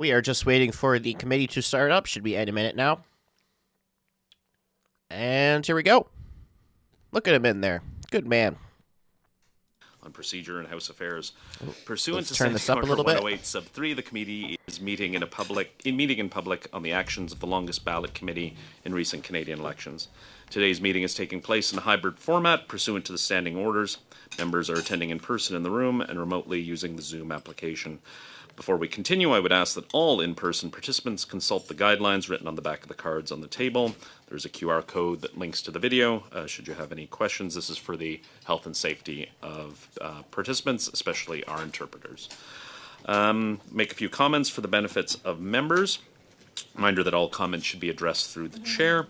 We are just waiting for the committee to start up. Should be any minute now. And here we go. Look at him in there. Good man. On procedure and House Affairs. Pursuant to turn this up a little bit. 108 sub 3, the committee is meeting in public on the actions of the longest ballot committee in recent Canadian elections. Today's meeting is taking place in a hybrid format pursuant to the standing orders. Members are attending in person in the room and remotely using the Zoom application. Before we continue, I would ask that all in-person participants consult the guidelines written on the back of the cards on the table. There's a QR code that links to the video. Should you have any questions, this is for the health and safety of participants, especially our interpreters. Make a few comments for the benefits of members. Reminder that all comments should be addressed through the chair.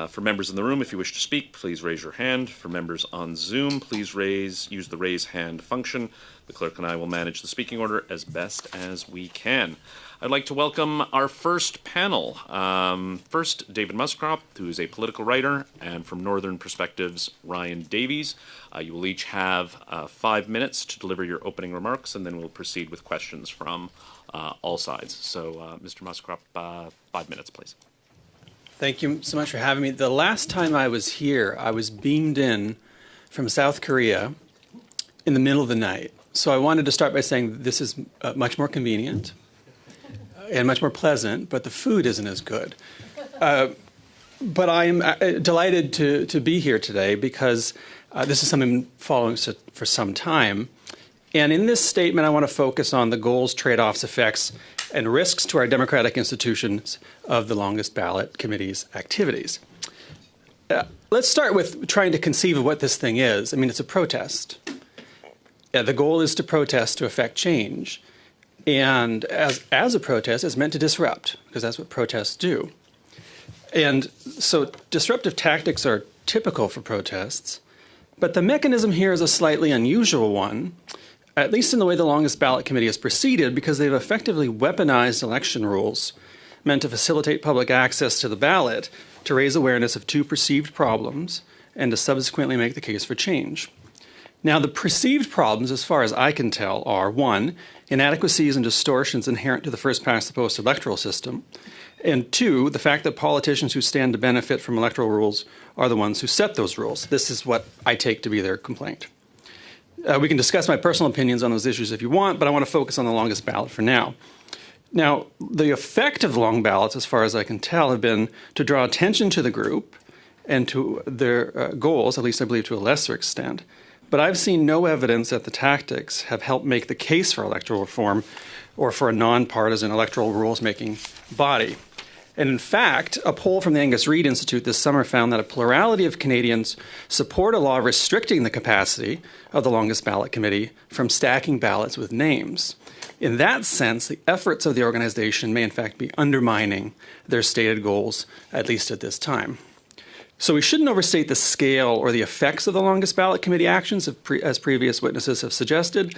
For members in the room, if you wish to speak, please raise your hand. For members on Zoom, please use the raise hand function. The clerk and I will manage the speaking order as best as we can. I'd like to welcome our first panel. First, David Muscrop, who is a political writer, and from Northern Perspectives, Ryan Davies. You will each have 5 minutes to deliver your opening remarks, and then we'll proceed with questions from all sides. So, Mr. Muscrop, 5 minutes, please. Thank you so much for having me. The last time I was here, I was beamed in from South Korea in the middle of the night. So I wanted to start by saying this is much more convenient and much more pleasant, but the food isn't as good. But I am delighted to be here today because this is something I've been following for some time. And in this statement, I want to focus on the goals, trade-offs, effects, and risks to our democratic institutions of the longest ballot committee's activities. Let's start with trying to conceive of what this thing is. I mean, it's a protest. The goal is to protest to effect change. And as a protest, it's meant to disrupt, because that's what protests do. And so disruptive tactics are typical for protests, but the mechanism here is a slightly unusual one, at least in the way the longest ballot committee has proceeded, because they've effectively weaponized election rules meant to facilitate public access to the ballot to raise awareness of two perceived problems and to subsequently make the case for change. Now, the perceived problems, as far as I can tell, are 1, inadequacies and distortions inherent to the first-past-the-post electoral system, and 2, the fact that politicians who stand to benefit from electoral rules are the ones who set those rules. This is what I take to be their complaint. We can discuss my personal opinions on those issues if you want, but I want to focus on the longest ballot for now. Now, the effect of the long ballots, as far as I can tell, have been to draw attention to the group and to their goals, at least I believe to a lesser extent. But I've seen no evidence that the tactics have helped make the case for electoral reform or for a nonpartisan electoral rules-making body. And in fact, a poll from the Angus Reid Institute this summer found that a plurality of Canadians support a law restricting the capacity of the longest ballot committee from stacking ballots with names. In that sense, the efforts of the organization may in fact be undermining their stated goals, at least at this time. So we shouldn't overstate the scale or the effects of the longest ballot committee actions, as previous witnesses have suggested.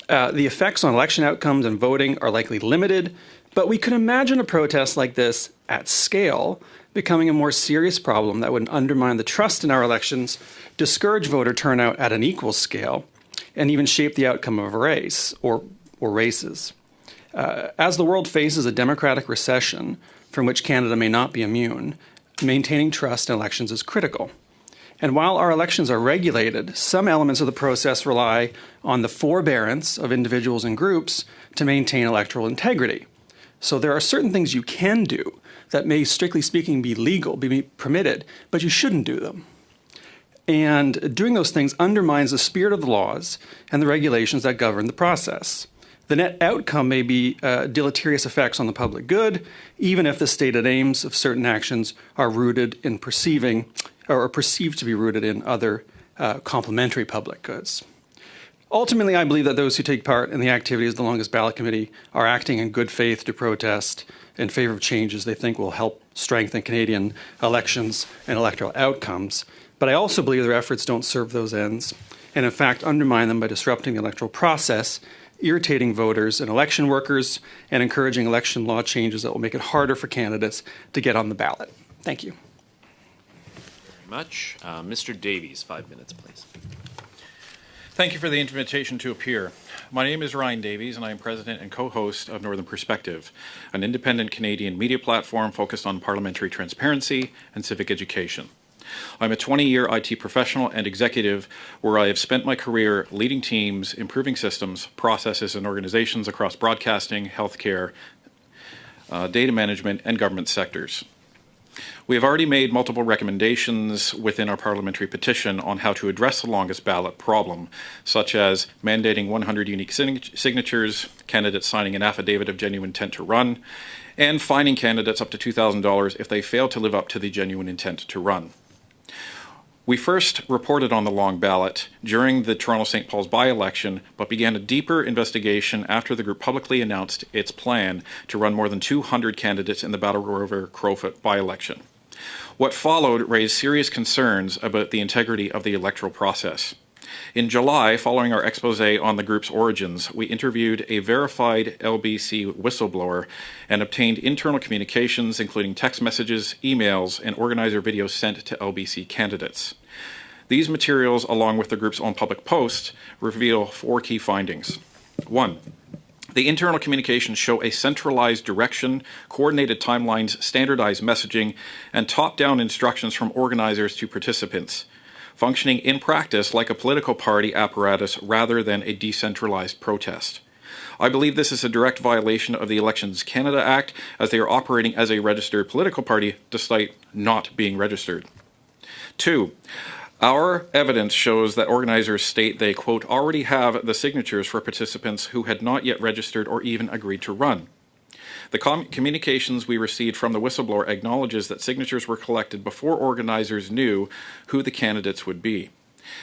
The effects on election outcomes and voting are likely limited, but we could imagine a protest like this at scale becoming a more serious problem that would undermine the trust in our elections, discourage voter turnout at an equal scale, and even shape the outcome of a race or races. As the world faces a democratic recession from which Canada may not be immune, maintaining trust in elections is critical. And while our elections are regulated, some elements of the process rely on the forbearance of individuals and groups to maintain electoral integrity. So there are certain things you can do that may, strictly speaking, be legal, be permitted, but you shouldn't do them. And doing those things undermines the spirit of the laws and the regulations that govern the process. The net outcome may be deleterious effects on the public good, even if the stated aims of certain actions are rooted in perceived to be rooted in other complementary public goods. Ultimately, I believe that those who take part in the activities of the longest ballot committee are acting in good faith to protest in favor of changes they think will help strengthen Canadian elections and electoral outcomes. But I also believe their efforts don't serve those ends, and in fact undermine them by disrupting the electoral process, irritating voters and election workers, and encouraging election law changes that will make it harder for candidates to get on the ballot. Thank you. Very much. Mr. Davies, 5 minutes, please. Thank you for the invitation to appear. My name is Ryan Davies, and I am president and co-host of Northern Perspective, an independent Canadian media platform focused on parliamentary transparency and civic education. I'm a 20-year IT professional and executive where I have spent my career leading teams, improving systems, processes, and organizations across broadcasting, healthcare, data management, and government sectors. We have already made multiple recommendations within our parliamentary petition on how to address the longest ballot problem, such as mandating 100 unique signatures, candidates signing an affidavit of genuine intent to run, and fining candidates up to $2,000 if they fail to live up to the genuine intent to run. We first reported on the long ballot during the Toronto-St. Paul's by-election, but began a deeper investigation after the group publicly announced its plan to run more than 200 candidates in the Battle River-Crowfoot by-election. What followed raised serious concerns about the integrity of the electoral process. In July, following our expose on the group's origins, we interviewed a verified LBC whistleblower and obtained internal communications, including text messages, emails, and organizer videos sent to LBC candidates. These materials, along with the group's own public posts, reveal 4 key findings. 1. The internal communications show a centralized direction, coordinated timelines, standardized messaging, and top-down instructions from organizers to participants, functioning in practice like a political party apparatus rather than a decentralized protest. I believe this is a direct violation of the Elections Canada Act, as they are operating as a registered political party despite not being registered. 2. Our evidence shows that organizers state they, quote, already have the signatures for participants who had not yet registered or even agreed to run. The communications we received from the whistleblower acknowledges that signatures were collected before organizers knew who the candidates would be.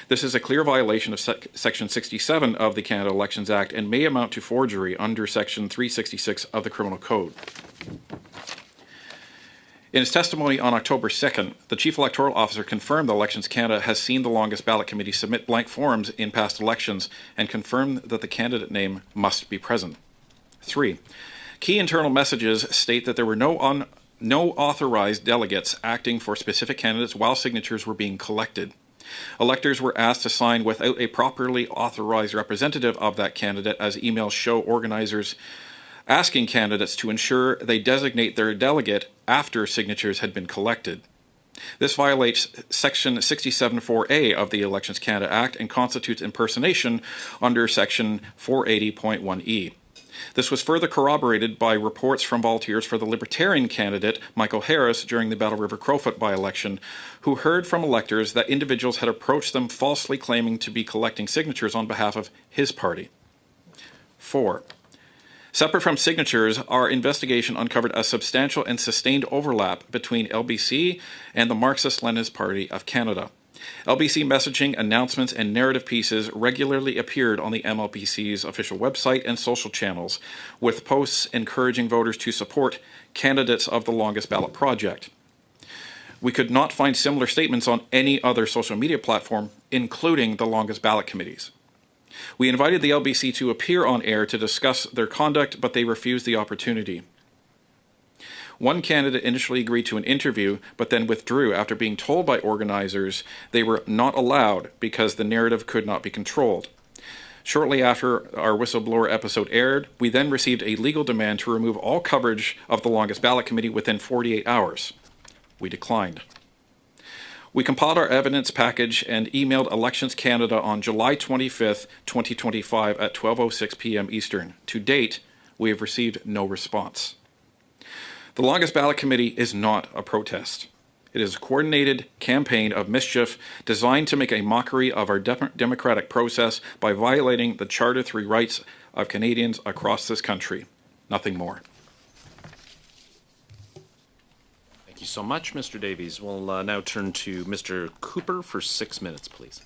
This is a clear violation of Section 67 of the Canada Elections Act and may amount to forgery under Section 366 of the Criminal Code. In his testimony on October 2nd, the Chief Electoral Officer confirmed that Elections Canada has seen the longest ballot committee submit blank forms in past elections and confirmed that the candidate name must be present. 3. Key internal messages state that there were no authorized delegates acting for specific candidates while signatures were being collected. Electors were asked to sign without a properly authorized representative of that candidate, as emails show organizers asking candidates to ensure they designate their delegate after signatures had been collected. This violates Section 67(4)A of the Elections Canada Act and constitutes impersonation under Section 480.1e. This was further corroborated by reports from volunteers for the Libertarian candidate, Michael Harris, during the Battle River-Crowfoot by-election, who heard from electors that individuals had approached them falsely claiming to be collecting signatures on behalf of his party. 4. Separate from signatures, our investigation uncovered a substantial and sustained overlap between LBC and the Marxist-Leninist Party of Canada. LBC messaging, announcements, and narrative pieces regularly appeared on the MLPC's official website and social channels, with posts encouraging voters to support candidates of the longest ballot project. We could not find similar statements on any other social media platform, including the longest ballot committees. We invited the LBC to appear on air to discuss their conduct, but they refused the opportunity. One candidate initially agreed to an interview, but then withdrew after being told by organizers they were not allowed because the narrative could not be controlled. Shortly after our whistleblower episode aired, we then received a legal demand to remove all coverage of the longest ballot committee within 48 hours. We declined. We compiled our evidence package and emailed Elections Canada on July 25th, 2025 at 12:06 p.m. Eastern. To date, we have received no response. The longest ballot committee is not a protest. It is a coordinated campaign of mischief designed to make a mockery of our democratic process by violating the Charter 3 rights of Canadians across this country. Nothing more. Thank you so much, Mr. Davies. We'll now turn to Mr. Cooper for 6 minutes, please.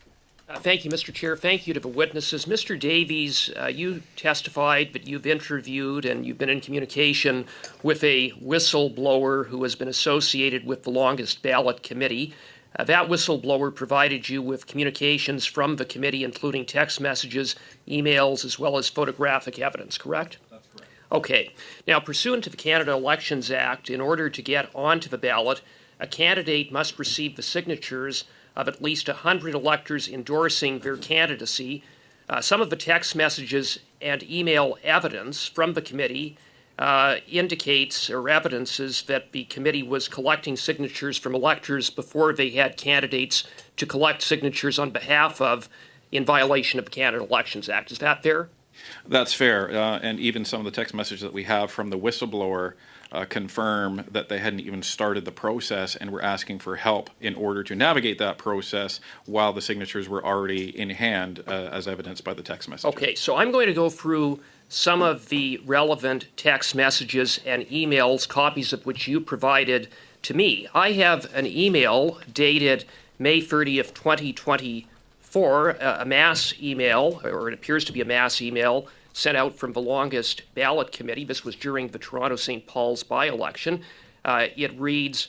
Thank you, Mr. Chair. Thank you to the witnesses. Mr. Davies, you testified, but you've interviewed and you've been in communication with a whistleblower who has been associated with the longest ballot committee. That whistleblower provided you with communications from the committee, including text messages, emails, as well as photographic evidence, correct? That's correct. Okay. Now, pursuant to the Canada Elections Act, in order to get onto the ballot, a candidate must receive the signatures of at least 100 electors endorsing their candidacy. Some of the text messages and email evidence from the committee indicates or evidences that the committee was collecting signatures from electors before they had candidates to collect signatures on behalf of in violation of the Canada Elections Act. Is that fair? That's fair. And even some of the text messages that we have from the whistleblower confirm that they hadn't even started the process and were asking for help in order to navigate that process while the signatures were already in hand, as evidenced by the text message. Okay, so I'm going to go through some of the relevant text messages and emails, copies of which you provided to me. I have an email dated May 30th, 2024, a mass email, or it appears to be a mass email, sent out from the Longest Ballot Committee. This was during the Toronto St. Paul's by-election. It reads,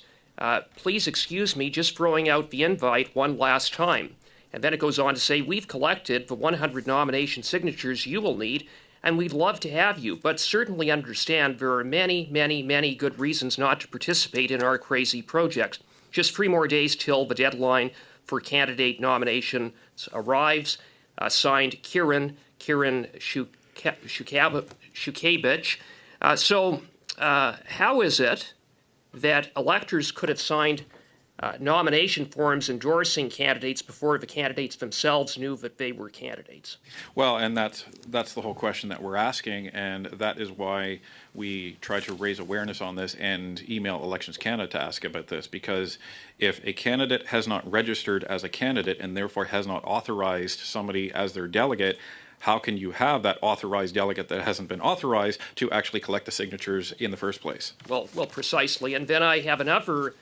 please excuse me, just throwing out the invite one last time. And then it goes on to say, we've collected the 100 nomination signatures you will need, and we'd love to have you, but certainly understand there are many, many, many good reasons not to participate in our crazy project. Just 3 more days till the deadline for candidate nominations arrives. Signed, Kieran Shukabich. So how is it that electors could have signed nomination forms endorsing candidates before the candidates themselves knew that they were candidates? Well, and that's the whole question that we're asking, and that is why we try to raise awareness on this and email Elections Canada to ask about this, because if a candidate has not registered as a candidate and therefore has not authorized somebody as their delegate, how can you have that authorized delegate that hasn't been authorized to actually collect the signatures in the first place? Well, precisely. And then I have another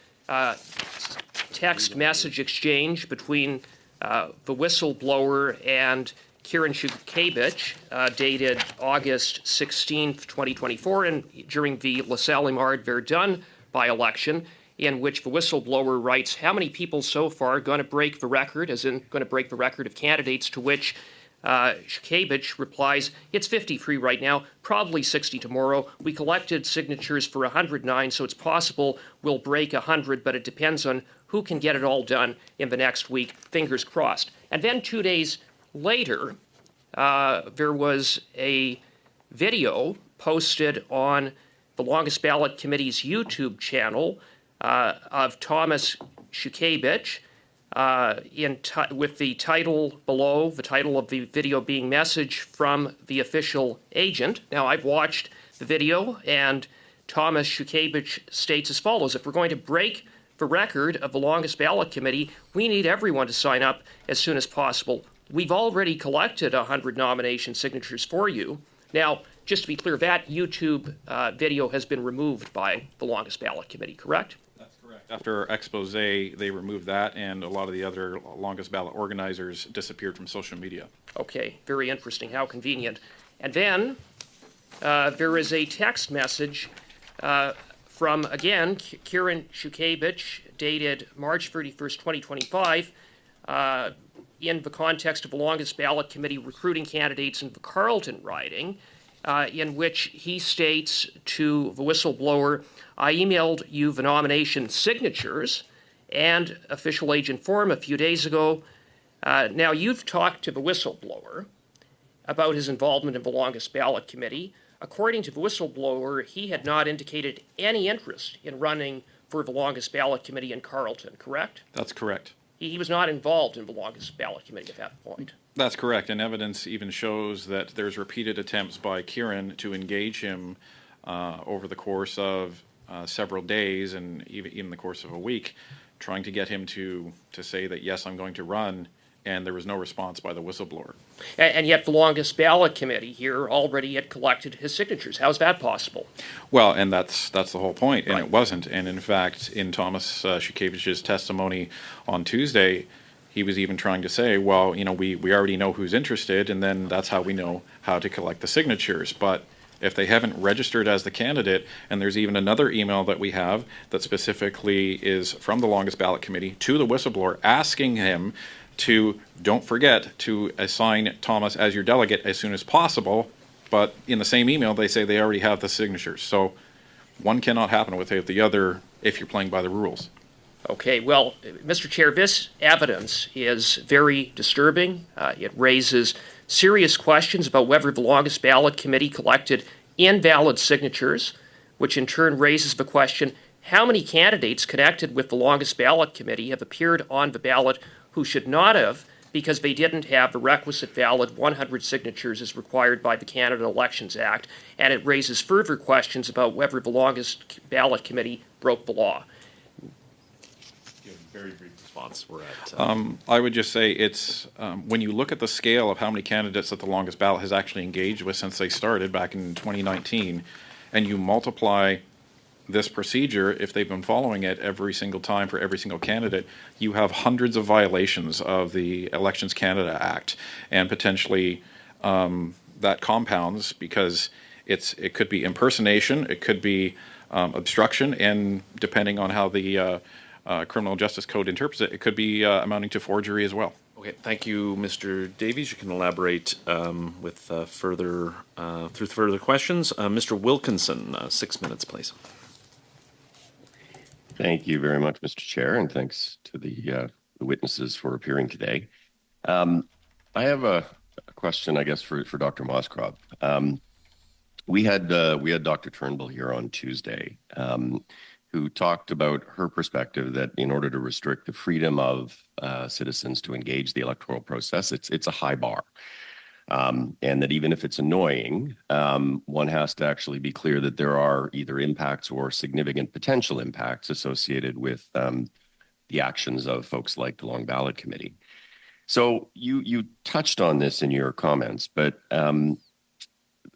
text message exchange between the whistleblower and Kieran Shukabich, dated August 16th, 2024, and during the LaSalle-Imard-Verdun by-election, in which the whistleblower writes, how many people so far are going to break the record, as in going to break the record of candidates, to which Shukabich replies, it's 53 right now, probably 60 tomorrow. We collected signatures for 109, so it's possible we'll break 100, but it depends on who can get it all done in the next week. Fingers crossed. And then 2 days later, there was a video posted on the Longest Ballot Committee's YouTube channel of Thomas Shukabich, with the title below, the title of the video being message from the official agent. Now, I've watched the video, and Thomas Shukabich states as follows: if we're going to break the record of the Longest Ballot Committee, we need everyone to sign up as soon as possible. We've already collected 100 nomination signatures for you. Now, just to be clear, that YouTube video has been removed by the Longest Ballot Committee, correct? After expose, they removed that, and a lot of the other Longest Ballot organizers disappeared from social media. Okay, very interesting. How convenient. And then there is a text message from, again, Kieran Shukabich, dated March 31st, 2025, in the context of the Longest Ballot Committee recruiting candidates in the Carleton riding, in which he states to the whistleblower, I emailed you the nomination signatures and official agent form a few days ago. Now, you've talked to the whistleblower about his involvement in the Longest Ballot Committee. According to the whistleblower, he had not indicated any interest in running for the Longest Ballot Committee in Carleton, correct? That's correct. He was not involved in the Longest Ballot Committee at that point. That's correct, and evidence even shows that there's repeated attempts by Kieran to engage him over the course of several days and even the course of a week, trying to get him to say that, yes, I'm going to run, and there was no response by the whistleblower. And yet the Longest Ballot Committee here already had collected his signatures. How's that possible? Well, and that's the whole point, and Right. It wasn't. And in fact, in Thomas Shukavich's testimony on Tuesday, he was even trying to say, well, we already know who's interested, and then that's how we know how to collect the signatures. But if they haven't registered as the candidate, and there's even another email that we have that specifically is from the Longest Ballot Committee to the whistleblower asking him to, don't forget to assign Thomas as your delegate as soon as possible, but in the same email they say they already have the signatures. So one cannot happen without the other if you're playing by the rules. Okay, well, Mr. Chair, this evidence is very disturbing. It raises serious questions about whether the longest ballot committee collected invalid signatures, which in turn raises the question, how many candidates connected with the longest ballot committee have appeared on the ballot who should not have because they didn't have the requisite valid 100 signatures as required by the Canada Elections Act, and it raises further questions about whether the longest ballot committee broke the law. Very brief response. We're at. I would just say it's when you look at the scale of how many candidates that the longest ballot has actually engaged with since they started back in 2019, and you multiply this procedure, if they've been following it every single time for every single candidate, you have hundreds of violations of the Elections Canada Act, and potentially that compounds because it could be impersonation, it could be obstruction, and depending on how the Criminal Justice Code interprets it, it could be amounting to forgery as well. Okay, thank you, Mr. Davies. You can elaborate with further questions. Mr. Wilkinson, 6 minutes, please. Thank you very much, Mr. Chair, and thanks to the witnesses for appearing today. I have a question, I guess, for Dr. Moskrop. We had Dr. Turnbull here on Tuesday, who talked about her perspective that in order to restrict the freedom of citizens to engage the electoral process, it's a high bar. And that even if it's annoying, one has to actually be clear that there are either impacts or significant potential impacts associated with the actions of folks like the Long Ballot Committee. So you touched on this in your comments, but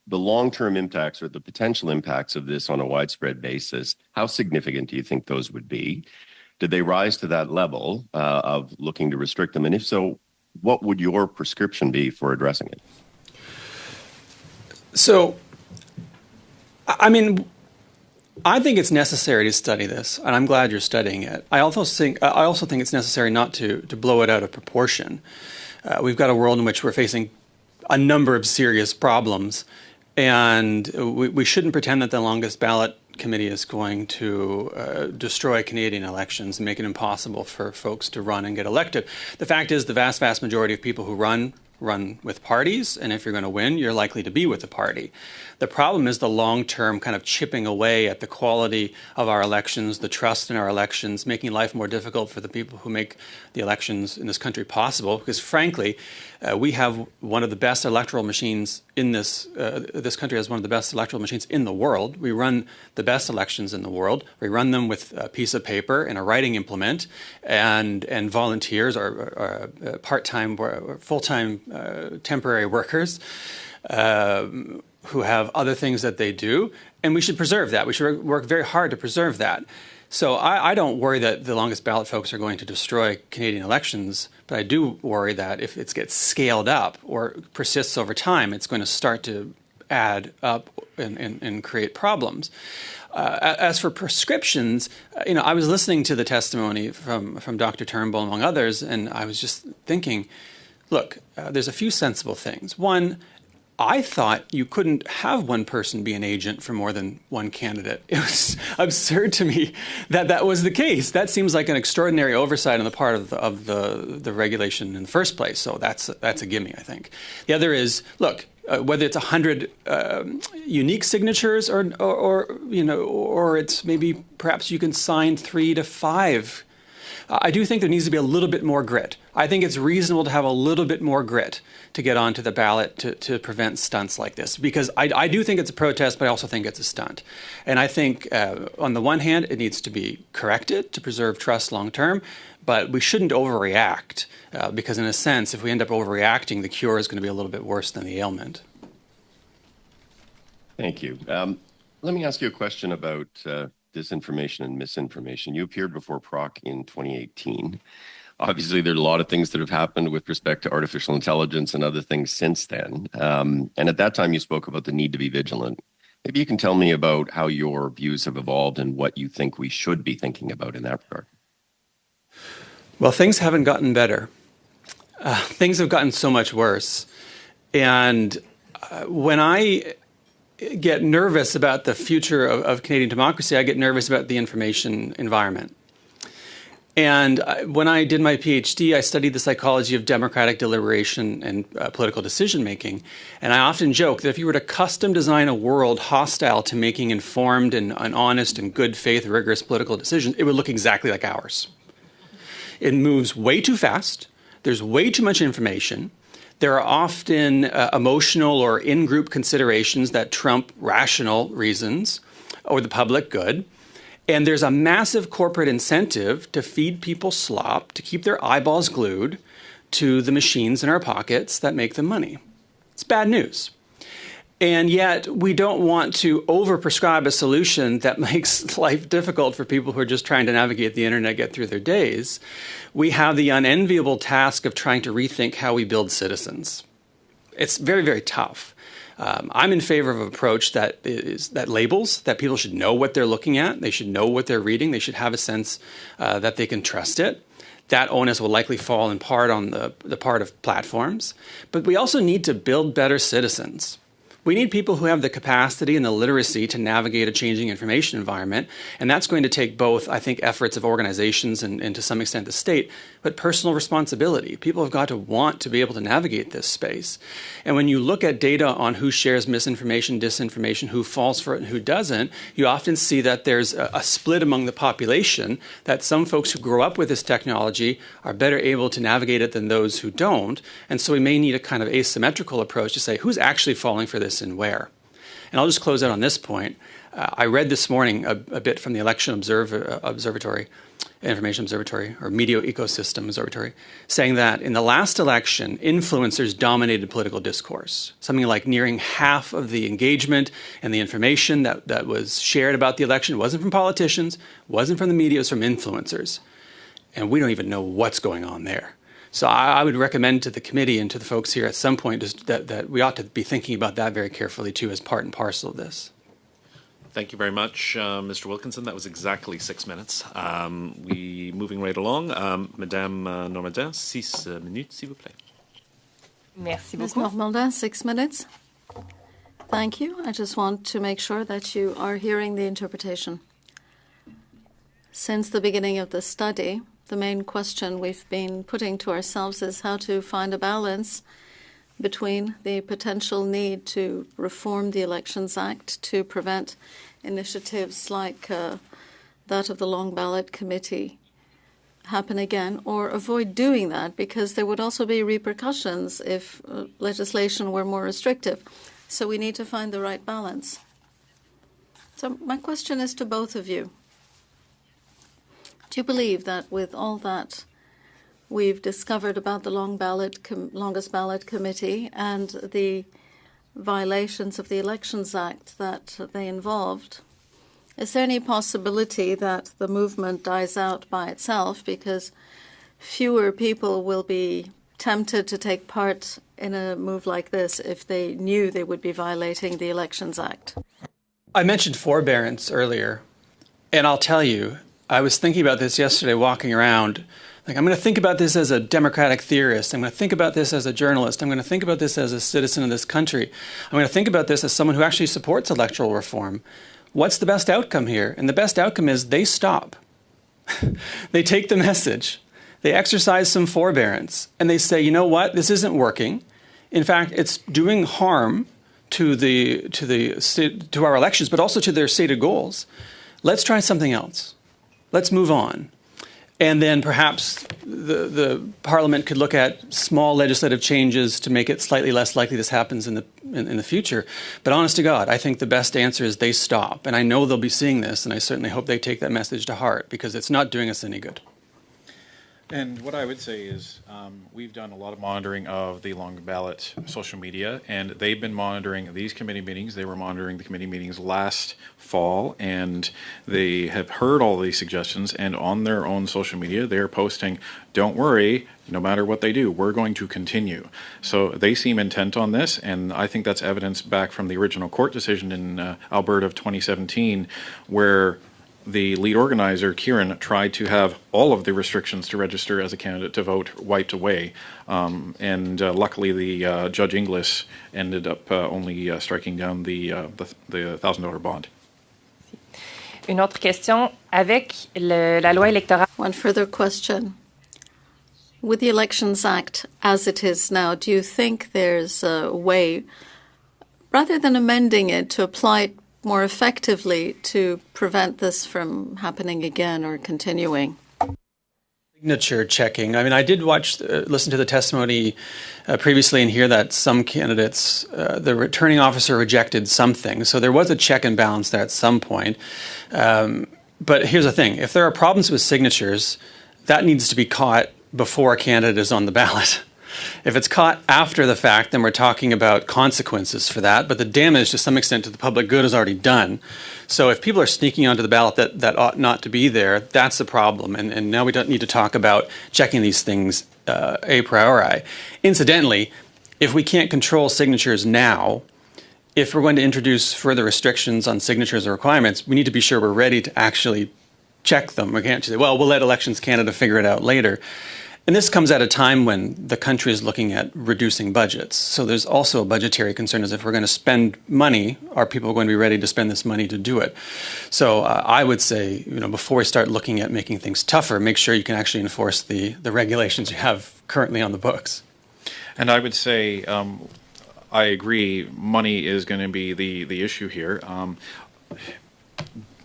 the long-term impacts or the potential impacts of this on a widespread basis, how significant do you think those would be? Did they rise to that level of looking to restrict them? And if so, what would your prescription be for addressing it? So, I mean, I think it's necessary to study this, and I'm glad you're studying it. I also think it's necessary not to blow it out of proportion. We've got a world in which we're facing a number of serious problems, and we shouldn't pretend that the longest ballot committee is going to destroy Canadian elections and make it impossible for folks to run and get elected. The fact is the vast majority of people who run with parties, and if you're going to win, you're likely to be with the party. The problem is the long-term kind of chipping away at the quality of our elections, the trust in our elections, making life more difficult for the people who make the elections in this country possible, because frankly, we have one of the best electoral machines in this country has one of the best electoral machines in the world. We run the best elections in the world. We run them with a piece of paper and a writing implement and volunteers or part-time or full-time temporary workers who have other things that they do, and we should preserve that. We should work very hard to preserve that. So I don't worry that the longest ballot folks are going to destroy Canadian elections, but I do worry that if it gets scaled up or persists over time, it's going to start to add up and create problems. As for prescriptions, I was listening to the testimony from Dr. Turnbull, among others, and I was just thinking, look, there's a few sensible things. One, I thought you couldn't have one person be an agent for more than one candidate. It was absurd to me that was the case. That seems like an extraordinary oversight on the part of the regulation in the first place. So that's a gimme, I think. The other is, look, whether it's 100 unique signatures or it's maybe perhaps you can sign 3 to 5. I do think there needs to be a little bit more grit. I think it's reasonable to have a little bit more grit to get onto the ballot to prevent stunts like this, because I do think it's a protest, but I also think it's a stunt. And I think on the one hand, it needs to be corrected to preserve trust long term, but we shouldn't overreact because in a sense, if we end up overreacting, the cure is going to be a little bit worse than the ailment. Thank you. Let me ask you a question about disinformation and misinformation. You appeared before PROC in 2018. Obviously, there are a lot of things that have happened with respect to artificial intelligence and other things since then. And at that time, you spoke about the need to be vigilant. Maybe you can tell me about how your views have evolved and what you think we should be thinking about in that regard. Well, things haven't gotten better. Things have gotten so much worse. And when I get nervous about the future of Canadian democracy, I get nervous about the information environment. And when I did my PhD, I studied the psychology of democratic deliberation and political decision-making. And I often joke that if you were to custom design a world hostile to making informed and honest and good faith, rigorous political decisions, it would look exactly like ours. It moves way too fast. There's way too much information. There are often emotional or in-group considerations that trump rational reasons or the public good. And there's a massive corporate incentive to feed people slop, to keep their eyeballs glued to the machines in our pockets that make them money. It's bad news. And yet we don't want to overprescribe a solution that makes life difficult for people who are just trying to navigate the internet, get through their days. We have the unenviable task of trying to rethink how we build citizens. It's very, very tough. I'm in favor of an approach that labels, that people should know what they're looking at. They should know what they're reading. They should have a sense that they can trust it. That onus will likely fall in part on the part of platforms. But we also need to build better citizens. We need people who have the capacity and the literacy to navigate a changing information environment. And that's going to take both, I think, efforts of organizations and to some extent the state, but personal responsibility. People have got to want to be able to navigate this space. And when you look at data on who shares misinformation, disinformation, who falls for it and who doesn't, you often see that there's a split among the population, that some folks who grow up with this technology are better able to navigate it than those who don't. And so we may need a kind of asymmetrical approach to say who's actually falling for this and where. And I'll just close out on this point. I read this morning a bit from the Election Observatory, Information Observatory, or Media Ecosystem Observatory, saying that in the last election, influencers dominated political discourse. Something like nearing half of the engagement and the information that was shared about the election wasn't from politicians, wasn't from the media, it was from influencers. And we don't even know what's going on there. So I would recommend to the committee and to the folks here at some point that we ought to be thinking about that very carefully too as part and parcel of this. Thank you very much, Mr. Wilkinson. That was exactly 6 minutes. We moving right along. Madame Normandin, 6 minutes, s'il vous plaît. Merci Ms. beaucoup. Normandin, 6 minutes. Thank you. I just want to make sure that you are hearing the interpretation. Since the beginning of the study, the main question we've been putting to ourselves is how to find a balance between the potential need to reform the Elections Act to prevent initiatives like that of the Long Ballot Committee happen again, or avoid doing that, because there would also be repercussions if legislation were more restrictive. So we need to find the right balance. So my question is to both of you. Do you believe that with all that we've discovered about the Longest Ballot Committee and the violations of the Elections Act that they involved, is there any possibility that the movement dies out by itself because fewer people will be tempted to take part in a move like this if they knew they would be violating the Elections Act? I mentioned forbearance earlier, and I'll tell you, I was thinking about this yesterday walking around. Like, I'm going to think about this as a democratic theorist. I'm going to think about this as a journalist. I'm going to think about this as a citizen of this country. I'm going to think about this as someone who actually supports electoral reform. What's the best outcome here? And the best outcome is they stop. They take the message. They exercise some forbearance. And they say, you know what? This isn't working. In fact, it's doing harm to our elections, but also to their stated goals. Let's try something else. Let's move on. And then perhaps the Parliament could look at small legislative changes to make it slightly less likely this happens in the future. But honest to God, I think the best answer is they stop. And I know they'll be seeing this, and I certainly hope they take that message to heart, because it's not doing us any good. And what I would say is we've done a lot of monitoring of the long ballot social media, and they've been monitoring these committee meetings. They were monitoring the committee meetings last fall, and they have heard all these suggestions, and on their own social media, they're posting, don't worry, no matter what they do, we're going to continue. So they seem intent on this, and I think that's evidence back from the original court decision in Alberta of 2017, where the lead organizer, Kieran, tried to have all of the restrictions to register as a candidate to vote wiped away. And luckily, the Judge Inglis ended up only striking down the $1,000 bond. Une autre question. Avec la loi électorale, One further question. With the Elections Act as it is now, do you think there's a way, rather than amending it, to apply it more effectively to prevent this from happening again or continuing? Signature checking. I mean, I did listen to the testimony previously and hear that some candidates, the returning officer rejected something. So there was a check and balance there at some point. But here's the thing. If there are problems with signatures, that needs to be caught before a candidate is on the ballot. If it's caught after the fact, then we're talking about consequences for that. But the damage, to some extent, to the public good is already done. So if people are sneaking onto the ballot that ought not to be there, that's the problem. And now we don't need to talk about checking these things a priori. Incidentally, if we can't control signatures now, if we're going to introduce further restrictions on signatures or requirements, we need to be sure we're ready to actually check them. We can't just say, well, we'll let Elections Canada figure it out later. And this comes at a time when the country is looking at reducing budgets. So there's also a budgetary concern, as if we're going to spend money, are people going to be ready to spend this money to do it? So I would say, before we start looking at making things tougher, make sure you can actually enforce the regulations you have currently on the books. And I would say, I agree, money is going to be the issue here.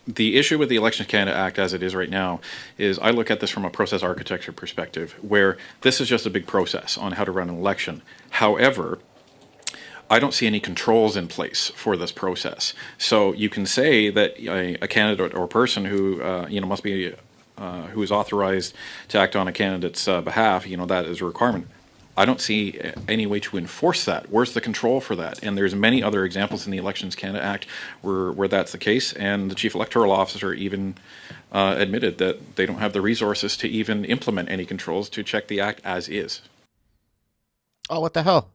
The issue with the Elections Canada Act as it is right now is I look at this from a process architecture perspective, where this is just a big process on how to run an election. However, I don't see any controls in place for this process. So you can say that a candidate or person who must be who is authorized to act on a candidate's behalf, that is a requirement. I don't see any way to enforce that. Where's the control for that? And there's many other examples in the Elections Canada Act where that's the case. And the Chief Electoral Officer even admitted that they don't have the resources to even implement any controls to check the Act as is. Oh, what the hell?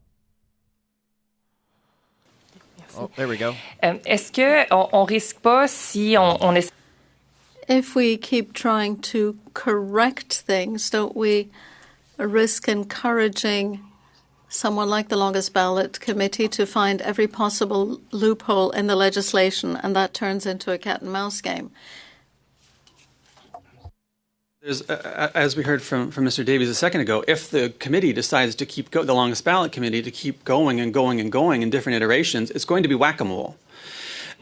Oh, there we go. est-ce qu'on risque pas si on essaie... If we keep trying to correct things, don't we risk encouraging someone like the Longest Ballot Committee to find every possible loophole in the legislation, and that turns into a cat and mouse game? There's, as we heard from Mr. Davies a second ago, if the committee decides to the Longest Ballot Committee to keep going and going and going in different iterations, it's going to be whack-a-mole.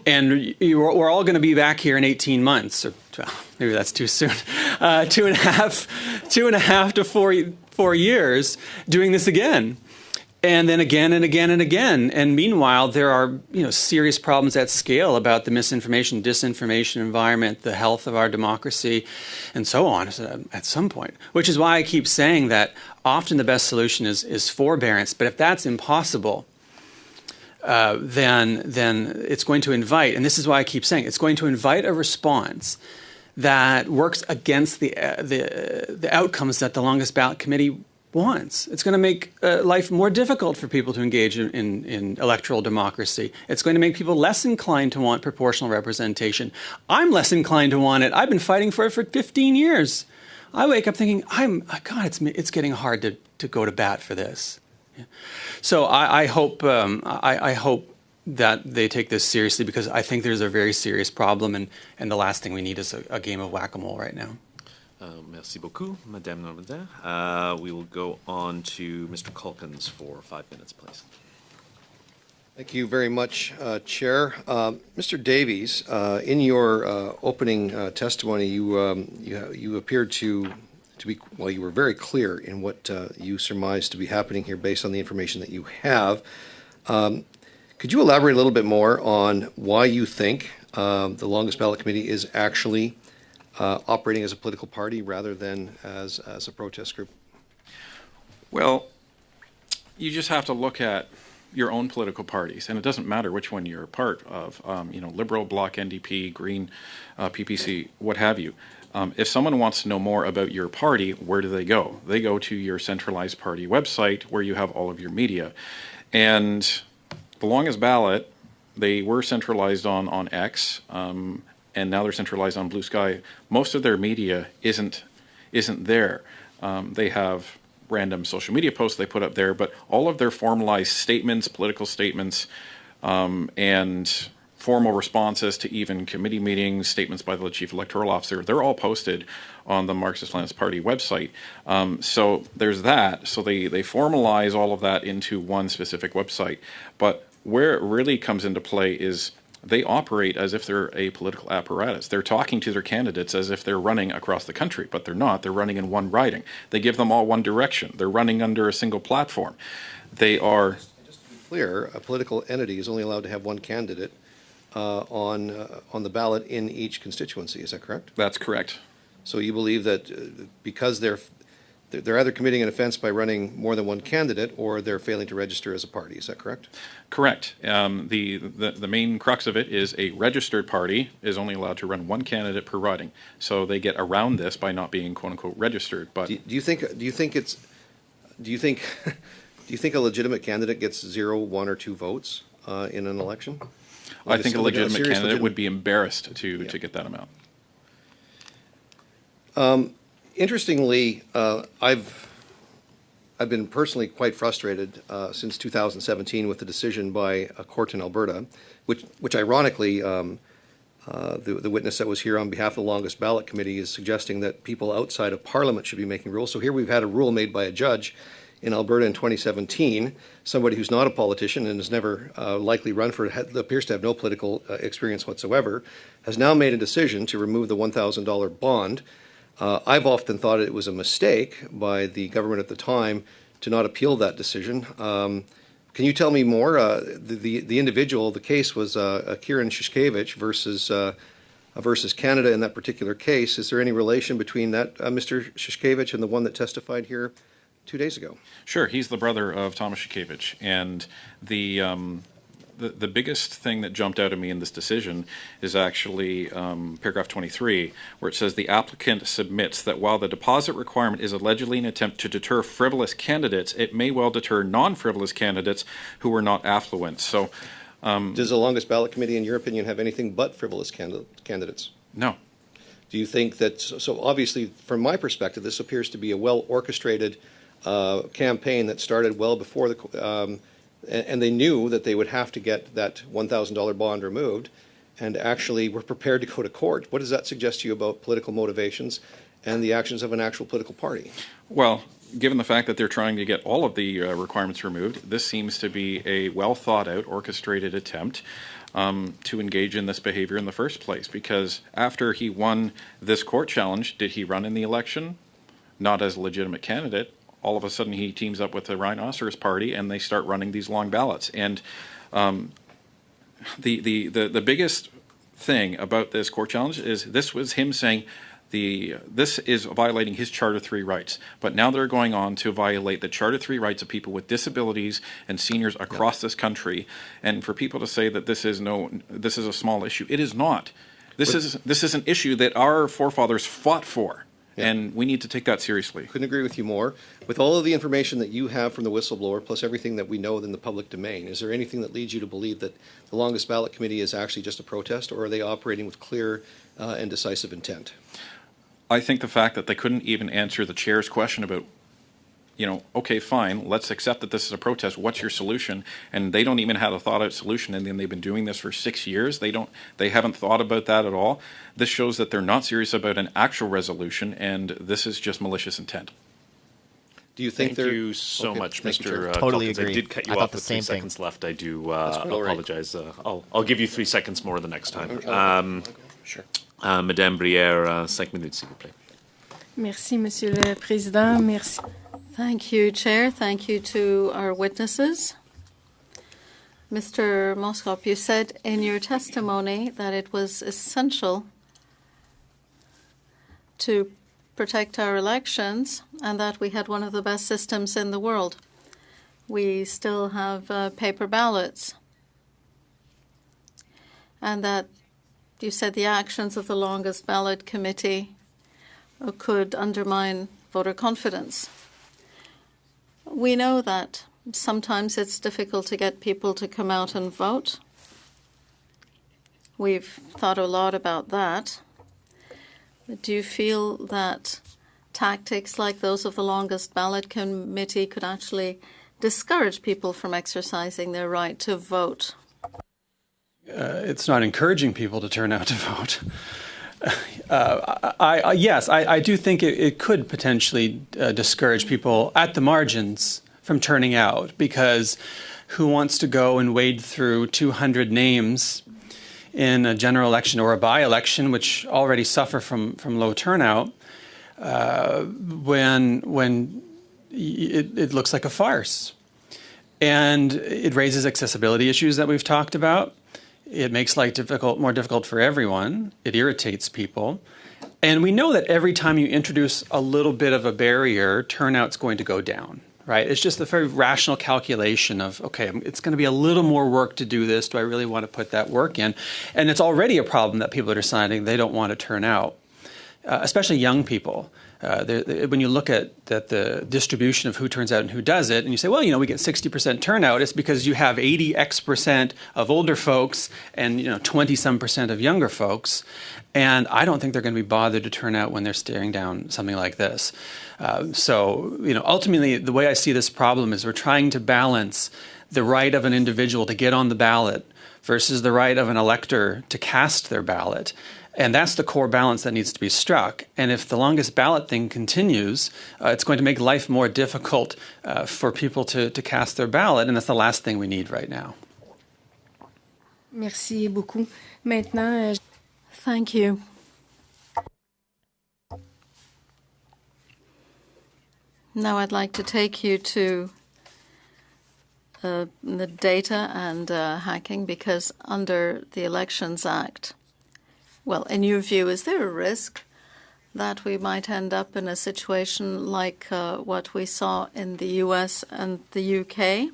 And we're all going to be back here in 18 months, or maybe that's too soon, 2.5 to 4 years doing this again. And then again and again and again. And meanwhile, there are serious problems at scale about the misinformation, disinformation environment, the health of our democracy, and so on at some point. Which is why I keep saying that often the best solution is forbearance. But if that's impossible, then it's going to invite, and this is why I keep saying, it's going to invite a response that works against the outcomes that the Longest Ballot Committee wants. It's going to make life more difficult for people to engage in electoral democracy. It's going to make people less inclined to want proportional representation. I'm less inclined to want it. I've been fighting for it for 15 years. I wake up thinking, it's getting hard to go to bat for this. Yeah. So I hope that they take this seriously, because I think there's a very serious problem, and the last thing we need is a game of whack-a-mole right now. Merci beaucoup, Madame Normandin. We will go on to Mr. Culkins for 5 minutes, please. Thank you very much, Chair. Mr. Davies, in your opening testimony, you appeared to be, well, you were very clear in what you surmised to be happening here based on the information that you have. Could you elaborate a little bit more on why you think the Longest Ballot Committee is actually operating as a political party rather than as a protest group? Well, you just have to look at your own political parties, and it doesn't matter which one you're a part of, Liberal, Bloc, NDP, Green, PPC, what have you. If someone wants to know more about your party, where do they go? They go to your centralized party website where you have all of your media. And the Longest Ballot, they were centralized on X, and now they're centralized on Blue Sky. Most of their media isn't there. They have random social media posts they put up there, but all of their formalized statements, political statements, and formal responses to even committee meetings, statements by the Chief Electoral Officer, they're all posted on the Marxist-Leninist Party website. So there's that. So they formalize all of that into one specific website. But where it really comes into play is they operate as if they're a political apparatus. They're talking to their candidates as if they're running across the country, but they're not. They're running in one riding. They give them all one direction. They're running under a single platform. They are... Just to be clear, a political entity is only allowed to have one candidate on the ballot in each constituency. Is that correct? That's correct. So you believe that because they're either committing an offense by running more than one candidate, or they're failing to register as a party. Is that correct? Correct. The main crux of it is a registered party is only allowed to run one candidate per riding. So they get around this by not being "quote unquote" registered. But do you think a legitimate candidate gets 0, 1, or 2 votes in an election? I think a legitimate candidate would be embarrassed to get that amount. Interestingly, I've been personally quite frustrated since 2017 with the decision by a court in Alberta, which ironically, the witness that was here on behalf of the Longest Ballot Committee is suggesting that people outside of Parliament should be making rules. So here we've had a rule made by a judge in Alberta in 2017, somebody who's not a politician and has never likely run for it, appears to have no political experience whatsoever, has now made a decision to remove the $1,000 bond. I've often thought it was a mistake by the government at the time to not appeal that decision. Can you tell me more? The individual, the case was Kieran Shishkevich versus Canada in that particular case. Is there any relation between that Mr. Shishkevich and the one that testified here 2 days ago? Sure, he's the brother of Thomas Shishkevich, and the biggest thing that jumped out at me in this decision is actually paragraph 23, where it says the applicant submits that while the deposit requirement is allegedly an attempt to deter frivolous candidates, it may well deter non-frivolous candidates who are not affluent. So, does the Longest Ballot Committee, in your opinion, have anything but frivolous candidates? No. Do you think that, so obviously, from my perspective, this appears to be a well-orchestrated campaign that started well before the... and they knew that they would have to get that $1,000 bond removed, and actually were prepared to go to court. What does that suggest to you about political motivations and the actions of an actual political party? Well, given the fact that they're trying to get all of the requirements removed, this seems to be a well-thought-out, orchestrated attempt to engage in this behavior in the first place. Because after he won this court challenge, did he run in the election? Not as a legitimate candidate. All of a sudden he teams up with the Rhinoceros Party and they start running these long ballots. And the biggest thing about this court challenge is this was him saying this is violating his Charter 3 rights. But now they're going on to violate the Charter 3 rights of people with disabilities and seniors across this country. And for people to say that this is a small issue, it is not. This is an issue that our forefathers fought for. Yeah. And we need to take that seriously. Couldn't agree with you more. With all of the information that you have from the whistleblower, plus everything that we know in the public domain, is there anything that leads you to believe that the Longest Ballot Committee is actually just a protest, or are they operating with clear and decisive intent? I think the fact that they couldn't even answer the chair's question about, okay, fine, let's accept that this is a protest. What's your solution? And they don't even have a thought-out solution, and then they've been doing this for 6 years. They haven't thought about that at all. This shows that they're not serious about an actual resolution, and this is just malicious intent. Do you think Thank you so much, Mr. Totally Calkins. agree. I did cut you off with 3 seconds left. I do apologize. I'll give you 3 seconds more the next time. Sure. Madame Brière, 5 minutes, s'il vous plaît. Merci, Monsieur le Président. Merci. Thank you, Chair. Thank you to our witnesses. Mr. Moskop, you said in your testimony that it was essential to protect our elections and that we had one of the best systems in the world. We still have paper ballots. And that you said the actions of the Longest Ballot Committee could undermine voter confidence. We know that sometimes it's difficult to get people to come out and vote. We've thought a lot about that. Do you feel that tactics like those of the Longest Ballot Committee could actually discourage people from exercising their right to vote? It's not encouraging people to turn out to vote. Yes, I do think it could potentially discourage people at the margins from turning out, because who wants to go and wade through 200 names in a general election or a by-election, which already suffer from low turnout, when it looks like a farce. And it raises accessibility issues that we've talked about. It makes life more difficult for everyone. It irritates people. And we know that every time you introduce a little bit of a barrier, turnout's going to go down, right? It's just a very rational calculation of, okay, it's going to be a little more work to do this. Do I really want to put that work in? And it's already a problem that people are deciding they don't want to turn out, especially young people. When you look at the distribution of who turns out and who does it, and you say, well, we get 60% turnout, it's because you have 80x% of older folks and 20-some% of younger folks. And I don't think they're going to be bothered to turn out when they're staring down something like this. So ultimately, the way I see this problem is we're trying to balance the right of an individual to get on the ballot versus the right of an elector to cast their ballot. And that's the core balance that needs to be struck. And if the longest ballot thing continues, it's going to make life more difficult for people to cast their ballot, and that's the last thing we need right now. Merci beaucoup. Maintenant, Thank you. Now I'd like to take you to the data and hacking, because under the Elections Act, well, in your view, is there a risk that we might end up in a situation like what we saw in the US and the UK,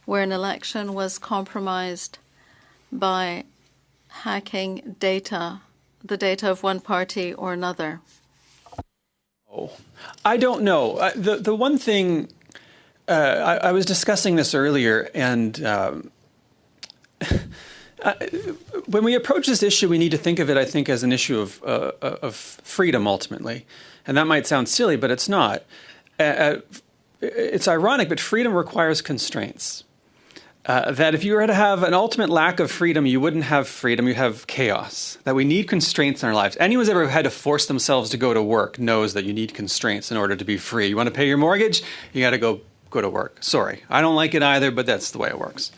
where an election was compromised by hacking data, the data of one party or another? Oh, I don't know. The one thing, I was discussing this earlier, and when we approach this issue, we need to think of it, I think, as an issue of freedom, ultimately. And that might sound silly, but it's not. It's ironic, but freedom requires constraints. That if you were to have an ultimate lack of freedom, you wouldn't have freedom, you have chaos. That we need constraints in our lives. Anyone who's ever had to force themselves to go to work knows that you need constraints in order to be free. You want to pay your mortgage? You got to go to work. Sorry, I don't like it either, but that's the way it works.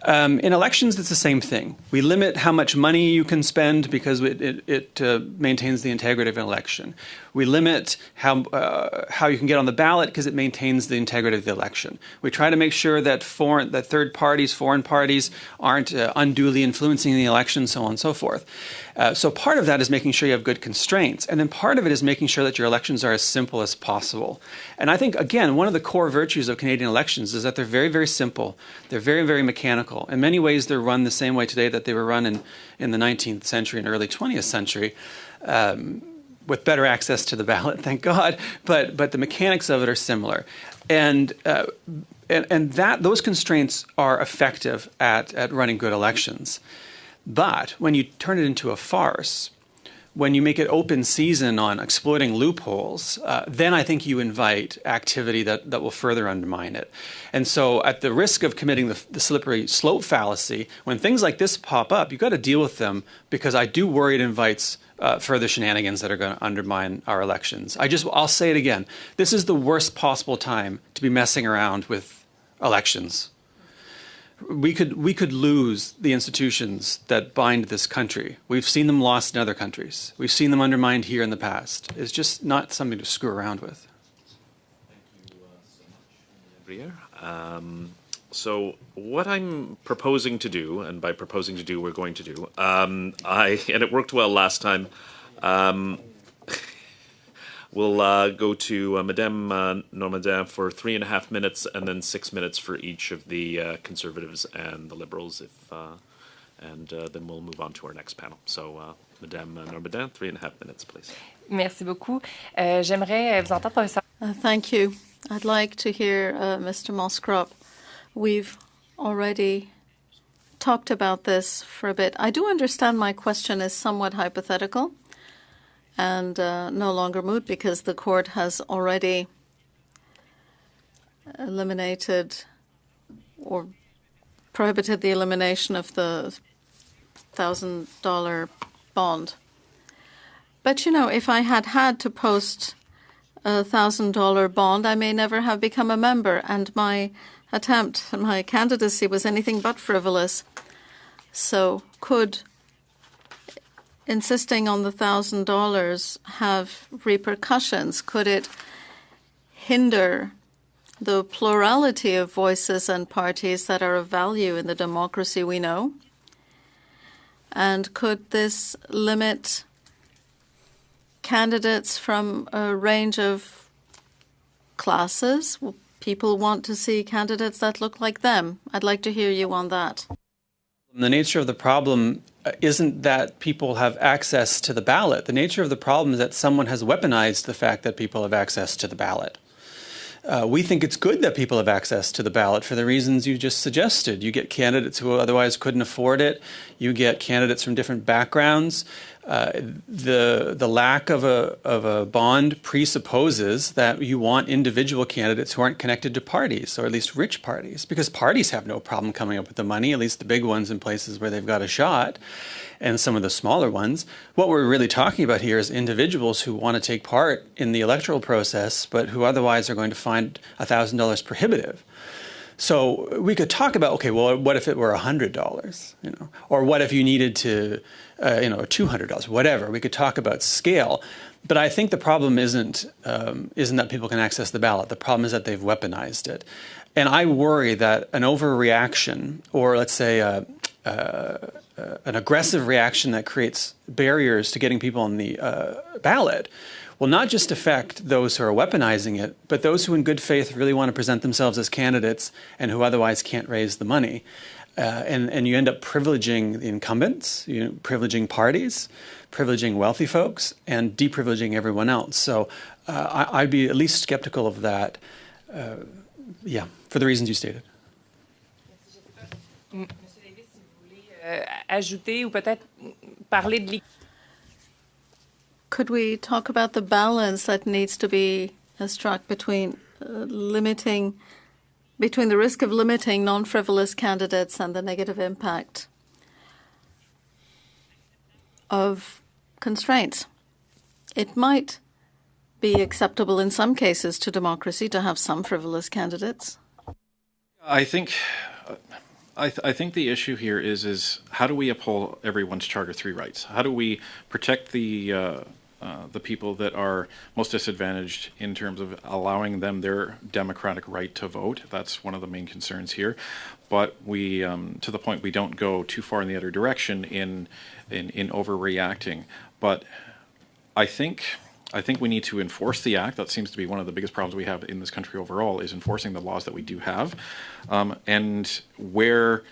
In elections, it's the same thing. We limit how much money you can spend because it maintains the integrity of an election. We limit how you can get on the ballot because it maintains the integrity of the election. We try to make sure that third parties, foreign parties, aren't unduly influencing the election, so on and so forth. So part of that is making sure you have good constraints. And then part of it is making sure that your elections are as simple as possible. And I think, again, one of the core virtues of Canadian elections is that they're very, very simple. They're very, very mechanical. In many ways, they're run the same way today that they were run in the 19th century and early 20th century, with better access to the ballot, thank God. But the mechanics of it are similar. And those constraints are effective at running good elections. But when you turn it into a farce, when you make it open season on exploiting loopholes, then I think you invite activity that will further undermine it. And so at the risk of committing the slippery slope fallacy, when things like this pop up, you've got to deal with them, because I do worry it invites further shenanigans that are going to undermine our elections. I'll say it again. This is the worst possible time to be messing around with elections. We could lose the institutions that bind this country. We've seen them lost in other countries. We've seen them undermined here in the past. It's just not something to screw around with. Thank you so much, so what I'm proposing to do, and by proposing to do, we're going to do, and it worked well last time. We'll go to Madame Normandin for 3.5 minutes, and then 6 minutes for each of the Conservatives and the Liberals, and then we'll move on to our next panel. So, Madame Normandin, 3.5 minutes, please. Merci beaucoup. J'aimerais vous entendre, professeur. Thank you. I'd like to hear Mr. Moskrop. We've already talked about this for a bit. I do understand my question is somewhat hypothetical and no longer moot, because the court has already eliminated or prohibited the elimination of the $1,000 bond. But, you know, if I had to post a $1,000 bond, I may never have become a member, and my attempt, my candidacy was anything but frivolous. So could insisting on the $1,000 have repercussions? Could it hinder the plurality of voices and parties that are of value in the democracy we know? And could this limit candidates from a range of classes? People want to see candidates that look like them. I'd like to hear you on that. The nature of the problem isn't that people have access to the ballot. The nature of the problem is that someone has weaponized the fact that people have access to the ballot. We think it's good that people have access to the ballot for the reasons you just suggested. You get candidates who otherwise couldn't afford it. You get candidates from different backgrounds. The lack of a bond presupposes that you want individual candidates who aren't connected to parties, or at least rich parties, because parties have no problem coming up with the money, at least the big ones in places where they've got a shot, and some of the smaller ones. What we're really talking about here is individuals who want to take part in the electoral process, but who otherwise are going to find $1,000 prohibitive. So we could talk about, okay, well, what if it were $100, you know, or what if you needed to, $200, whatever. We could talk about scale, but I think the problem isn't that people can access the ballot. The problem is that they've weaponized it, and I worry that an overreaction, or let's say an aggressive reaction that creates barriers to getting people on the ballot, will not just affect those who are weaponizing it, but those who in good faith really want to present themselves as candidates and who otherwise can't raise the money. And you end up privileging the incumbents, privileging parties, privileging wealthy folks, and deprivileging everyone else. So I'd be at least skeptical of that, for the reasons you stated. Monsieur Davis, si vous voulez ajouter ou peut-être parler de Could we talk about the balance that needs to be struck between between the risk of limiting non-frivolous candidates and the negative impact of constraints? It might be acceptable in some cases to democracy to have some frivolous candidates. I think the issue here is how do we uphold everyone's Charter 3 rights? How do we protect the people that are most disadvantaged in terms of allowing them their democratic right to vote? That's one of the main concerns here. But we, to the point, we don't go too far in the other direction in overreacting. But I think we need to enforce the act. That seems to be one of the biggest problems we have in this country overall, is enforcing the laws that we do have. And where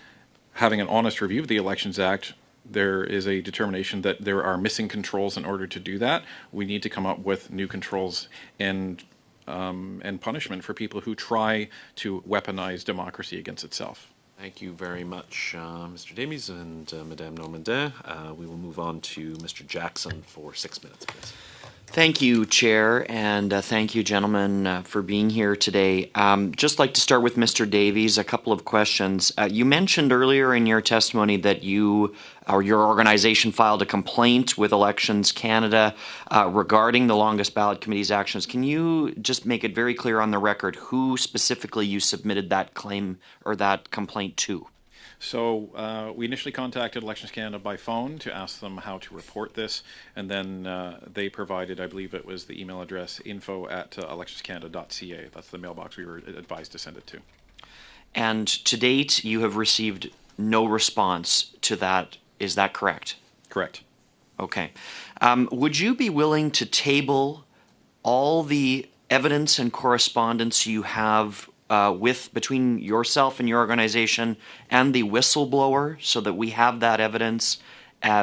having an honest review of the Elections Act, there is a determination that there are missing controls. In order to do that, we need to come up with new controls and punishment for people who try to weaponize democracy against itself. Thank you very much, Mr. Davies and Madame Normandin. We will move on to Mr. Jackson for 6 minutes, please. Thank you, Chair, and thank you, gentlemen, for being here today. Just like to start with Mr. Davies, a couple of questions. You mentioned earlier in your testimony that you or your organization filed a complaint with Elections Canada regarding the Longest Ballot Committee's actions. Can you just make it very clear on the record who specifically you submitted that claim or that complaint to? So we initially contacted Elections Canada by phone to ask them how to report this, and then they provided, I believe it was the email address, info@electionscanada.ca. That's the mailbox we were advised to send it to. And to date, you have received no response to that. Is that correct? Correct. Okay. Would you be willing to table all the evidence and correspondence you have between yourself and your organization and the whistleblower, so that we have that evidence,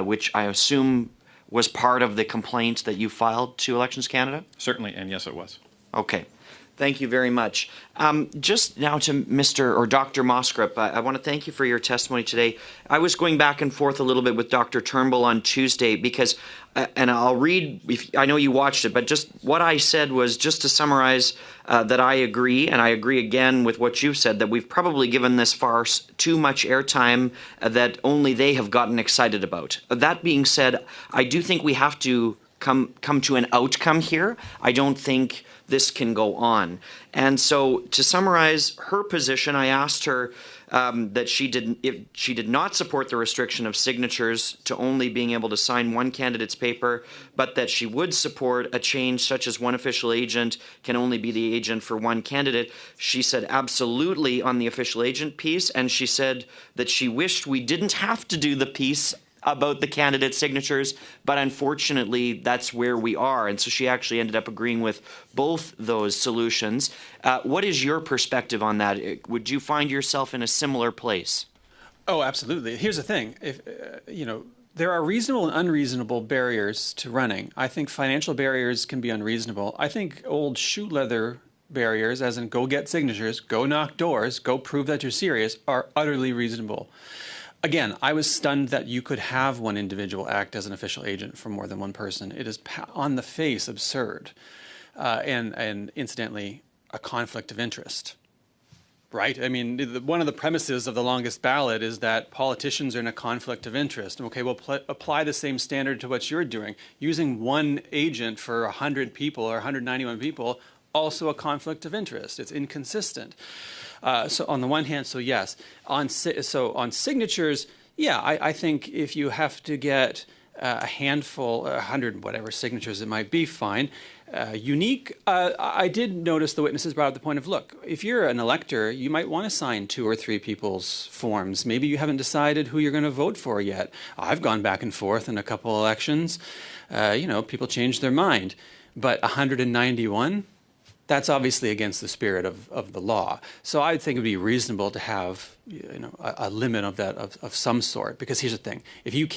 which I assume was part of the complaint that you filed to Elections Canada? Certainly, and yes, it was. Okay. Thank you very much. Just now to Mr. or Dr. Moskrup, I want to thank you for your testimony today. I was going back and forth a little bit with Dr. Turnbull on Tuesday because, and I'll read, I know you watched it, but just what I said was just to summarize that I agree, and I agree again with what you said, that we've probably given this farce too much airtime that only they have gotten excited about. That being said, I do think we have to come to an outcome here. I don't think this can go on. And so to summarize her position, I asked her that if she did not support the restriction of signatures to only being able to sign one candidate's paper, but that she would support a change such as one official agent can only be the agent for one candidate. She said absolutely on the official agent piece, and she said that she wished we didn't have to do the piece about the candidate signatures, but unfortunately that's where we are. And so she actually ended up agreeing with both those solutions. What is your perspective on that? Would you find yourself in a similar place? Oh, absolutely. Here's the thing. If there are reasonable and unreasonable barriers to running. I think financial barriers can be unreasonable. I think old shoe leather barriers, as in go get signatures, go knock doors, go prove that you're serious, are utterly reasonable. Again, I was stunned that you could have one individual act as an official agent for more than one person. It is on the face absurd, and incidentally, a conflict of interest. Right? I mean, one of the premises of the longest ballot is that politicians are in a conflict of interest. Okay, we'll apply the same standard to what you're doing. Using one agent for 100 people or 191 people, also a conflict of interest. It's inconsistent. So on the one hand, so yes. On signatures, yeah, I think if you have to get a handful, 100 whatever signatures it might be, fine. Unique, I did notice the witnesses brought up the point of, look, if you're an elector, you might want to sign 2 or 3 people's forms. Maybe you haven't decided who you're going to vote for yet. I've gone back and forth in a couple elections. People change their mind. But 191? That's obviously against the spirit of the law. So I think it would be reasonable to have a limit of that of some sort. Because here's the thing: if you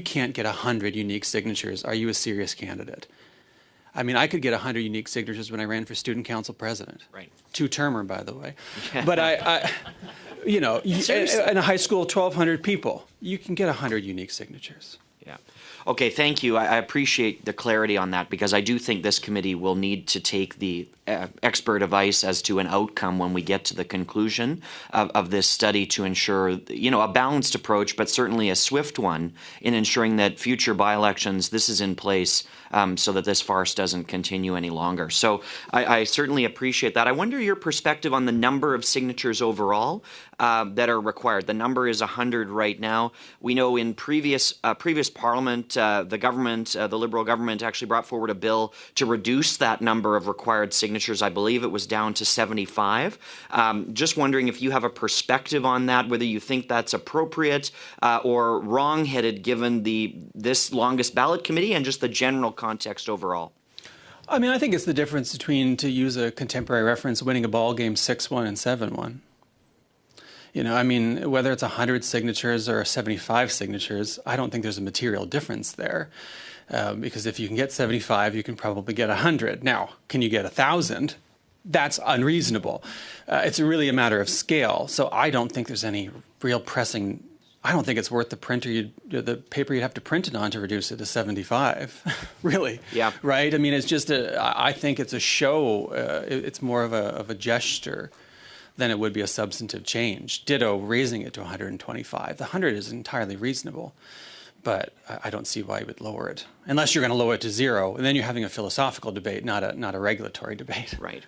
can't get 100 unique signatures, are you a serious candidate? I mean, I could get 100 unique signatures when I ran for student council president. Right. 2-termer, by the way. But in a high school, 1,200 people, you can get 100 unique signatures. Yeah. Okay, thank you. I appreciate the clarity on that because I do think this committee will need to take the expert advice as to an outcome when we get to the conclusion of this study to ensure, a balanced approach, but certainly a swift one in ensuring that future by-elections, this is in place so that this farce doesn't continue any longer. So I certainly appreciate that. I wonder your perspective on the number of signatures overall that are required. The number is 100 right now. We know in previous Parliament, the government, the Liberal government, actually brought forward a bill to reduce that number of required signatures. I believe it was down to 75. Just wondering if you have a perspective on that, whether you think that's appropriate or wrong-headed given this longest ballot committee and just the general context overall. I mean, I think it's the difference between, to use a contemporary reference, winning a ball game 6-1 and 7-1. Whether it's 100 signatures or 75 signatures, I don't think there's a material difference there. Because if you can get 75, you can probably get 100. Now, can you get 1,000? That's unreasonable. It's really a matter of scale. So I don't think there's any real pressing. I don't think it's worth the paper you'd have to print it on to reduce it to 75. Really? Yeah. Right? I mean, it's just I think it's a show. It's more of a gesture than it would be a substantive change. Ditto raising it to 125. The 100 is entirely reasonable. But I don't see why you would lower it, unless you're going to lower it to 0, and then you're having a philosophical debate, not a regulatory debate. Right.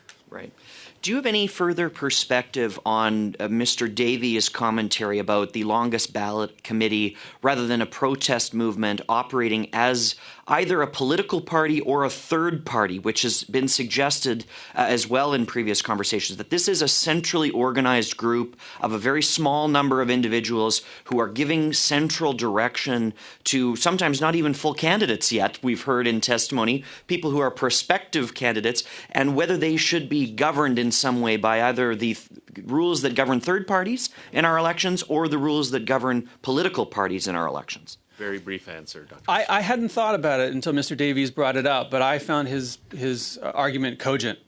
Do you have any further perspective on Mr. Davies' commentary about the longest ballot committee, rather than a protest movement, operating as either a political party or a third party, which has been suggested as well in previous conversations, that this is a centrally organized group of a very small number of individuals who are giving central direction to sometimes not even full candidates yet, we've heard in testimony, people who are prospective candidates, and whether they should be governed in some way by either the rules that govern third parties in our elections or the rules that govern political parties in our elections. Very brief answer, Dr. I hadn't thought about it until Mr. Davies brought it up, but I found his argument cogent.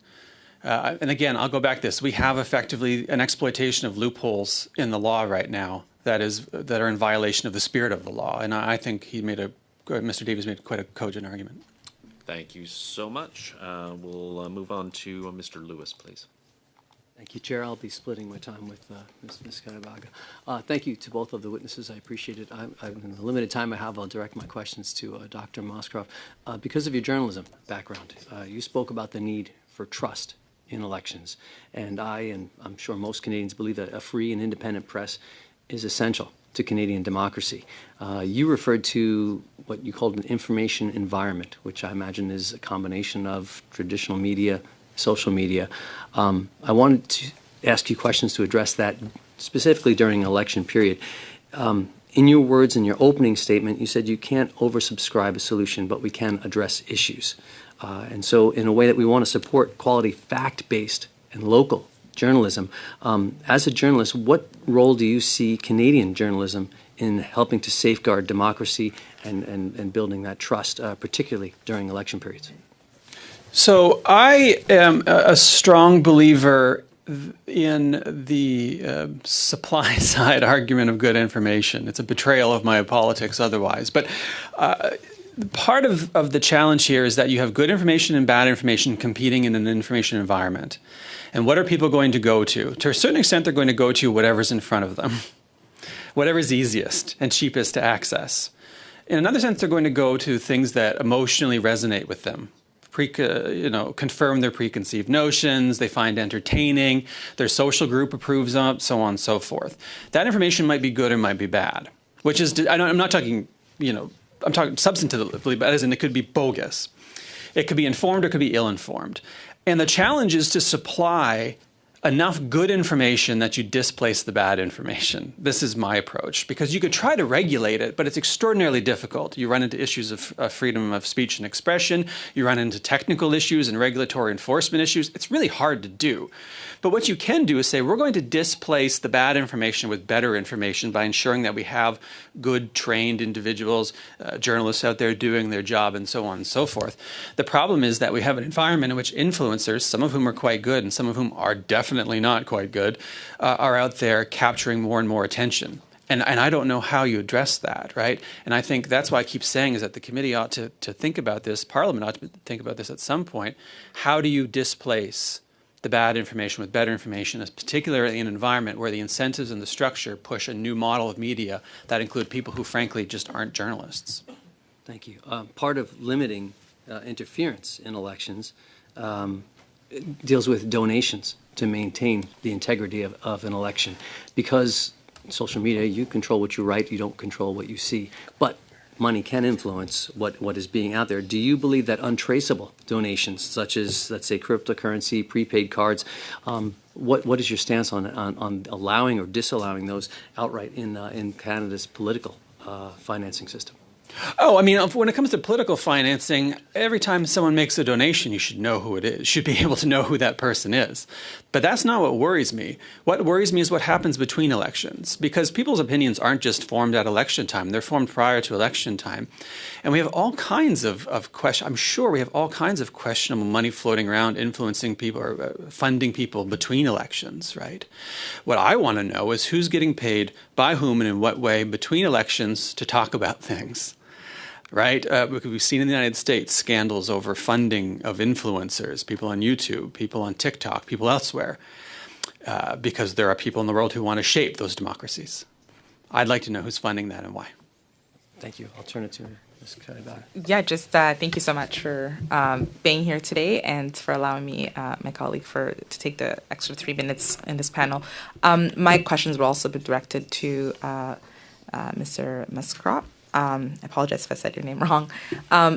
And again, I'll go back to this. We have effectively an exploitation of loopholes in the law right now that are in violation of the spirit of the law. And I think Mr. Davies made quite a cogent argument. Thank you so much. We'll move on to Mr. Lewis, please. Thank you, Chair. I'll be splitting my time with Ms. Karabaga. Thank you to both of the witnesses. I appreciate it. In the limited time I have, I'll direct my questions to Dr. Moscroft. Because of your journalism background, you spoke about the need for trust in elections. And I'm sure most Canadians believe that a free and independent press is essential to Canadian democracy. You referred to what you called an information environment, which I imagine is a combination of traditional media, social media. I wanted to ask you questions to address that specifically during an election period. In your words, in your opening statement, you said you can't oversubscribe a solution, but we can address issues. And so in a way that we want to support quality fact-based and local journalism, as a journalist, what role do you see Canadian journalism in helping to safeguard democracy and building that trust, particularly during election periods? So I am a strong believer in the supply side argument of good information. It's a betrayal of my politics otherwise. But part of the challenge here is that you have good information and bad information competing in an information environment. And what are people going to go to? To a certain extent, they're going to go to whatever's in front of them, whatever's easiest and cheapest to access. In another sense, they're going to go to things that emotionally resonate with them. Confirm their preconceived notions, they find entertaining, their social group approves of, so on and so forth. That information might be good or might be bad, which is, I'm not talking, I'm talking substantively, but as in it could be bogus. It could be informed or it could be ill-informed. And the challenge is to supply enough good information that you displace the bad information. This is my approach, because you could try to regulate it, but it's extraordinarily difficult. You run into issues of freedom of speech and expression. You run into technical issues and regulatory enforcement issues. It's really hard to do. But what you can do is say, we're going to displace the bad information with better information by ensuring that we have good, trained individuals, journalists out there doing their job, and so on and so forth. The problem is that we have an environment in which influencers, some of whom are quite good and some of whom are definitely not quite good, are out there capturing more and more attention. And I don't know how you address that, right? And I think that's why I keep saying is that the committee ought to think about this, Parliament ought to think about this at some point. How do you displace the bad information with better information, particularly in an environment where the incentives and the structure push a new model of media that include people who frankly just aren't journalists? Thank you. Part of limiting interference in elections deals with donations to maintain the integrity of an election. Because social media, you control what you write, you don't control what you see. But money can influence what is being out there. Do you believe that untraceable donations, such as, let's say, cryptocurrency, prepaid cards, what is your stance on allowing or disallowing those outright in Canada's political financing system? Oh, I mean, when it comes to political financing, every time someone makes a donation, you should know who it is. You should be able to know who that person is. But that's not what worries me. What worries me is what happens between elections, because people's opinions aren't just formed at election time. They're formed prior to election time. And we have all kinds of questions. I'm sure we have all kinds of questionable money floating around, influencing people or funding people between elections, right? What I want to know is who's getting paid by whom and in what way between elections to talk about things. Right? We've seen in the United States scandals over funding of influencers, people on YouTube, people on TikTok, people elsewhere, because there are people in the world who want to shape those democracies. I'd like to know who's funding that and why. Thank you. I'll turn it to Ms. Karabaga. Yeah, just thank you so much for being here today and for allowing me, my colleague, to take the extra 3 minutes in this panel. My questions will also be directed to Mr. Muscrop. I apologize if I said your name wrong.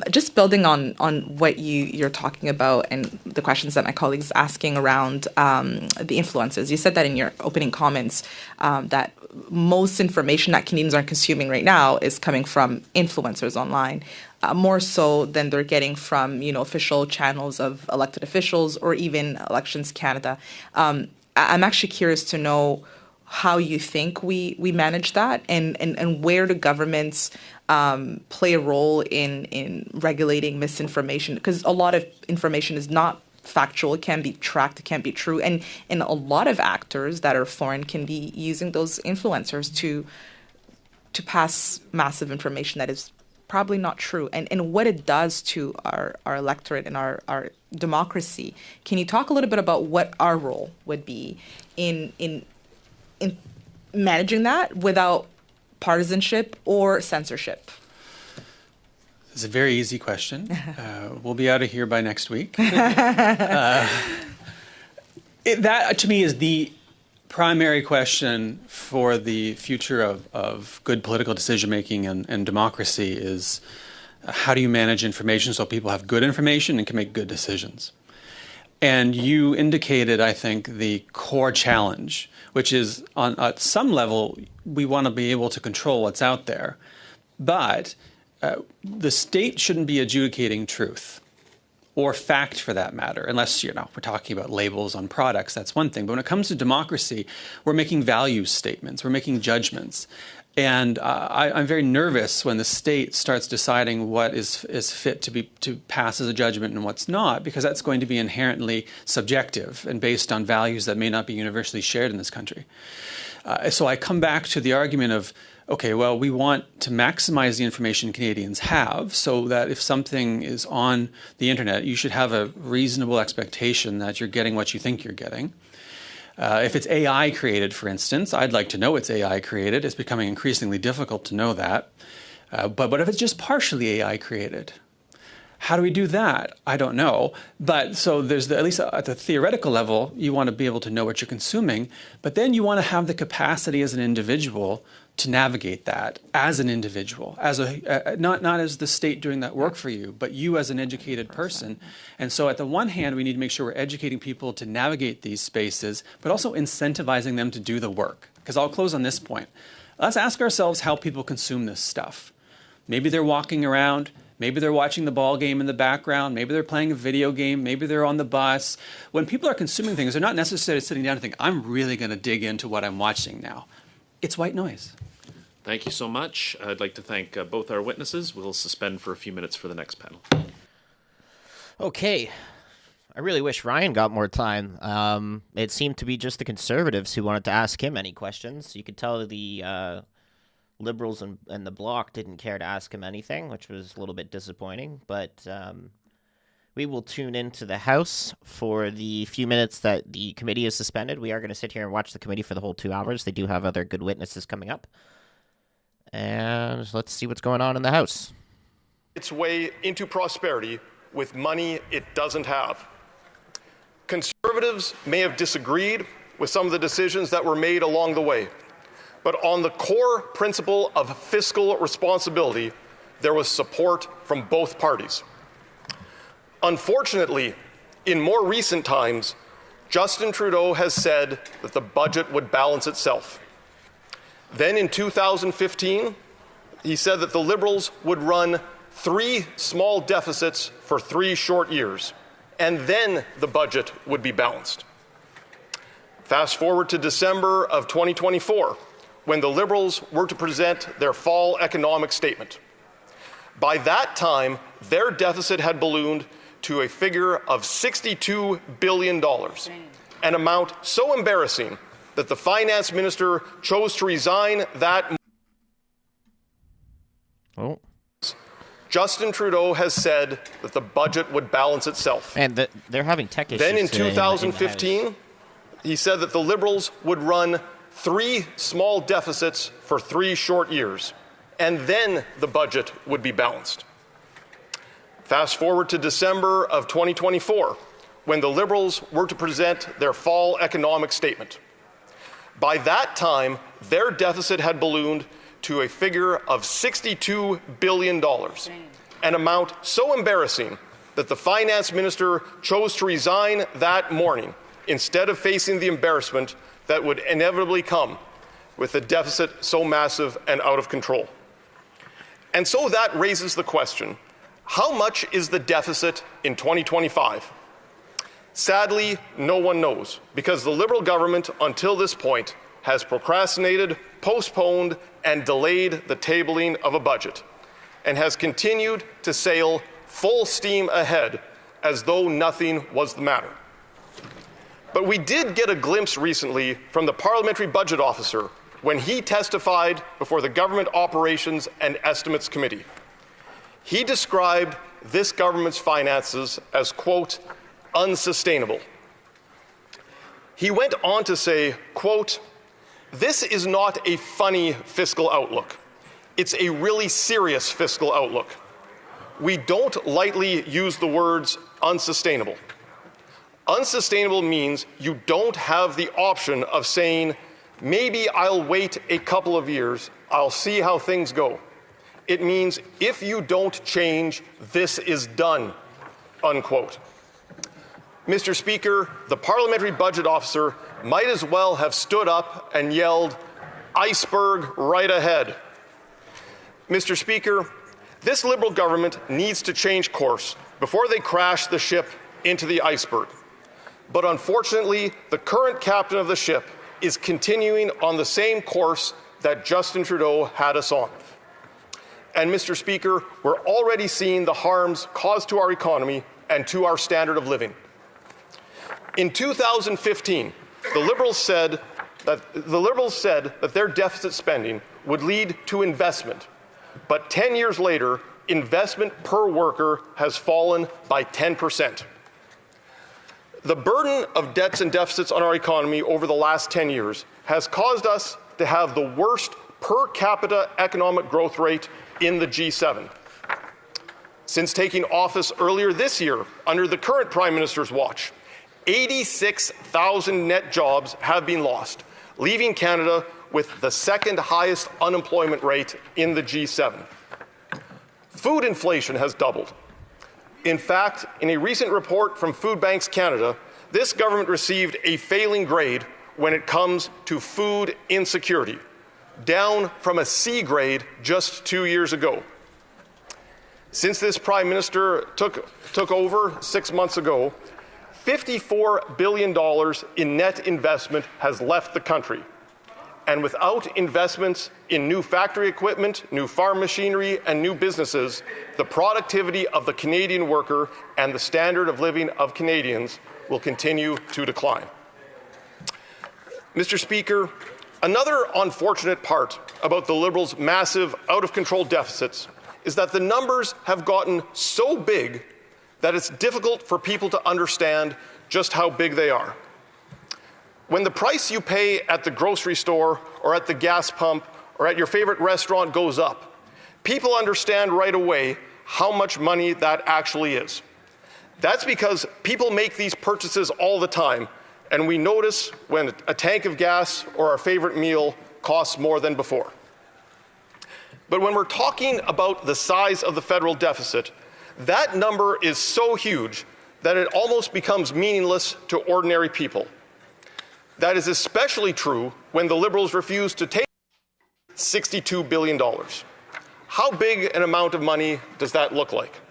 Just building on what you're talking about and the questions that my colleague's asking around the influences. You said that in your opening comments that most information that Canadians are consuming right now is coming from influencers online, more so than they're getting from official channels of elected officials or even Elections Canada. I'm actually curious to know how you think we manage that, and where do governments play a role in regulating misinformation? Because a lot of information is not factual, it can be tracked, it can be true. And a lot of actors that are foreign can be using those influencers to pass massive information that is probably not true. And what it does to our electorate and our democracy. Can you talk a little bit about what our role would be in managing that without partisanship or censorship? It's a very easy question. We'll be out of here by next week. That, to me, is the primary question for the future of good political decision-making and democracy is how do you manage information so people have good information and can make good decisions? And you indicated, I think, the core challenge, which is at some level, we want to be able to control what's out there. But the state shouldn't be adjudicating truth or fact for that matter, unless, we're talking about labels on products, that's one thing. But when it comes to democracy, we're making value statements, we're making judgments. And I'm very nervous when the state starts deciding what is fit to pass as a judgment and what's not, because that's going to be inherently subjective and based on values that may not be universally shared in this country. So I come back to the argument of, okay, well, we want to maximize the information Canadians have so that if something is on the internet, you should have a reasonable expectation that you're getting what you think you're getting. If it's AI created, for instance, I'd like to know it's AI created. It's becoming increasingly difficult to know that. But what if it's just partially AI created? How do we do that? I don't know. But so there's at least at the theoretical level, you want to be able to know what you're consuming. But then you want to have the capacity as an individual to navigate that as an individual, as not as the state doing that work for you, but you as an educated person. And so at the one hand, we need to make sure we're educating people to navigate these spaces, but also incentivizing them to do the work. Because I'll close on this point. Let's ask ourselves how people consume this stuff. Maybe they're walking around. Maybe they're watching the ball game in the background. Maybe they're playing a video game. Maybe they're on the bus. When people are consuming things, they're not necessarily sitting down and think, I'm really going to dig into what I'm watching now. It's white noise. Thank you so much. I'd like to thank both our witnesses. We'll suspend for a few minutes for the next panel. Okay. I really wish Ryan got more time. It seemed to be just the Conservatives who wanted to ask him any questions. You could tell the Liberals and the Bloc didn't care to ask him anything, which was a little bit disappointing. But we will tune into the House for the few minutes that the committee is suspended. We are going to sit here and watch the committee for the whole 2 hours. They do have other good witnesses coming up. And let's see what's going on in the House. Its way into prosperity with money it doesn't have. Conservatives may have disagreed with some of the decisions that were made along the way, but on the core principle of fiscal responsibility, there was support from both parties. Unfortunately, in more recent times, Justin Trudeau has said that the budget would balance itself. Then in 2015, he said that the Liberals would run 3 small deficits for 3 short years, and then the budget would be balanced. Fast forward to December of 2024, when the Liberals were to present their fall economic statement. By that time, their deficit had ballooned to a figure of $62 billion, an amount so embarrassing that the finance minister chose to resign that. Oh. Justin Trudeau has said that the budget would balance itself. And they're having tech issues. Then in today 2015, he said that the Liberals would run 3 small deficits for 3 short years, and then the budget would be balanced. Fast forward to December of 2024, when the Liberals were to present their fall economic statement. By that time, their deficit had ballooned to a figure of $62 billion, an amount so embarrassing that the finance minister chose to resign that morning instead of facing the embarrassment that would inevitably come with a deficit so massive and out of control. And so that raises the question, how much is the deficit in 2025? Sadly, no one knows, because the Liberal government, until this point, has procrastinated, postponed, and delayed the tabling of a budget, and has continued to sail full steam ahead as though nothing was the matter. But we did get a glimpse recently from the Parliamentary Budget Officer when he testified before the Government Operations and Estimates Committee. He described this government's finances as, quote, unsustainable. He went on to say, quote, this is not a funny fiscal outlook. It's a really serious fiscal outlook. We don't lightly use the words unsustainable. Unsustainable means you don't have the option of saying, maybe I'll wait a couple of years, I'll see how things go. It means if you don't change, this is done, unquote. Mr. Speaker, the Parliamentary Budget Officer might as well have stood up and yelled, iceberg right ahead. Mr. Speaker, this Liberal government needs to change course before they crash the ship into the iceberg. But unfortunately, the current captain of the ship is continuing on the same course that Justin Trudeau had us on. And Mr. Speaker, we're already seeing the harms caused to our economy and to our standard of living. In 2015, the Liberals said that their deficit spending would lead to investment. But 10 years later, investment per worker has fallen by 10%. The burden of debts and deficits on our economy over the last 10 years has caused us to have the worst per capita economic growth rate in the G7. Since taking office earlier this year, under the current Prime Minister's watch, 86,000 net jobs have been lost, leaving Canada with the second highest unemployment rate in the G7. Food inflation has doubled. In fact, in a recent report from Food Banks Canada, this government received a failing grade when it comes to food insecurity, down from a C grade just 2 years ago. Since this Prime Minister took over 6 months ago, $54 billion in net investment has left the country. And without investments in new factory equipment, new farm machinery, and new businesses, the productivity of the Canadian worker and the standard of living of Canadians will continue to decline. Mr. Speaker, another unfortunate part about the Liberals' massive, out-of-control deficits is that the numbers have gotten so big that it's difficult for people to understand just how big they are. When the price you pay at the grocery store or at the gas pump or at your favorite restaurant goes up, people understand right away how much money that actually is. That's because people make these purchases all the time, and we notice when a tank of gas or our favorite meal costs more than before. But when we're talking about the size of the federal deficit, that number is so huge that it almost becomes meaningless to ordinary people. That is especially true when the Liberals refuse to take $62 billion. How big an amount of money does that look like?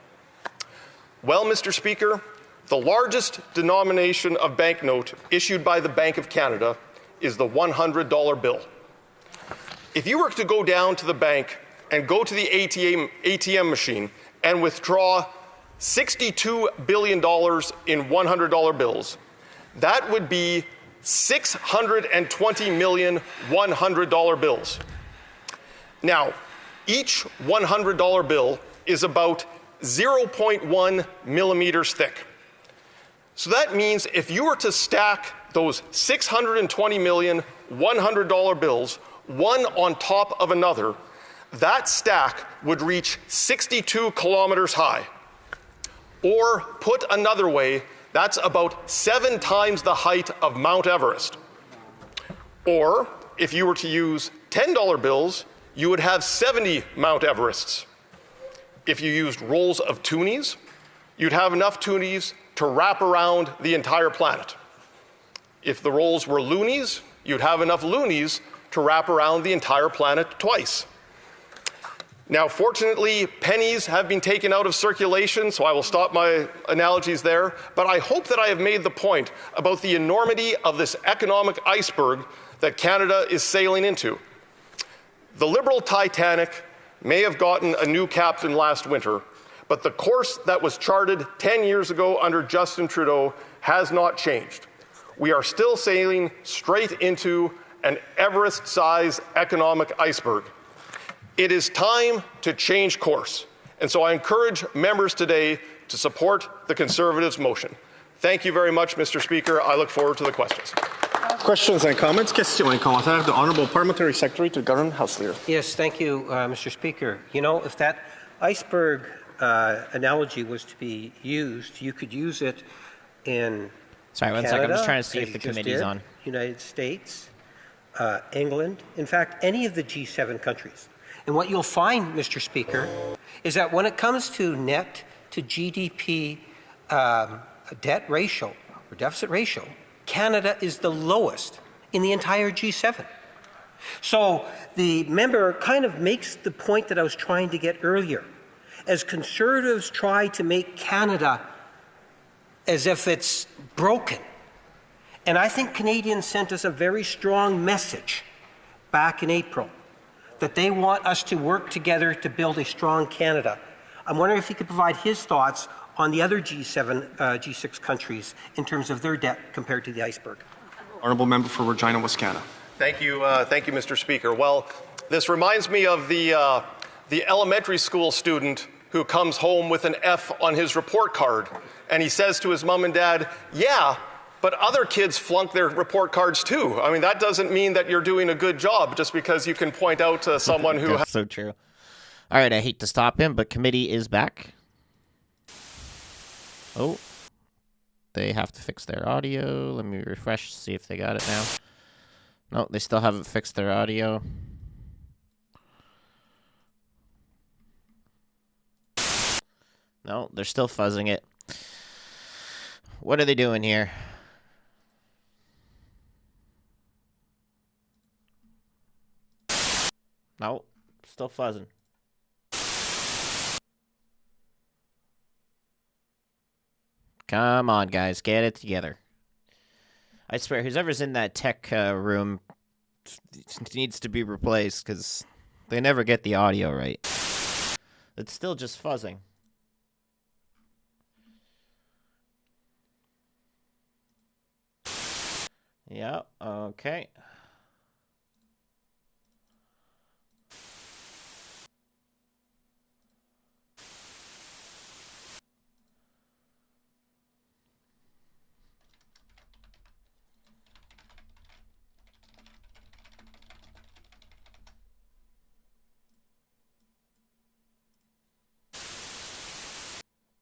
Well, Mr. Speaker, the largest denomination of banknote issued by the Bank of Canada is the $100 bill. If you were to go down to the bank and go to the ATM machine and withdraw $62 billion in $100 bills, that would be 620 million $100 bills. Now, each $100 bill is about 0.1 millimeters thick. So that means if you were to stack those 620 million $100 bills, one on top of another, that stack would reach 62 kilometers high. Or put another way, that's about 7 times the height of Mount Everest. Or, if you were to use $10 bills, you would have 70 Mount Everests. If you used rolls of toonies, you'd have enough toonies to wrap around the entire planet. If the rolls were loonies, you'd have enough loonies to wrap around the entire planet twice. Now, fortunately, pennies have been taken out of circulation, so I will stop my analogies there. But I hope that I have made the point about the enormity of this economic iceberg that Canada is sailing into. The Liberal Titanic may have gotten a new captain last winter, but the course that was charted 10 years ago under Justin Trudeau has not changed. We are still sailing straight into an Everest-sized economic iceberg. It is time to change course, and so I encourage members today to support the Conservatives' motion. Thank you very much, Mr. Speaker. I look forward to the questions. Questions and comments? Questions et commentaires. The Honourable Parliamentary Secretary to the Government House Leader. Yes, thank you, Mr. Speaker. You know, if that iceberg analogy was to be used, you could use it in Sorry, one Canada, second. I'm just trying to see as if the you just committee's did, on. United States, England, in fact, any of the G7 countries. And what you'll find, Mr. Speaker, is that when it comes to net to GDP debt ratio or deficit ratio, Canada is the lowest in the entire G7. So the member kind of makes the point that I was trying to get earlier. As Conservatives try to make Canada as if it's broken, and I think Canadians sent us a very strong message back in April that they want us to work together to build a strong Canada. I'm wondering if he could provide his thoughts on the other G7, G6 countries in terms of their debt compared to the iceberg. Honourable Member for Regina, Wascana. Thank you, Mr. Speaker. Well, this reminds me of the elementary school student who comes home with an F on his report card, and he says to his mom and dad, "Yeah, but other kids flunk their report cards too." I mean, that doesn't mean that you're doing a good job just because you can point out to someone who. That's so true. All right, I hate to stop him, but committee is back. Oh, they have to fix their audio. Let me refresh, see if they got it now. No, they still haven't fixed their audio. No, they're still fuzzing it. What are they doing here? No, still fuzzing. Come on, guys, get it together. I swear, whoever's in that tech room needs to be replaced, because they never get the audio right. It's still just fuzzing. Yeah, okay.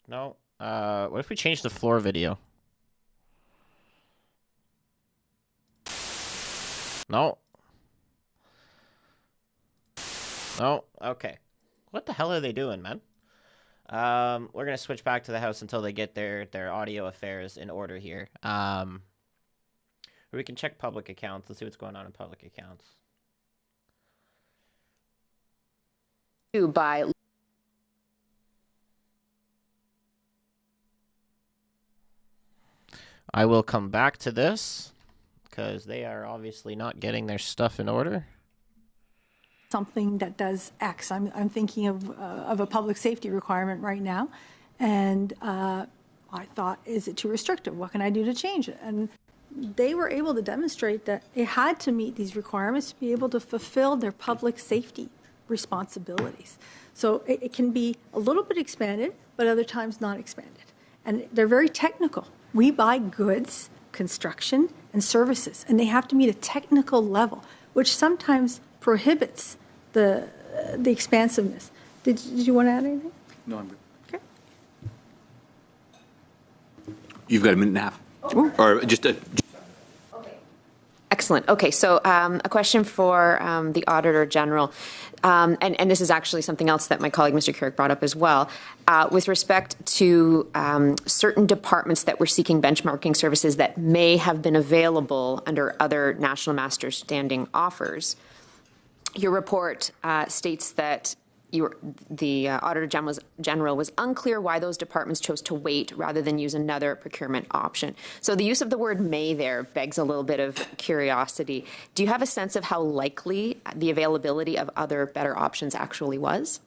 No. What if we change the floor video? No. No. Okay. What the hell are they doing, man? We're gonna switch back to the house until they get their audio affairs in order here. We can check public accounts. Let's see what's going on in public accounts. By I will come back to this because they are obviously not getting their stuff in order. Something that does X. I'm thinking of a public safety requirement right now, and I thought, is it too restrictive? What can I do to change it? And they were able to demonstrate that it had to meet these requirements to be able to fulfill their public safety responsibilities. So it can be a little bit expanded, but other times not expanded. And they're very technical. We buy goods, construction, and services, and they have to meet a technical level, which sometimes prohibits the expansiveness. Did you want to add anything? No, I'm good. Okay. You've got a minute and a half. Or just a... Excellent. Okay, so a question for the Auditor General, and this is actually something else that my colleague Mr. Carrick brought up as well. With respect to certain departments that were seeking benchmarking services that may have been available under other national master standing offers, your report states that the Auditor General was unclear why those departments chose to wait rather than use another procurement option. So the use of the word may there begs a little bit of curiosity. Do you have a sense of how likely the availability of other better options actually was?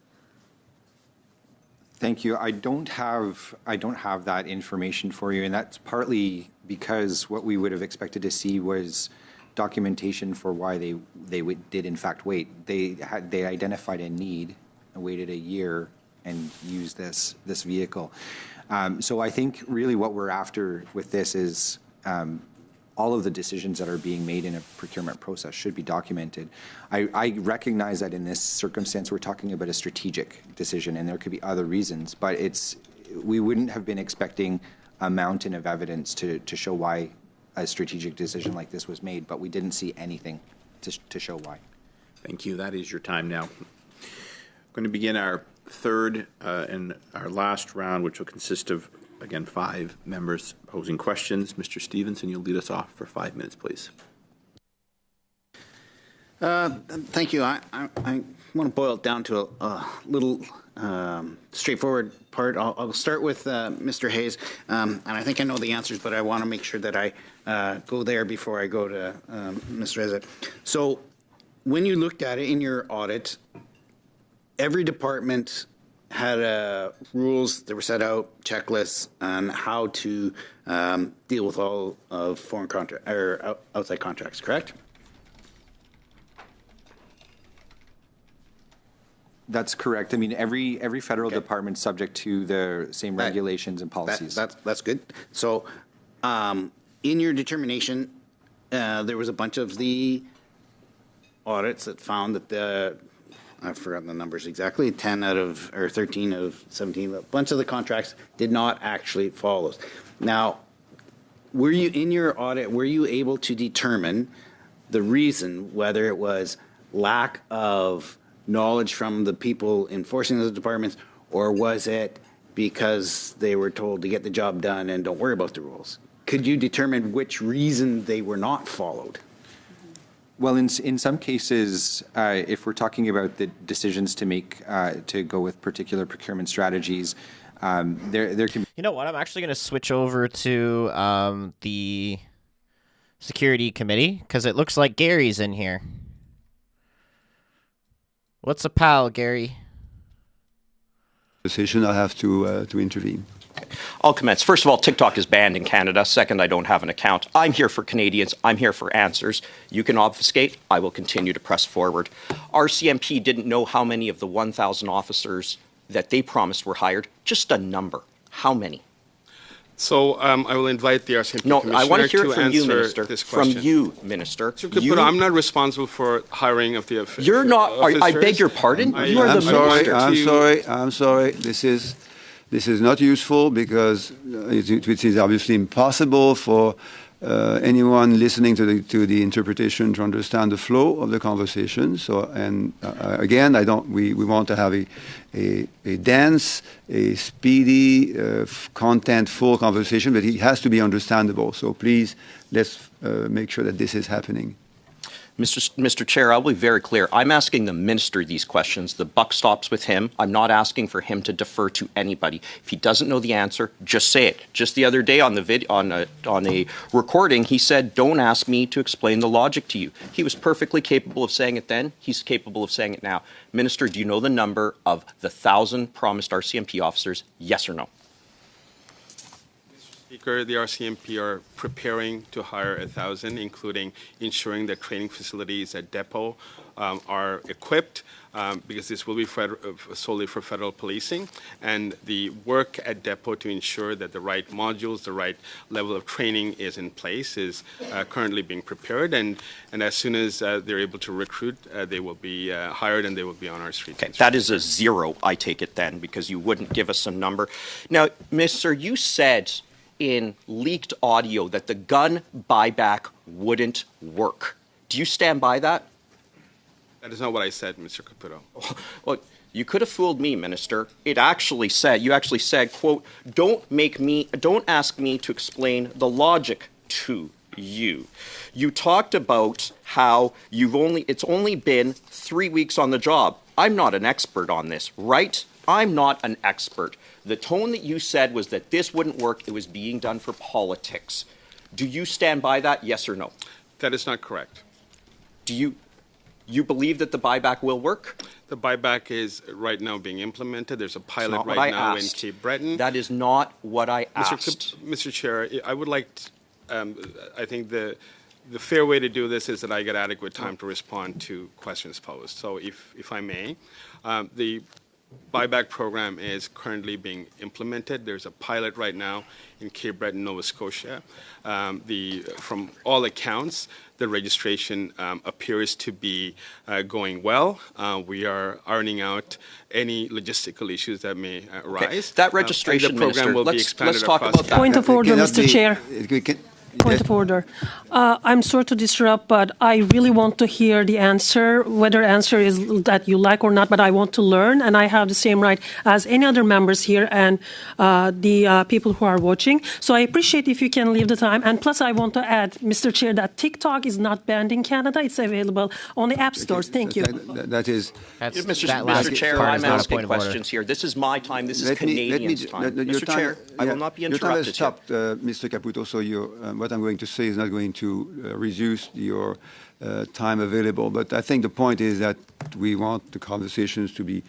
Thank you. I don't have that information for you, and that's partly because what we would have expected to see was documentation for why they did in fact wait. They identified a need, waited a year, and used this vehicle. So I think really what we're after with this is all of the decisions that are being made in a procurement process should be documented. I recognize that in this circumstance we're talking about a strategic decision, and there could be other reasons, but we wouldn't have been expecting a mountain of evidence to show why a strategic decision like this was made, but we didn't see anything to show why. Thank you. That is your time now. I'm going to begin our third and our last round, which will consist of, again, 5 members posing questions. Mr. Stevenson, you'll lead us off for 5 minutes, please. Thank you. I want to boil it down to a little straightforward part. I'll start with Mr. Hayes, and I think I know the answers, but I want to make sure that I go there before I go to Ms. Reza. So when you looked at it in your audit, every department had rules that were set out, checklists on how to deal with all of foreign contract or outside contracts, correct? That's correct. I mean, every federal department subject to the same regulations and policies. That's good. So, in your determination, there was a bunch of the audits that found that I've forgotten the numbers exactly, 10 out of, or 13 out of 17, a bunch of the contracts did not actually follow those. Now, were you, in your audit, were you able to determine the reason, whether it was lack of knowledge from the people enforcing those departments, or was it because they were told to get the job done and don't worry about the rules? Could you determine which reason they were not followed? Well, in some cases, if we're talking about the decisions to make to go with particular procurement strategies, there can be... You know what? I'm actually going to switch over to the security committee, because it looks like Gary's in here. What's a pal, Gary? I'll have to intervene. I'll commence. First of all, TikTok is banned in Canada. Second, I don't have an account. I'm here for Canadians. I'm here for answers. You can obfuscate. I will continue to press forward. RCMP didn't know how many of the 1,000 officers that they promised were hired. Just a number. How many? So I will invite the RCMP Commissioner I want to hear it from you, Minister. This question. From you, Minister. But I'm not responsible for hiring of the officers. You're not. I beg your pardon. You are the Minister. I'm sorry. This is not useful because it is obviously impossible for anyone listening to the interpretation to understand the flow of the conversation. So, and again, we want to have a dense, a speedy, content-full conversation, but it has to be understandable. So please, let's make sure that this is happening. Mr. Chair, I'll be very clear. I'm asking the Minister these questions. The buck stops with him. I'm not asking for him to defer to anybody. If he doesn't know the answer, just say it. Just the other day on a recording, he said, "Don't ask me to explain the logic to you." He was perfectly capable of saying it then. He's capable of saying it now. Minister, do you know the number of the 1,000 promised RCMP officers? Yes or no? Speaker, the RCMP are preparing to hire 1,000, including ensuring that training facilities at depot are equipped, because this will be solely for federal policing, and the work at depot to ensure that the right modules, the right level of training is in place is currently being prepared, and as soon as they're able to recruit, they will be hired and they will be on our streets. Okay, that is a zero, I take it then, because you wouldn't give us a number. Now, Mr., you said in leaked audio that the gun buyback wouldn't work. Do you stand by that? That is not what I said, Mr. Caputo. Well, you could have fooled me, Minister. You actually said, quote, don't ask me to explain the logic to you. You talked about how it's only been 3 weeks on the job. I'm not an expert on this, right? I'm not an expert. The tone that you said was that this wouldn't work. It was being done for politics. Do you stand by that, yes or no? That is not correct. Do you? You believe that the buyback will work? The buyback is right now being implemented. There's a pilot not what right I now asked. in Cape Breton. That is not what I asked. Mr. Chair, I would like, I think the fair way to do this is that I get adequate time to respond to questions posed. So if I may, the buyback program is currently being implemented. There's a pilot right now in Cape Breton, Nova Scotia. From all accounts, the registration appears to be going well. We are ironing out any logistical issues that may arise. Okay. That registration, and the program Minister, will be let's expanded talk across about that. Point of order, Mr. Chair. Point of order. I'm sorry to disrupt, but I really want to hear the answer, whether answer is that you like or not, but I want to learn, and I have the same right as any other members here and the people who are watching. So I appreciate if you can leave the time. And plus, I want to add, Mr. Chair, that TikTok is not banned in Canada. It's available on the app stores. Thank you. That is... Mr. Chair, I'm asking questions here. This is my time. This is Canadians' time. Mr. Chair, I will not be interrupted. Your time has stopped, Mr. Caputo, so what I'm going to say is not going to reduce your time available. But I think the point is that we want the conversations to be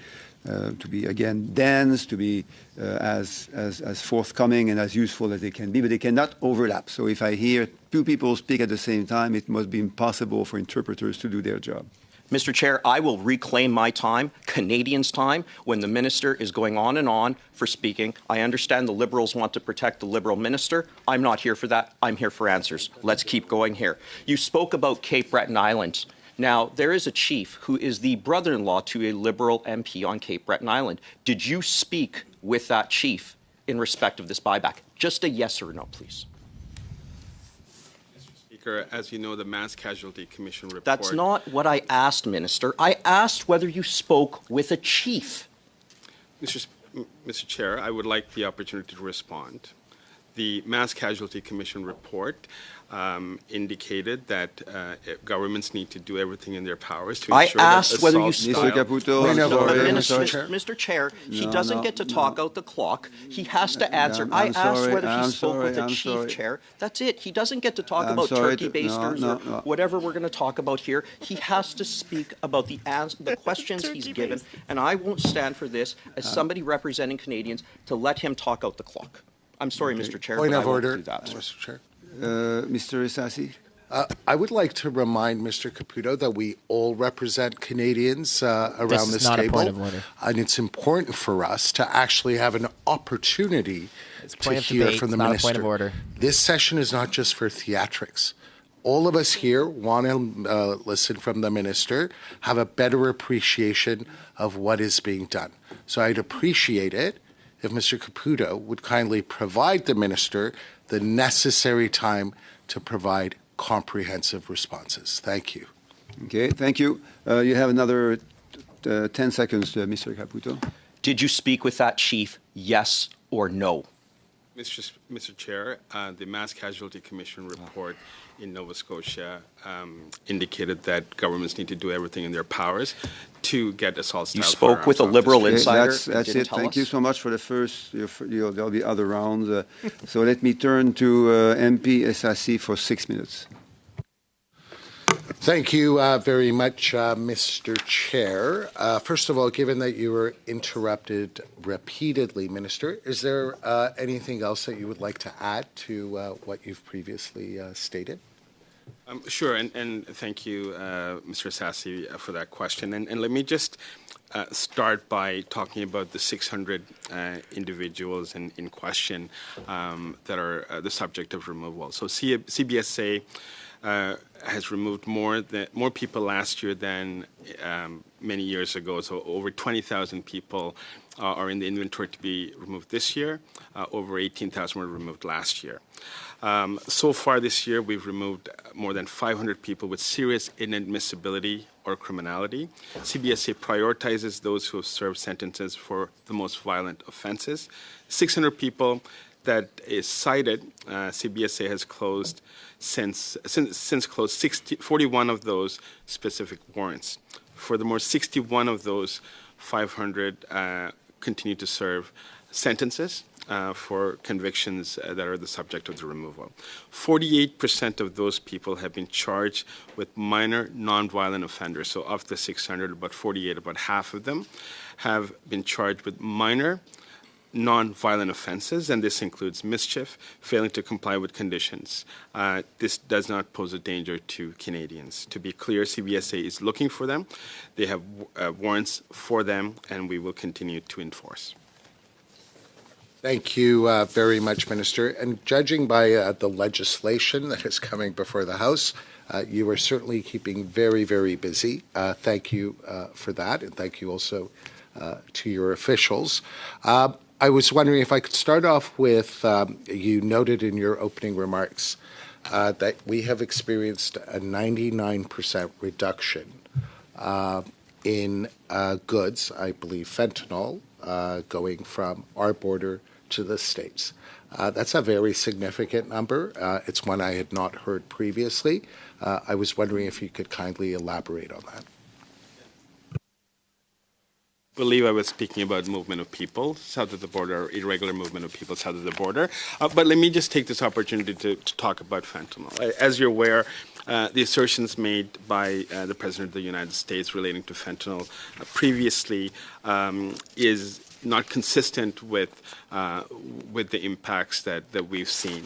again dense, to be as forthcoming and as useful as they can be, but they cannot overlap. So if I hear two people speak at the same time, it must be impossible for interpreters to do their job. Mr. Chair, I will reclaim my time, Canadians' time, when the minister is going on and on for speaking. I understand the Liberals want to protect the Liberal minister. I'm not here for that. I'm here for answers. Let's keep going here. You spoke about Cape Breton Island. Now, there is a chief who is the brother-in-law to a Liberal MP on Cape Breton Island. Did you speak with that chief in respect of this buyback? Just a yes or no, please. As you know, the Mass Casualty Commission report... That's not what I asked, Minister. I asked whether you spoke with a chief. Mr. Chair, I would like the opportunity to respond. The Mass Casualty Commission report indicated that governments need to do everything in their powers to ensure I asked whether you Mr. Caputo, Mr. Chair, he doesn't get to talk out the clock. He has to answer. I asked whether he spoke with the chief, Chair. That's it. He doesn't get to talk about turkey basters or whatever we're going to talk about here. He has to speak about the questions he's given, and I won't stand for this as somebody representing Canadians to let him talk out the clock. I'm sorry, Mr. Chair, Point but of I won't order, do that. Mr. Chair. Mr. Isasi? I would like to remind Mr. Caputo that we all represent Canadians around this not table. a point of order. And it's important for us to actually have an opportunity to hear from the minister. Point of order. This session is not just for theatrics. All of us here want to listen from the minister, have a better appreciation of what is being done. So I'd appreciate it if Mr. Caputo would kindly provide the minister the necessary time to provide comprehensive responses. Thank you. Okay, thank you. You have another 10 seconds, Mr. Caputo. Did you speak with that chief, yes or no? Mr. Chair, the Mass Casualty Commission report in Nova Scotia indicated that governments need to do everything in their powers to get assault-style You spoke with a Liberal insider. That's it. Thank you so much for the first. There'll be other rounds. So let me turn to MP Esassi for 6 minutes. Thank you very much, Mr. Chair. First of all, given that you were interrupted repeatedly, Minister, is there anything else that you would like to add to what you've previously stated? Sure, and thank you, Mr. Sassi, for that question. And let me just start by talking about the 600 individuals in question that are the subject of removal. So CBSA has removed more people last year than many years ago. So over 20,000 people are in the inventory to be removed this year. Over 18,000 were removed last year. So far this year, we've removed more than 500 people with serious inadmissibility or criminality. CBSA prioritizes those who have served sentences for the most violent offenses. 600 people that is cited, CBSA has closed since closed 41 of those specific warrants. Furthermore, 61 of those 500 continue to serve sentences. for convictions that are the subject of the removal. 48% of those people have been charged with minor nonviolent offenders. So of the 600, about 48, about half of them have been charged with minor non-violent offenses, and this includes mischief, failing to comply with conditions. This does not pose a danger to Canadians. To be clear, CBSA is looking for them. They have warrants for them, and we will continue to enforce. Thank you very much, Minister. And judging by the legislation that is coming before the House, you are certainly keeping very, very busy. Thank you for that, and thank you also to your officials. I was wondering if I could start off with, you noted in your opening remarks that we have experienced a 99% reduction in goods, I believe fentanyl, going from our border to the States. That's a very significant number. It's one I had not heard previously. I was wondering if you could kindly elaborate on that. I believe I was speaking about movement of people south of the border, or irregular movement of people south of the border. But let me just take this opportunity to talk about fentanyl. As you're aware, the assertions made by the President of the United States relating to fentanyl previously is not consistent with the impacts that we've seen.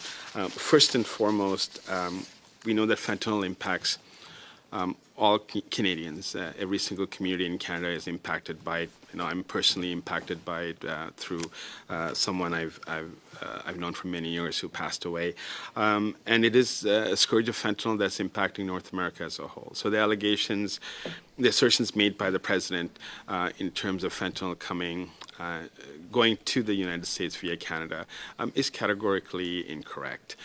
First and foremost, we know that fentanyl impacts all Canadians. Every single community in Canada is impacted by it. I'm personally impacted by it through someone I've known for many years who passed away. And it is a scourge of fentanyl that's impacting North America as a whole. So the allegations, the assertions made by the President in terms of fentanyl going to the United States via Canada is categorically incorrect.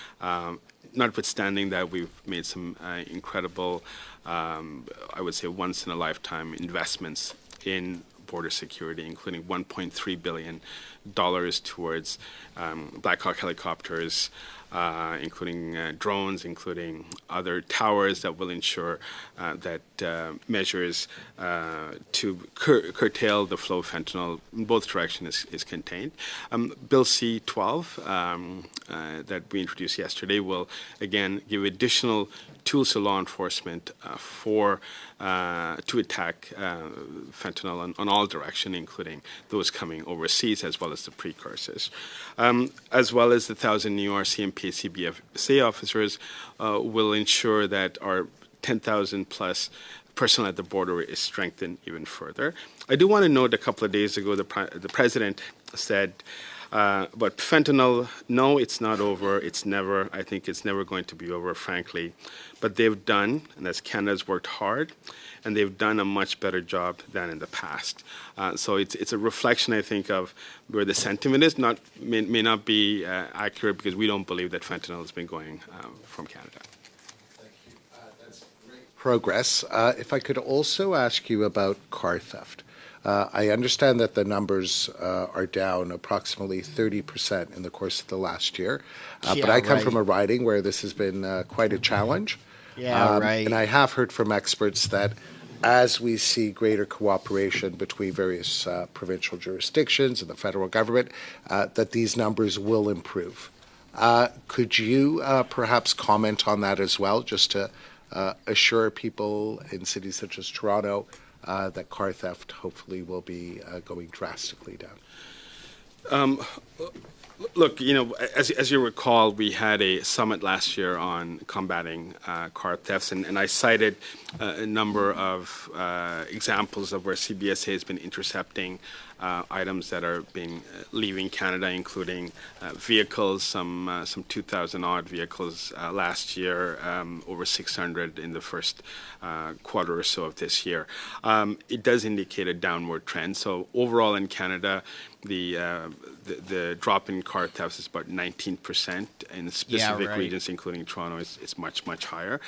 Notwithstanding that, we've made some incredible, I would say, once-in-a-lifetime investments in border security, including $1.3 billion towards Black Hawk helicopters, including drones, including other towers that will ensure that measures to curtail the flow of fentanyl in both directions is contained. Bill C-12 that we introduced yesterday will, again, give additional tools to law enforcement to attack fentanyl on all directions, including those coming overseas, as well as the precursors. As well as the 1,000 new RCMP CBSA officers will ensure that our 10,000 plus personnel at the border is strengthened even further. I do want to note a couple of days ago the President said but fentanyl, no, it's not over. I think it's never going to be over, frankly. But they've done, and as Canada's worked hard, and they've done a much better job than in the past. So it's a reflection, I think, of where the sentiment is. May not be accurate because we don't believe that fentanyl has been going from Canada. Thank you. That's great progress. If I could also ask you about car theft. I understand that the numbers are down approximately 30% in the course of the last year, but I come from a riding where this has been quite a challenge. Yeah, right. And I have heard from experts that as we see greater cooperation between various provincial jurisdictions and the federal government, that these numbers will improve. Could you perhaps comment on that as well, just to assure people in cities such as Toronto that car theft hopefully will be going drastically down? Look, as you recall, we had a summit last year on combating car thefts, and I cited a number of examples of where CBSA has been intercepting items that are leaving Canada, including vehicles, some 2,000 odd vehicles last year, over 600 in the first quarter or so of this year. It does indicate a downward trend. So overall in Canada, the drop in car thefts is about 19%. In specific regions, including Toronto, it's much, much higher.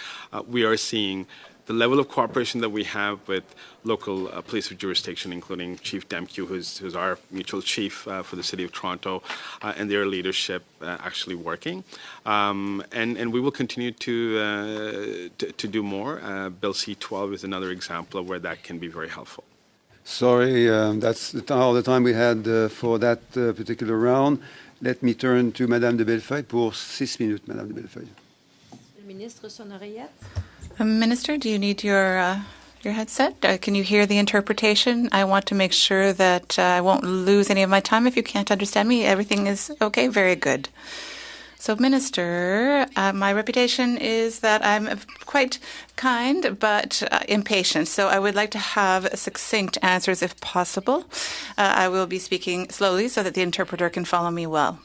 We are seeing the level of cooperation that we have with local police of jurisdiction, including Chief Demkew, who's our mutual chief for the City of Toronto, and their leadership actually working. And we will continue to do more. Bill C-12 is another example of where that can be very helpful. Sorry, that's all the time we had for that particular round. let me turn to Madame de Bellefeuille pour 6 minutes, Madame de Bellefeuille. Minister, do you need your headset? Can you hear the interpretation? I want to make sure that I won't lose any of my time. If you can't understand me, everything is okay? Very good. So, Minister, my reputation is that I'm quite kind but impatient. So I would like to have succinct answers if possible. I will be speaking slowly so that the interpreter can follow me well.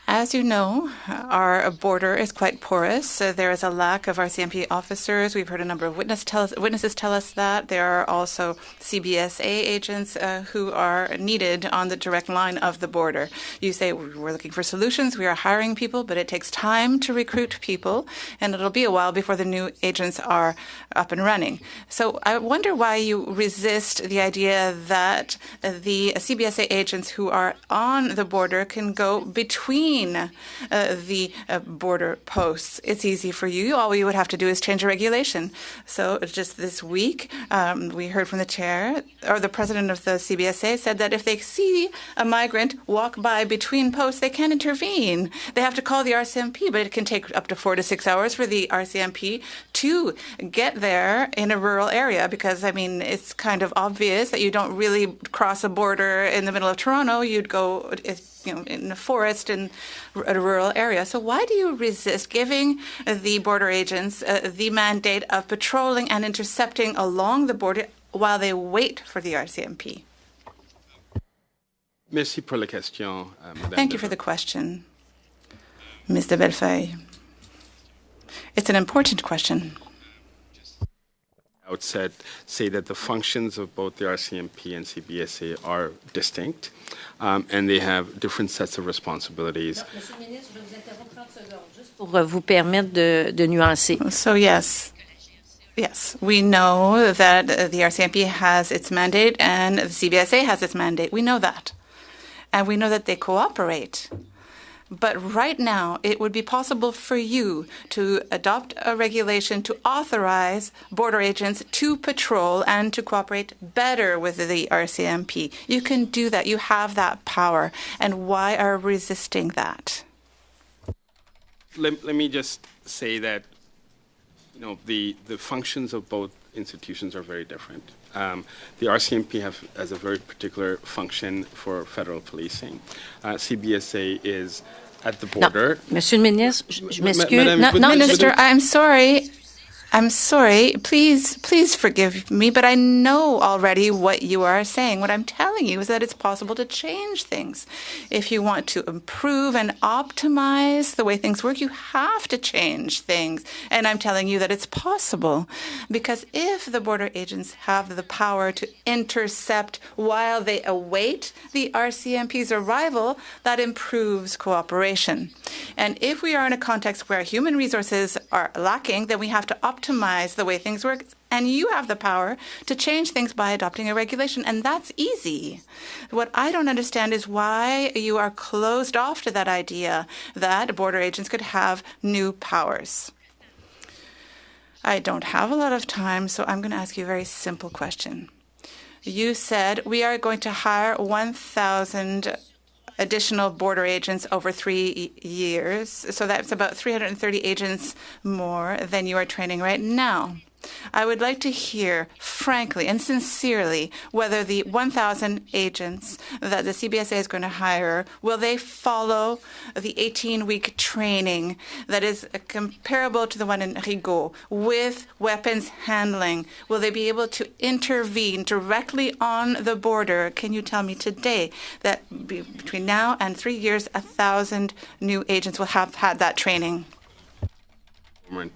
As you know, our border is quite porous. There is a lack of RCMP officers. We've heard a number of witnesses tell us that. There are also CBSA agents who are needed on the direct line of the border. You say, we're looking for solutions, we are hiring people, but it takes time to recruit people, and it'll be a while before the new agents are up and running. So I wonder why you resist the idea that the CBSA agents who are on the border can go between the border posts. It's easy for you. All you would have to do is change a regulation. So just this week, we heard from the chair, or the president of the CBSA said that if they see a migrant walk by between posts, they can't intervene. They have to call the RCMP, but it can take up to 4 to 6 hours for the RCMP to get there in a rural area, because, I mean, it's kind of obvious that you don't really cross a border in the middle of Toronto. You'd go in a forest in a rural area. So why do you resist giving the border agents the mandate of patrolling and intercepting along the border while they wait for the RCMP? Merci pour la question, Thank you for the question, Ms. de Bellefeuille. It's an important question. Outset, say that the functions of both the RCMP and CBSA are distinct, and they have different sets of responsibilities. So yes, we know that the RCMP has its mandate and the CBSA has its mandate. We know that. And we know that they cooperate. But right now, it would be possible for you to adopt a regulation to authorize border agents to patrol and to cooperate better with the RCMP. You can do that. You have that power. And why are we resisting that? Let me just say that, the functions of both institutions are very different. The RCMP has a very particular function for federal policing. CBSA is at the border. Monsieur le ministre, je m'excuse. Minister, I'm sorry. Please forgive me, but I know already what you are saying. What I'm telling you is that it's possible to change things. If you want to improve and optimize the way things work, you have to change things. And I'm telling you that it's possible. Because if the border agents have the power to intercept while they await the RCMP's arrival, that improves cooperation. And if we are in a context where human resources are lacking, then we have to optimize the way things work, and you have the power to change things by adopting a regulation, and that's easy. What I don't understand is why you are closed off to that idea that border agents could have new powers. I don't have a lot of time, so I'm going to ask you a very simple question. You said we are going to hire 1,000 additional border agents over 3 years. So that's about 330 agents more than you are training right now. I would like to hear, frankly and sincerely, whether the 1,000 agents that the CBSA is going to hire, will they follow the 18-week training that is comparable to the one in Rigaud with weapons handling? Will they be able to intervene directly on the border? Can you tell me today that between now and 3 years, 1,000 new agents will have had that training?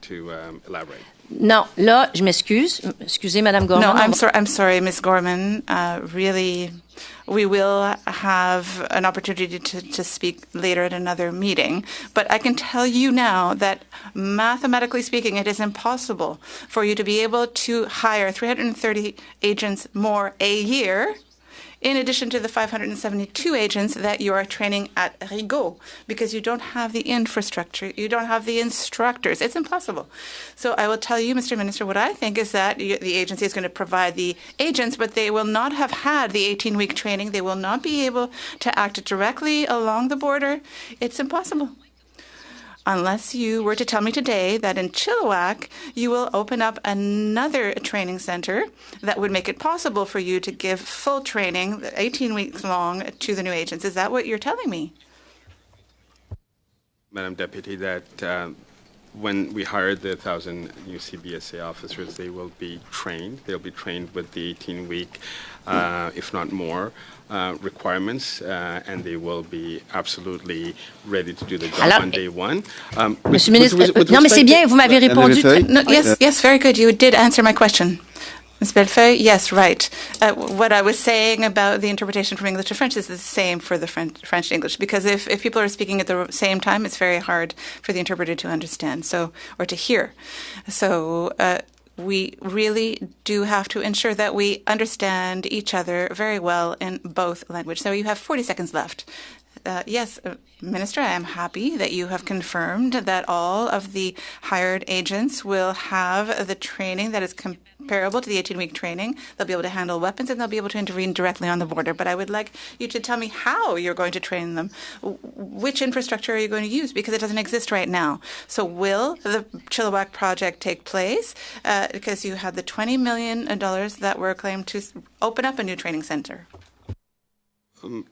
To elaborate. Non, là, je m'excuse. Excusez, Madame Gorman. No, I'm sorry, Ms. Gorman. Really, we will have an opportunity to speak later at another meeting. But I can tell you now that mathematically speaking, it is impossible for you to be able to hire 330 agents more a year in addition to the 572 agents that you are training at Rigaud, because you don't have the infrastructure, you don't have the instructors. It's impossible. So I will tell you, Mr. Minister, what I think is that the agency is going to provide the agents, but they will not have had the 18-week training. They will not be able to act directly along the border. It's impossible. Unless you were to tell me today that in Chilliwack, you will open up another training center that would make it possible for you to give full training, 18 weeks long, to the new agents. Is that what you're telling me? Madam Deputy, that when we hire the 1,000 new CBSA officers, they will be trained. They'll be trained with the 18-week, if not more, requirements, and they will be absolutely ready to do the job on day one. Monsieur le ministre, non mais c'est bien, vous m'avez répondu. No, yes, very good. You did answer my question. Ms. Bellefeuille, yes, right. What I was saying about the interpretation from English to French is the same for the French to English, because if people are speaking at the same time, it's very hard for the interpreter to understand, or to hear. So we really do have to ensure that we understand each other very well in both languages. So you have 40 seconds left. Yes, Minister, I am happy that you have confirmed that all of the hired agents will have the training that is comparable to the 18-week training. They'll be able to handle weapons and they'll be able to intervene directly on the border. But I would like you to tell me how you're going to train them. Which infrastructure are you going to use? Because it doesn't exist right now. So will the Chilliwack project take place? Because you had the $20 million that were claimed to open up a new training center.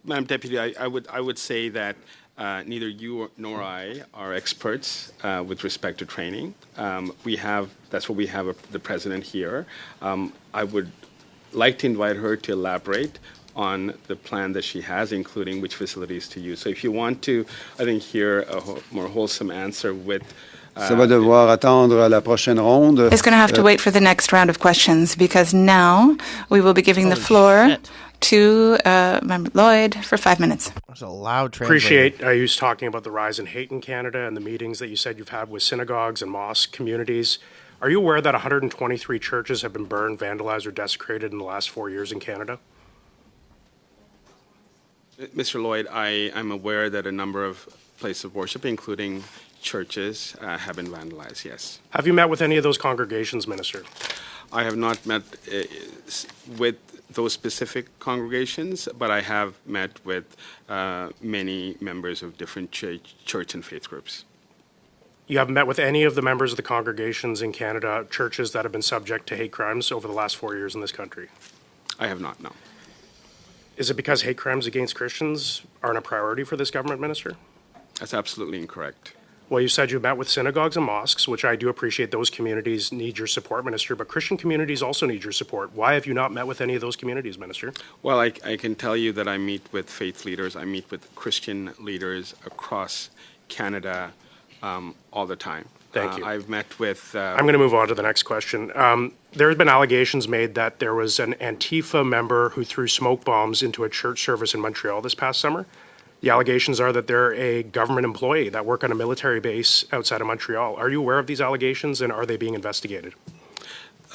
Madam Deputy, I would say that neither you nor I are experts with respect to training. That's what we have the President here. I would like to invite her to elaborate on the plan that she has, including which facilities to use. So if you want to, I think, hear a more wholesome answer with Ça va devoir attendre à la prochaine ronde. It's going to have to wait for the next round of questions, because now we will be giving the floor to Member Lloyd for 5 minutes. That's a loud translator. Appreciate you talking about the rise in hate in Canada and the meetings that you said you've had with synagogues and mosque communities. Are you aware that 123 churches have been burned, vandalized, or desecrated in the last 4 years in Canada? Mr. Lloyd, I'm aware that a number of places of worship, including churches, have been vandalized, yes. Have you met with any of those congregations, Minister? I have not met with those specific congregations, but I have met with many members of different church and faith groups. You haven't met with any of the members of the congregations in Canada, churches that have been subject to hate crimes over the last 4 years in this country? I have not, no. Is it because hate crimes against Christians aren't a priority for this government, Minister? That's absolutely incorrect. Well, you said you met with synagogues and mosques, which I do appreciate. Those communities need your support, Minister, but Christian communities also need your support. Why have you not met with any of those communities, Minister? Well, I can tell you that I meet with faith leaders. I meet with Christian leaders across Canada all the time. Thank you. I've met with... I'm going to move on to the next question. There have been allegations made that there was an Antifa member who threw smoke bombs into a church service in Montreal this past summer. The allegations are that they're a government employee that work on a military base outside of Montreal. Are you aware of these allegations, and are they being investigated?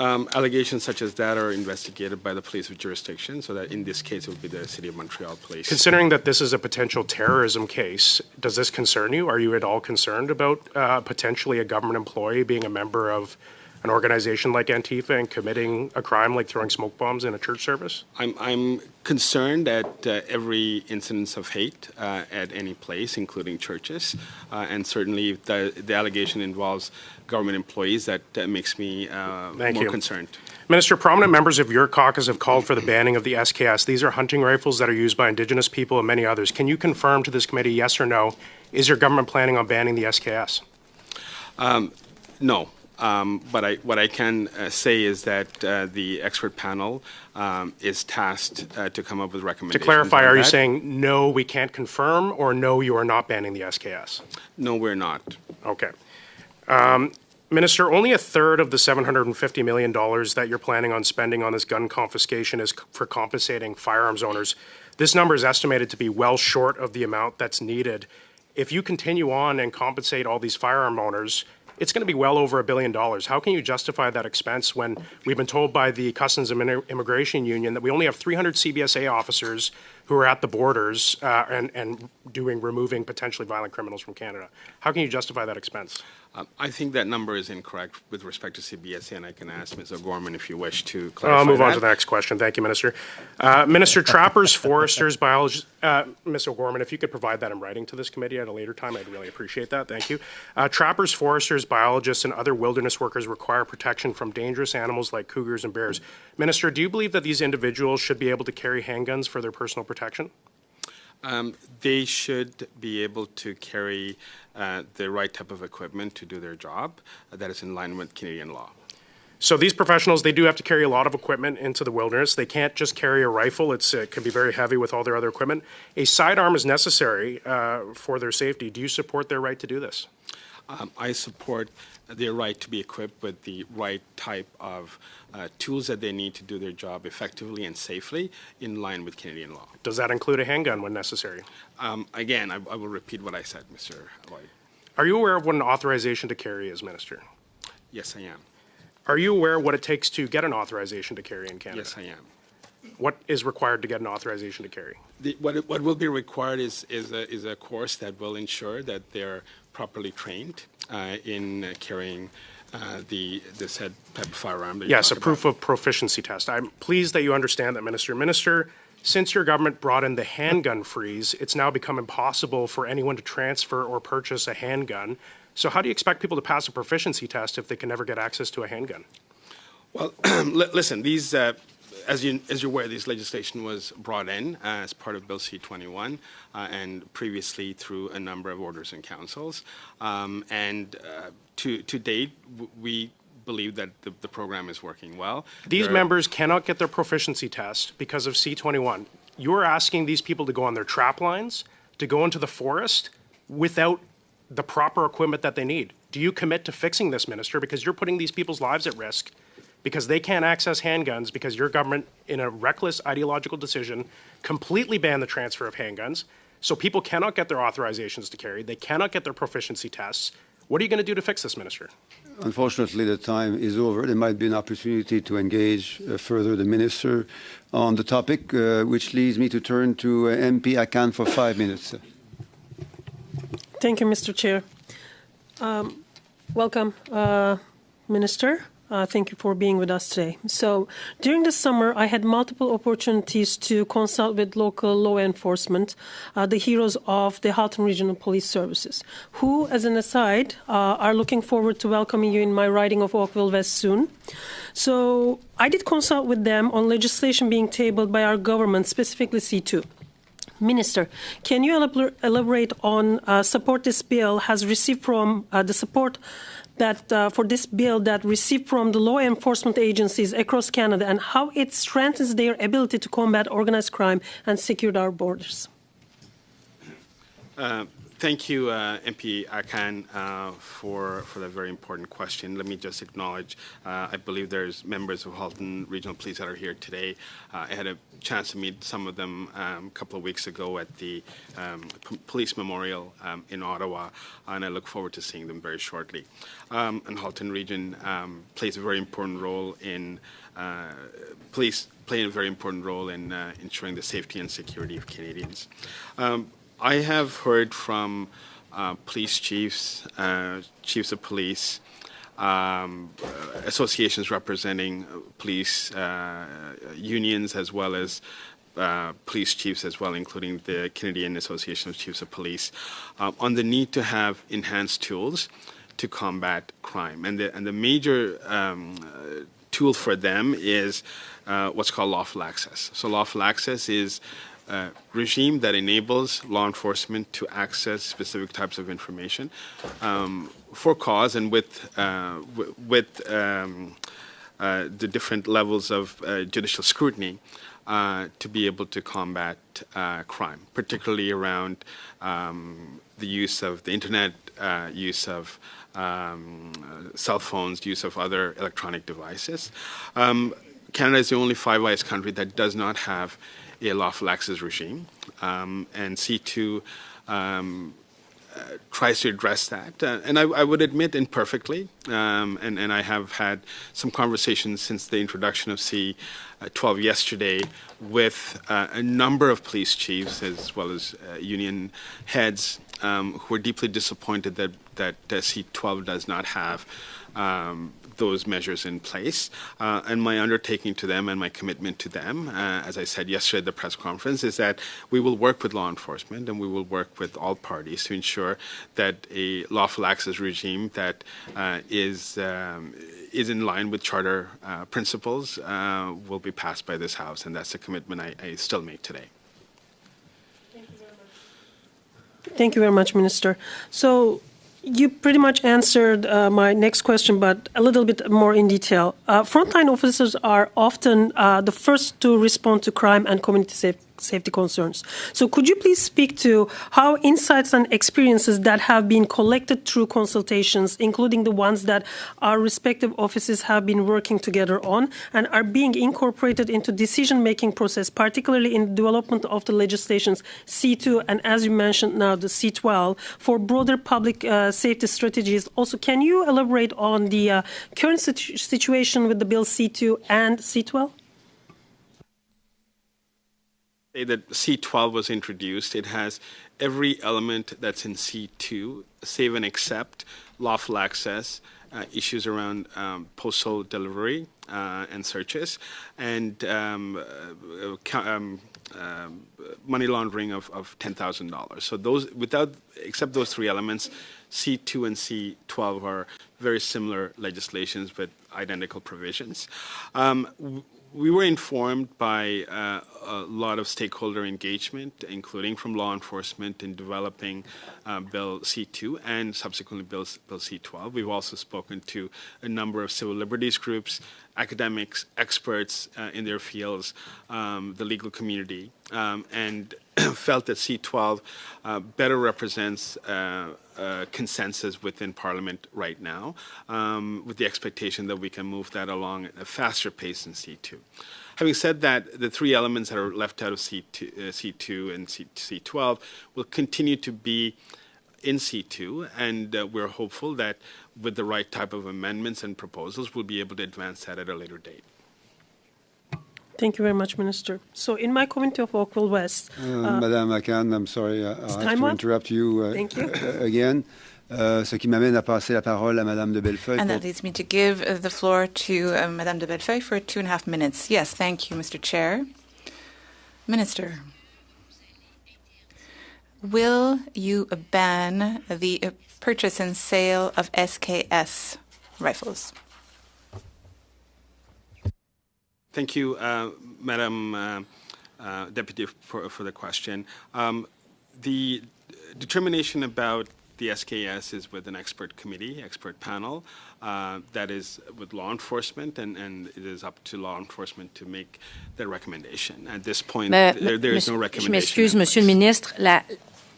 Allegations such as that are investigated by the police of jurisdiction, so that in this case it would be the City of Montreal Police. Considering that this is a potential terrorism case, does this concern you? Are you at all concerned about potentially a government employee being a member of an organization like Antifa and committing a crime like throwing smoke bombs in a church service? I'm concerned at every incidence of hate at any place, including churches, and certainly if the allegation involves government employees, that makes me more concerned. Minister, prominent members of your caucus have called for the banning of the SKS. These are hunting rifles that are used by Indigenous people and many others. Can you confirm to this committee, yes or no, is your government planning on banning the SKS? No. But what I can say is that the expert panel is tasked to come up with recommendations. To clarify, are you saying no, we can't confirm, or no, you are not banning the SKS? No, we're not. Okay. Minister, only a third of the $750 million that you're planning on spending on this gun confiscation is for compensating firearms owners. This number is estimated to be well short of the amount that's needed. If you continue on and compensate all these firearm owners, it's going to be well over $1 billion. How can you justify that expense when we've been told by the Customs and Immigration Union that we only have 300 CBSA officers who are at the borders and removing potentially violent criminals from Canada? How can you justify that expense? I think that number is incorrect with respect to CBSA, and I can ask Ms. O'Gorman if you wish to clarify I'll move that. on to the next question. Thank you, Minister. Minister, trappers, foresters, biologists, Ms. O'Gorman, if you could provide that in writing to this committee at a later time, I'd really appreciate that. Thank you. Trappers, foresters, biologists, and other wilderness workers require protection from dangerous animals like cougars and bears. Minister, do you believe that these individuals should be able to carry handguns for their personal protection? They should be able to carry the right type of equipment to do their job that is in line with Canadian law. So these professionals, they do have to carry a lot of equipment into the wilderness. They can't just carry a rifle. It can be very heavy with all their other equipment. A sidearm is necessary for their safety. Do you support their right to do this? I support their right to be equipped with the right type of tools that they need to do their job effectively and safely in line with Canadian law. Does that include a handgun when necessary? Again, I will repeat what I said, Mr. Lloyd. Are you aware of what an authorization to carry is, Minister? Yes, I am. Are you aware what it takes to get an authorization to carry in Canada? Yes, I am. What is required to get an authorization to carry? What will be required is a course that will ensure that they're properly trained in carrying the said type of firearm. Yes, a proof of proficiency test. I'm pleased that you understand that, Minister. Minister, since your government brought in the handgun freeze, it's now become impossible for anyone to transfer or purchase a handgun. So how do you expect people to pass a proficiency test if they can never get access to a handgun? Well, listen, these, as you're aware, this legislation was brought in as part of Bill C-21 and previously through a number of orders and councils. To date, we believe that the program is working well. These members cannot get their proficiency test because of C-21. You're asking these people to go on their trap lines, to go into the forest without the proper equipment that they need. Do you commit to fixing this, Minister? Because you're putting these people's lives at risk because they can't access handguns because your government, in a reckless ideological decision, completely banned the transfer of handguns. So people cannot get their authorizations to carry. They cannot get their proficiency tests. What are you going to do to fix this, Minister? Unfortunately, the time is over. There might be an opportunity to engage further the Minister on the topic, which leads me to turn to MP Akan for 5 minutes. Thank you, Mr. Chair. Welcome, Minister. Thank you for being with us today. So during the summer, I had multiple opportunities to consult with local law enforcement, the heroes of the Halton Regional Police Services, who, as an aside, are looking forward to welcoming you in my riding of Oakville West soon. So I did consult with them on legislation being tabled by our government, specifically C2. Minister, can you elaborate on support this bill has received from the support that for this bill that received from the law enforcement agencies across Canada and how it strengthens their ability to combat organized crime and secure our borders? Thank you, MP Akan, for that very important question. Let me just acknowledge, I believe there's members of Halton Regional Police that are here today. I had a chance to meet some of them a couple of weeks ago at the Police Memorial in Ottawa, and I look forward to seeing them very shortly. And Halton Region plays a very important role in police play a very important role in ensuring the safety and security of Canadians. I have heard from police chiefs, chiefs of police, associations representing police unions, as well as police chiefs as well, including the Canadian Association of Chiefs of Police, on the need to have enhanced tools to combat crime. And the major tool for them is what's called lawful access. So lawful access is regime that enables law enforcement to access specific types of information for cause and with the different levels of judicial scrutiny to be able to combat crime, particularly around the use of the internet, use of cell phones, use of other electronic devices. Canada is the only Five Eyes country that does not have a lawful access regime, and C2 tries to address that. And I would admit imperfectly, and I have had some conversations since the introduction of C12 yesterday with a number of police chiefs as well as union heads who are deeply disappointed that C12 does not have those measures in place. And my undertaking to them and my commitment to them, as I said yesterday at the press conference, is that we will work with law enforcement and we will work with all parties to ensure that a lawful access regime that is in line with charter principles will be passed by this House. And that's a commitment I still make today. Thank you very much, Minister. So you pretty much answered my next question, but a little bit more in detail. Frontline officers are often the first to respond to crime and community safety concerns. So could you please speak to how insights and experiences that have been collected through consultations, including the ones that our respective offices have been working together on and are being incorporated into decision-making process, particularly in the development of the legislations C2 and, as you mentioned now, the C12 for broader public safety strategies. Also, can you elaborate on the current situation with the bill C2 and C12? That C12 was introduced, it has every element that's in C2, save and except lawful access, issues around postal delivery and searches, and money laundering of $10,000. So those, except those three elements, C2 and C12 are very similar legislations with identical provisions. We were informed by a lot of stakeholder engagement, including from law enforcement in developing Bill C2 and subsequently Bill C12. We've also spoken to a number of civil liberties groups, academics, experts in their fields, the legal community, and felt that C12 better represents consensus within Parliament right now, with the expectation that we can move that along at a faster pace than C2. Having said that, the three elements that are left out of C2 and C12 will continue to be in C2, and we're hopeful that with the right type of amendments and proposals, we'll be able to advance that at a later date. Thank you very much, Minister. So in my community of Oakville West... Madame Lacan, I'm sorry, I'll have to interrupt you, again. Ce qui m'amène à passer la parole à Madame de Bellefeuille. And that leads me to give the floor to Madame de Bellefeuille for 2.5 minutes. Yes, thank you, Mr. Chair. Minister, will you ban the purchase and sale of SKS rifles? Thank you, Madam Deputy, for the question. The determination about the SKS is with an expert committee, expert panel, that is with law enforcement, and it is up to law enforcement to make their recommendation. At this point, there is no recommendation. Je m'excuse, Monsieur le Ministre.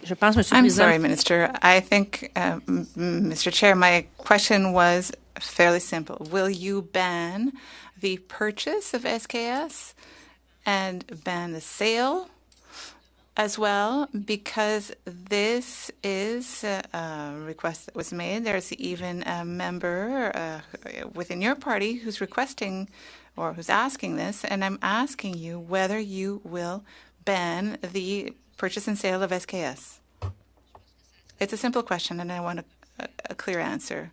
Je pense, Monsieur le I'm Président. sorry, Minister. I think, Mr. Chair, my question was fairly simple. Will you ban the purchase of SKS and ban the sale as well? Because this is a request that was made. There's even a member within your party who's requesting or who's asking this, and I'm asking you whether you will ban the purchase and sale of SKS. It's a simple question, and I want a clear answer.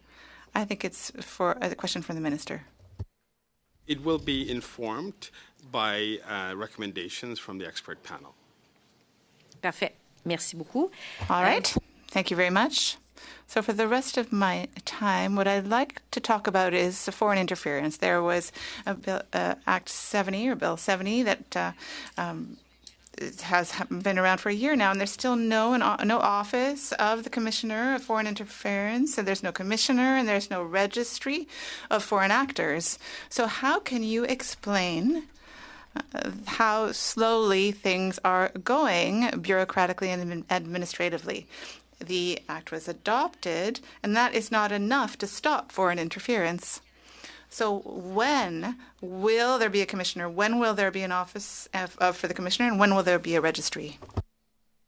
I think it's for a question from the Minister. It will be informed by recommendations from the expert panel. Parfait. Merci beaucoup. All right. Thank you very much. So for the rest of my time, what I'd like to talk about is foreign interference. There was a bill, Act 70 or Bill 70 that it has been around for a year now, and there's still no office of the Commissioner of Foreign Interference, and there's no commissioner, and there's no registry of foreign actors. So how can you explain how slowly things are going bureaucratically and administratively? The act was adopted, and that is not enough to stop foreign interference. So when will there be a commissioner? When will there be an office for the commissioner? And when will there be a registry?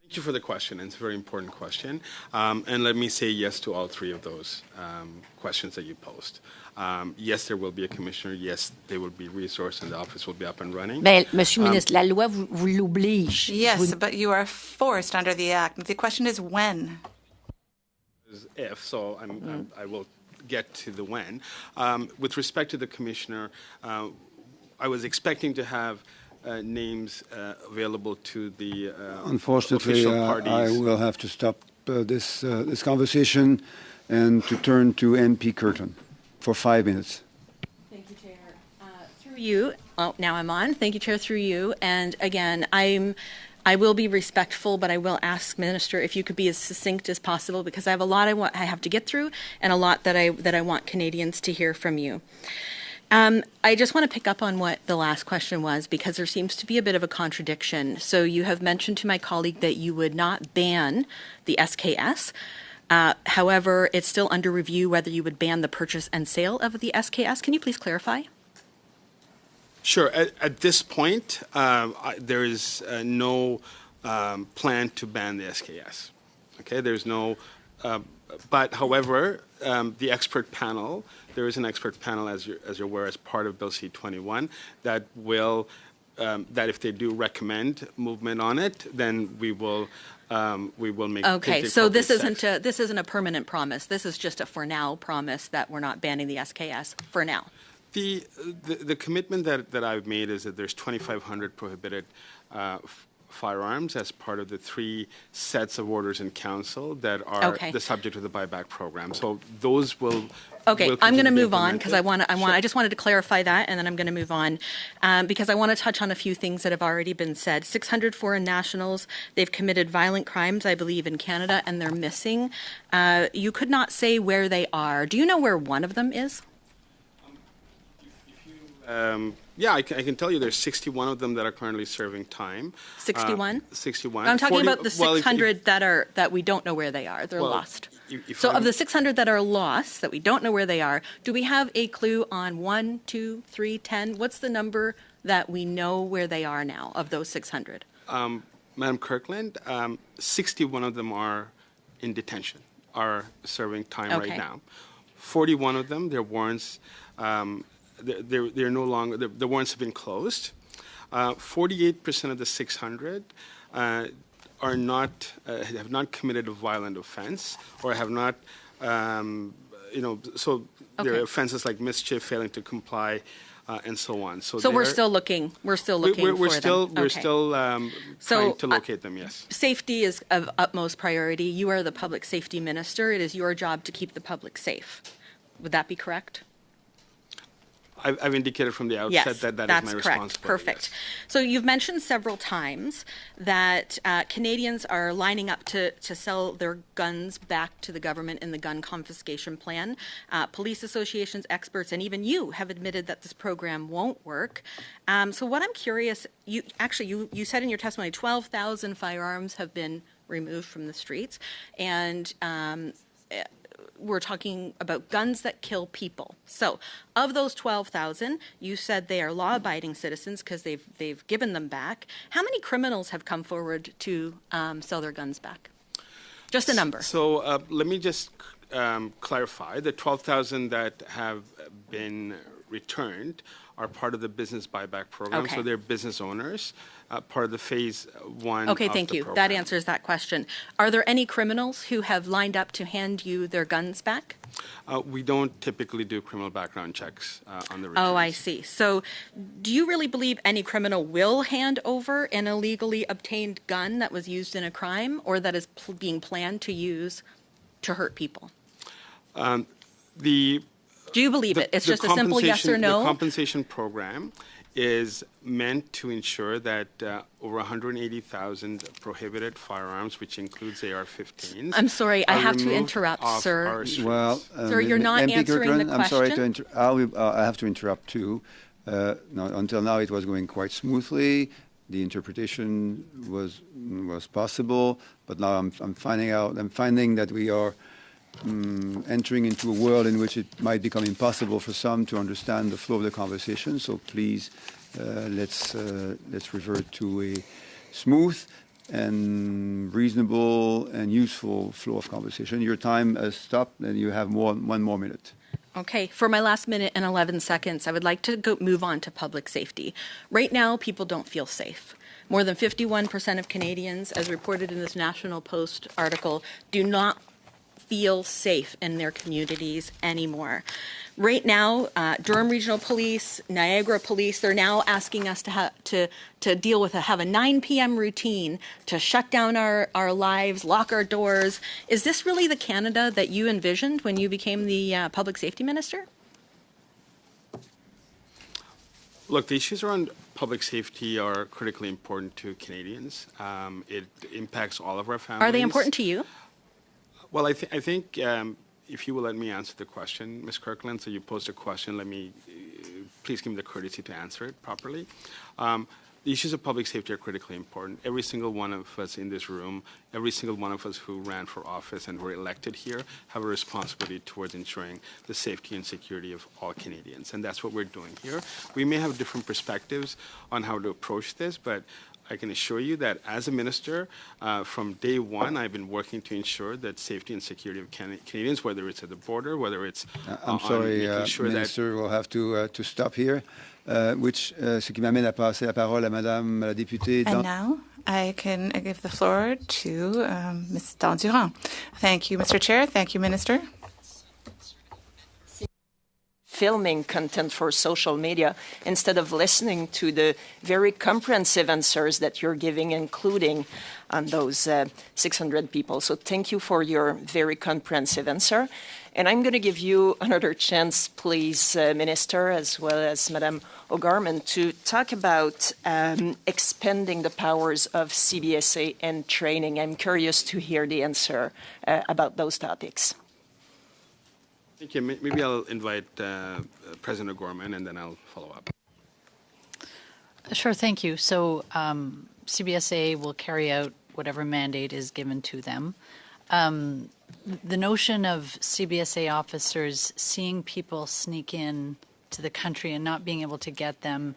Thank Thank you for the question. It's a very important question. And let me say yes to all three of those questions that you posed. Yes, there will be a commissioner. Yes, they will be resourced and the office will be up and running. Ben, Monsieur le ministre, la loi vous l'oblige. Yes, but you are forced under the act. The question is when. If, so I will get to the when. With respect to the commissioner, I was expecting to have names available to the Unfortunately, official parties. I will have to stop this conversation and to turn to MP Curtin for 5 minutes. Thank you, Chair. Through you, now I'm on. Thank you, Chair, through you. And again, I will be respectful, but I will ask, Minister, if you could be as succinct as possible, because I have a lot I have to get through and a lot that I want Canadians to hear from you. I just want to pick up on what the last question was, because there seems to be a bit of a contradiction. So you have mentioned to my colleague that you would not ban the SKS. However, it's still under review whether you would ban the purchase and sale of the SKS. Can you please clarify? Sure. At this point, there is no plan to ban the SKS. Okay, there's no. But however, the expert panel, there is an expert panel, as you're aware, as part of Bill C-21 that will, that if they do recommend movement on it, then we will make. Okay, so this isn't a permanent promise. This is just a for now promise that we're not banning the SKS for now. The commitment that I've made is that there's 2,500 prohibited firearms as part of the 3 sets of orders in council that are the subject of the buyback program. So those will. Okay, I'm going to move on because I just wanted to clarify that, and then I'm going to move on because I want to touch on a few things that have already been said. 600 foreign nationals, they've committed violent crimes, I believe, in Canada, and they're missing. You could not say where they are. Do you know where one of them is? Yeah, I can tell you there's 61 of them that are currently serving time. 61? 61. I'm talking about the 600 that we don't know where they are. They're lost. So of the 600 that are lost, that we don't know where they are, do we have a clue on 1, 2, 3, 10? What's the number that we know where they are now of those 600? Madam Kirkland, 61 of them are in detention, are serving time right now. 41 of them, their warrants, they're no longer, the warrants have been closed. 48% of the 600 are not, have not committed a violent offense or have not, so there are offenses like mischief, failing to comply, and so on. So we're still looking. We're still looking for them. We're still trying to locate them. Yes. Safety is of utmost priority. You are the public safety minister. It is your job to keep the public safe. Would that be correct? I've indicated from the outset that is my responsibility. Perfect. Yes. So you've mentioned several times that Canadians are lining up to sell their guns back to the government in the gun confiscation plan. Police associations, experts, and even you have admitted that this program won't work. So what I'm curious, you said in your testimony 12,000 firearms have been removed from the streets, and we're talking about guns that kill people. So of those 12,000, you said they are law-abiding citizens because they've given them back. How many criminals have come forward to sell their guns back? Just a number. So let me just clarify. The 12,000 that have been returned are part of the business buyback program. So they're business owners, part of the phase 1 Okay, thank you. Program. That answers that question. Are there any criminals who have lined up to hand you their guns back? We don't typically do criminal background checks on the returns. Oh, I see. So do you really believe any criminal will hand over an illegally obtained gun that was used in a crime or that is being planned to use to hurt people? Do you believe it? It's just a simple yes or no? The compensation program is meant to ensure that over 180,000 prohibited firearms, which includes AR-15s. I'm sorry, I have to interrupt, sir. Well, sir, you're not MP answering Kirkland, the question. I'm sorry I have to interrupt too. Until now, it was going quite smoothly. The interpretation was possible, but now I'm finding that we are entering into a world in which it might become impossible for some to understand the flow of the conversation. So please, let's revert to a smooth and reasonable and useful flow of conversation. Your time has stopped, and you have one more minute. Okay, for my last minute and 11 seconds, I would like to move on to public safety. Right now, people don't feel safe. More than 51% of Canadians, as reported in this National Post article, do not feel safe in their communities anymore. Right now, Durham Regional Police, Niagara Police, they're now asking us to deal with have a 9 p.m. routine, to shut down our lives, lock our doors. Is this really the Canada that you envisioned when you became the public safety minister? Look, the issues around public safety are critically important to Canadians. It impacts all of our families. Are they important to you? Well, I think if you will let me answer the question, Ms. Kirkland, so you posed a question, please give me the courtesy to answer it properly. The issues of public safety are critically important. Every single one of us in this room, every single one of us who ran for office and were elected here have a responsibility towards ensuring the safety and security of all Canadians, and that's what we're doing here. We may have different perspectives on how to approach this, but I can assure you that as a minister, from day one, I've been working to ensure that safety and security of Canadians, whether it's at the border, whether it's I'm sorry, sure Minister, we'll have to stop here. Ce qui m'amène à passer la parole à Madame la députée. And now I can give the floor to Ms. Dandurand. Thank you, Mr. Chair. Thank you, Minister. Filming content for social media instead of listening to the very comprehensive answers that you're giving, including on those 600 people. So thank you for your very comprehensive answer. And I'm going to give you another chance, please, Minister, as well as Madame O'Gorman, to talk about expanding the powers of CBSA and training. I'm curious to hear the answer about those topics. Thank you. Maybe I'll invite President O'Gorman, and then I'll follow up. Sure, thank you. So CBSA will carry out whatever mandate is given to them. The notion of CBSA officers seeing people sneak in to the country and not being able to get them,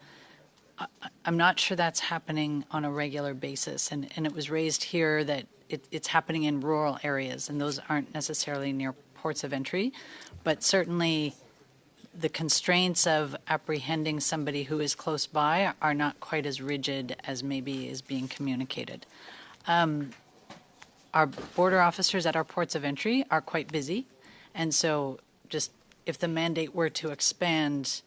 I'm not sure that's happening on a regular basis. And it was raised here that it's happening in rural areas, and those aren't necessarily near ports of entry. But certainly the constraints of apprehending somebody who is close by are not quite as rigid as maybe is being communicated. Our border officers at our ports of entry are quite busy, and so just if the mandate were to expand,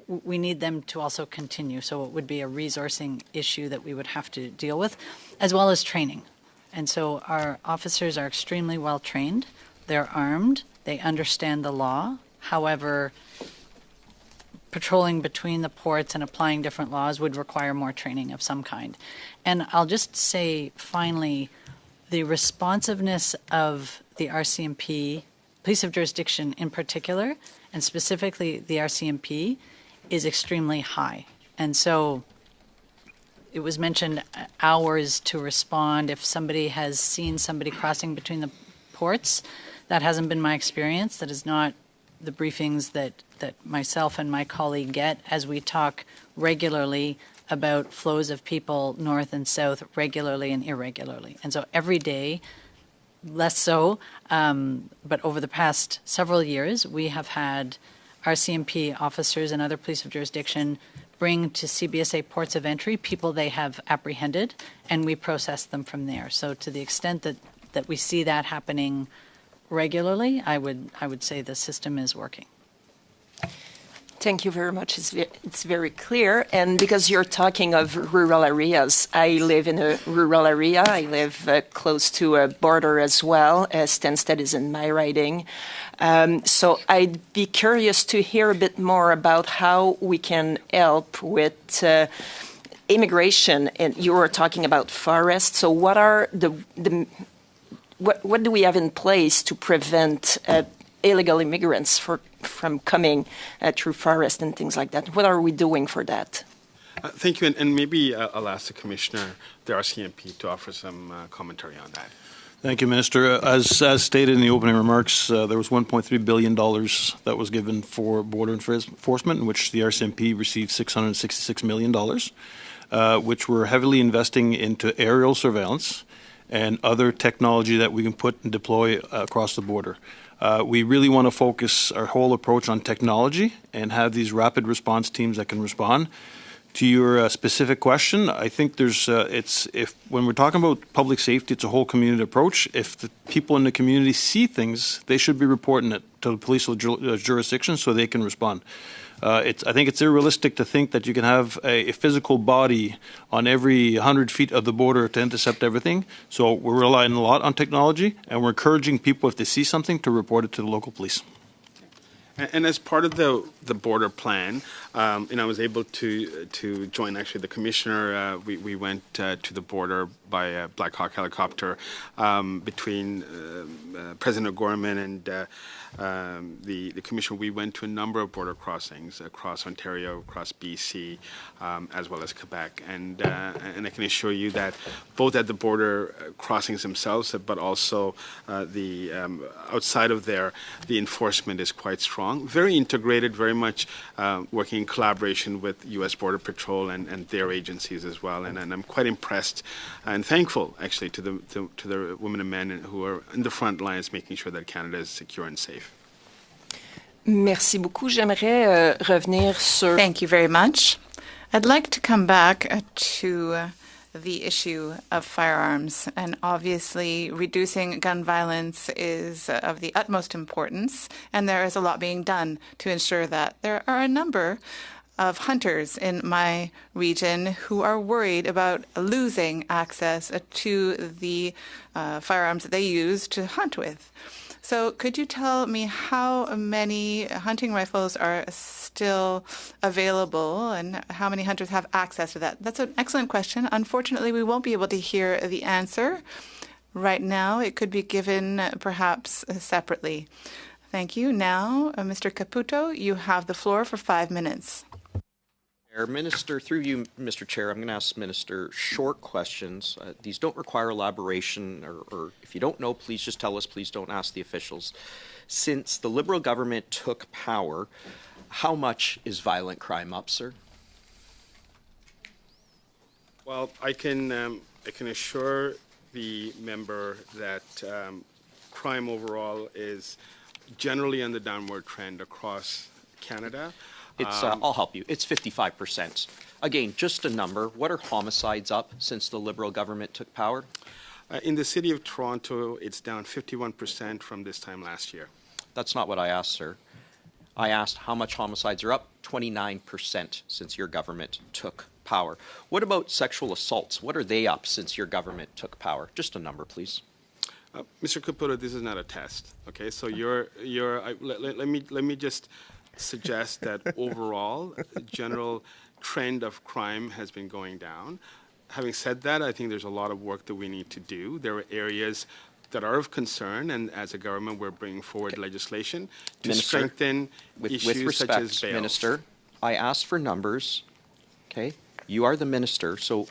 we need them to also continue. So it would be a resourcing issue that we would have to deal with, as well as training. And so our officers are extremely well trained. They're armed. They understand the law. However, patrolling between the ports and applying different laws would require more training of some kind. And I'll just say, finally, the responsiveness of the RCMP, police of jurisdiction in particular, and specifically the RCMP, is extremely high. And so it was mentioned hours to respond if somebody has seen somebody crossing between the ports. That hasn't been my experience. That is not the briefings that myself and my colleague get as we talk regularly about flows of people north and south regularly and irregularly. And so every day, less so, but over the past several years, we have had RCMP officers and other police of jurisdiction bring to CBSA ports of entry people they have apprehended, and we process them from there. So to the extent that we see that happening regularly, I would say the system is working. Thank you very much. It's very clear. And because you're talking of rural areas, I live in a rural area. I live close to a border as well. Stansted is in my riding. So I'd be curious to hear a bit more about how we can help with immigration. And you were talking about forests. So what are what do we have in place to prevent illegal immigrants from coming through forest and things like that? What are we doing for that? Thank you, and maybe I'll ask the Commissioner, the RCMP, to offer some commentary on that. Thank you, Minister. As stated in the opening remarks, there was $1.3 billion that was given for border enforcement, in which the RCMP received $666 million. which we're heavily investing into aerial surveillance and other technology that we can put and deploy across the border. We really want to focus our whole approach on technology and have these rapid response teams that can respond. To your specific question, I think there's when we're talking about public safety, it's a whole community approach. If the people in the community see things, they should be reporting it to the police jurisdiction so they can respond. I think it's unrealistic to think that you can have a physical body on every 100 feet of the border to intercept everything. So we're relying a lot on technology, and we're encouraging people, if they see something, to report it to the local police. And as part of the border plan, I was able to join actually the commissioner. We went to the border by a Black Hawk helicopter between President Gorman and the commissioner. We went to a number of border crossings across Ontario, across BC, as well as Quebec. And I can assure you that both at the border crossings themselves, but also the outside of there, the enforcement is quite strong. Very integrated, very much working in collaboration with U.S. Border Patrol and their agencies as well. And I'm quite impressed and thankful, actually, to the women and men who are in the front lines making sure that Canada is secure and safe. Merci beaucoup. J'aimerais revenir sur... Thank you very much. I'd like to come back to the issue of firearms. And obviously, reducing gun violence is of the utmost importance, and there is a lot being done to ensure that. There are a number of hunters in my region who are worried about losing access to the firearms that they use to hunt with. So could you tell me how many hunting rifles are still available and how many hunters have access to that? That's an excellent question. Unfortunately, we won't be able to hear the answer right now. It could be given perhaps separately. Thank you. Now, Mr. Caputo, you have the floor for 5 minutes. Minister, through you, Mr. Chair, I'm going to ask Minister short questions. These don't require elaboration, or if you don't know, please just tell us. Please don't ask the officials. Since the Liberal government took power, how much is violent crime up, sir? Well, I can assure the member that crime overall is generally on the downward trend across Canada. It's, I'll help you. It's 55%. Again, just a number. What are homicides up since the Liberal government took power? In the city of Toronto, it's down 51% from this time last year. That's not what I asked, sir. I asked how much homicides are up. 29% since your government took power. What about sexual assaults? What are they up since your government took power? Just a number, please. Mr. Caputo, this is not a test. Okay, so let me just suggest that overall, the general trend of crime has been going down. Having said that, I think there's a lot of work that we need to do. There are areas that are of concern, and as a government, we're bringing forward legislation to strengthen issues such as bail. Minister, I asked for numbers. Okay, you are the minister, so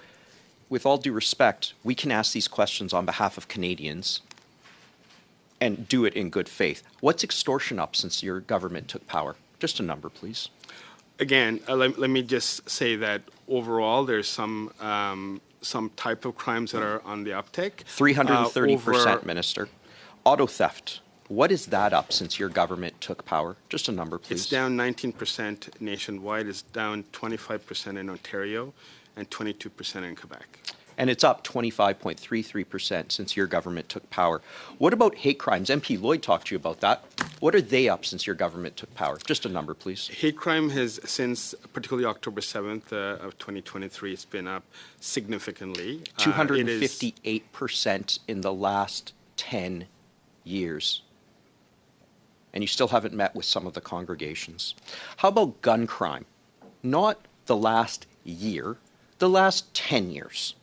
with all due respect, we can ask these questions on behalf of Canadians and do it in good faith. What's extortion up since your government took power? Just a number, please. Again, let me just say that overall, there's some type of crimes that are on the uptick. 330%, Minister. Auto theft. What is that up since your government took power? Just a number, please. It's down 19% nationwide. It's down 25% in Ontario and 22% in Quebec. And it's up 25.33% since your government took power. What about hate crimes? MP Lloyd talked to you about that. What are they up since your government took power? Just a number, please. Hate crime has, since particularly October 7th of 2023, it's been up significantly. 258% in the last 10 years. And you still haven't met with some of the congregations. How about gun crime? Not the last year, the last 10 years.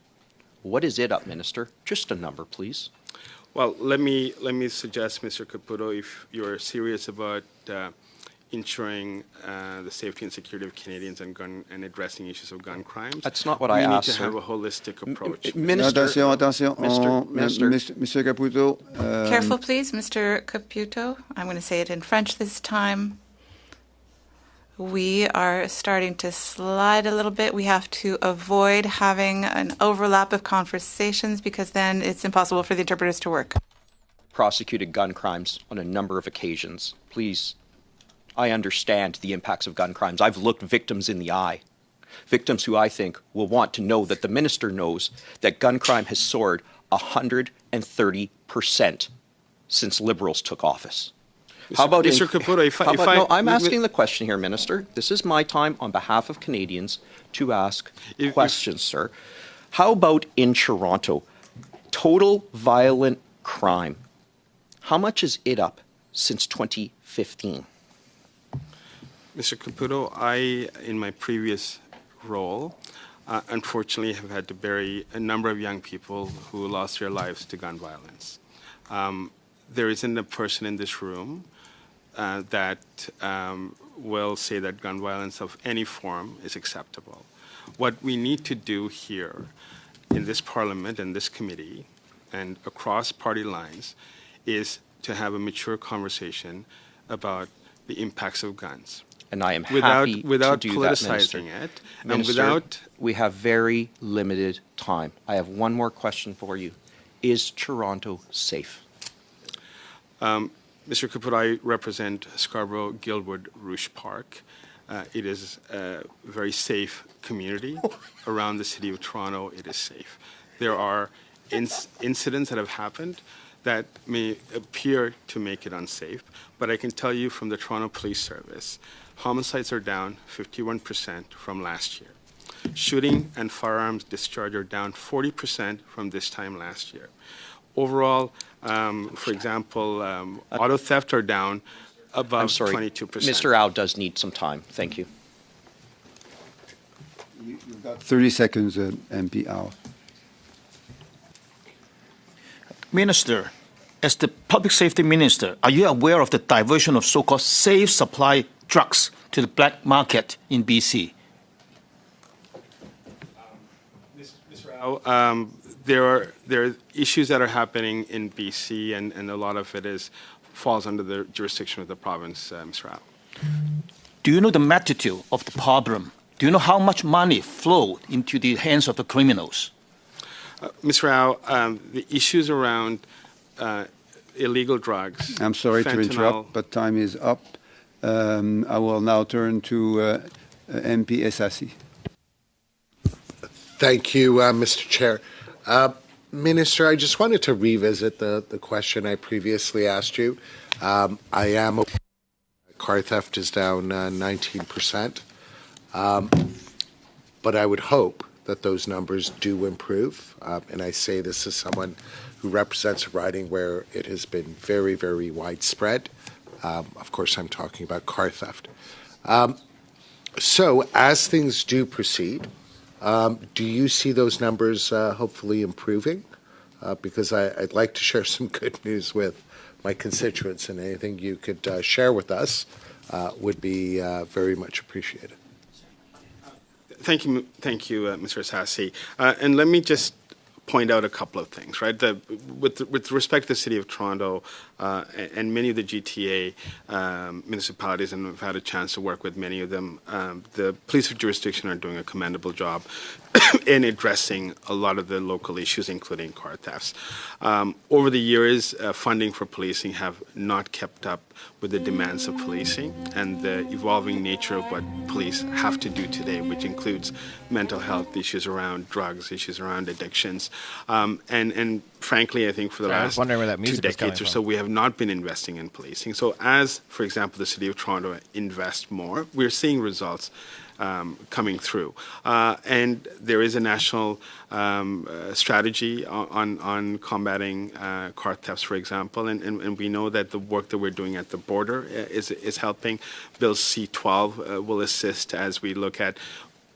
What is it up, Minister? Just a number, please. Well, let me suggest, Mr. Caputo, if you're serious about ensuring the safety and security of Canadians and addressing issues of gun crimes. That's not what I asked, We need to have a holistic approach. Minister, Mr. Caputo. Careful, please, Mr. Caputo. I'm going to say it in French this time. We are starting to slide a little bit. We have to avoid having an overlap of conversations because then it's impossible for the interpreters to work. Prosecuted gun crimes on a number of occasions. Please, I understand the impacts of gun crimes. I've looked victims in the eye. Victims who I think will want to know that the minister knows that gun crime has soared 130% since Liberals took office. How about Mr. Caputo, no, I'm asking the question here, Minister. This is my time on behalf of Canadians to ask questions, sir. How about in Toronto? Total violent crime. How much is it up since 2015? Mr. Caputo, I, in my previous role, unfortunately have had to bury a number of young people who lost their lives to gun violence. There isn't a person in this room that will say that gun violence of any form is acceptable. What we need to do here in this Parliament and this committee and across party lines is to have a mature conversation about the impacts of guns. And I am without happy without to do that, politicizing Minister. it, and Minister, without. we have very limited time. I have one more question for you. Is Toronto safe? Mr. Caputo, I represent Scarborough, Guildwood, Rouge Park. It is a very safe community. Around the city of Toronto, it is safe. There are incidents that have happened that may appear to make it unsafe, but I can tell you from the Toronto Police Service, homicides are down 51% from last year. Shooting and firearms discharge are down 40% from this time last year. Overall, for example, auto theft are down above 22%. Mr. Au does need some time. Thank you. You've got 30 seconds, MP Au. Minister, as the public safety minister, are you aware of the diversion of so-called safe supply drugs to the black market in BC? Mr. Au, there are issues that are happening in BC, and a lot of it falls under the jurisdiction of the province, Mr. Au. Do you know the magnitude of the problem? Do you know how much money flowed into the hands of the criminals? Mr. Au, the issues around illegal drugs. I'm sorry to interrupt, but time is up. I will now turn to MP Essasi. Thank you, Mr. Chair. Minister, I just wanted to revisit the question I previously asked you. I am aware car theft is down 19%, but I would hope that those numbers do improve. And I say this as someone who represents a riding where it has been very, very widespread. Of course, I'm talking about car theft. So as things do proceed, do you see those numbers hopefully improving? Because I'd like to share some good news with my constituents, and anything you could share with us would be very much appreciated. Thank you, Mr. Essasi. And let me just point out a couple of things, right? With respect to the City of Toronto and many of the GTA municipalities, and we've had a chance to work with many of them, the police of jurisdiction are doing a commendable job in addressing a lot of the local issues, including car thefts. Over the years, funding for policing have not kept up with the demands of policing and the evolving nature of what police have to do today, which includes mental health issues around drugs, issues around addictions. And frankly, I think for the last 2 decades or so, we have not been investing in policing. So as, for example, the City of Toronto invests more, we're seeing results coming through. And there is a national strategy on combating car thefts, for example, and we know that the work that we're doing at the border is helping. Bill C-12 will assist as we look at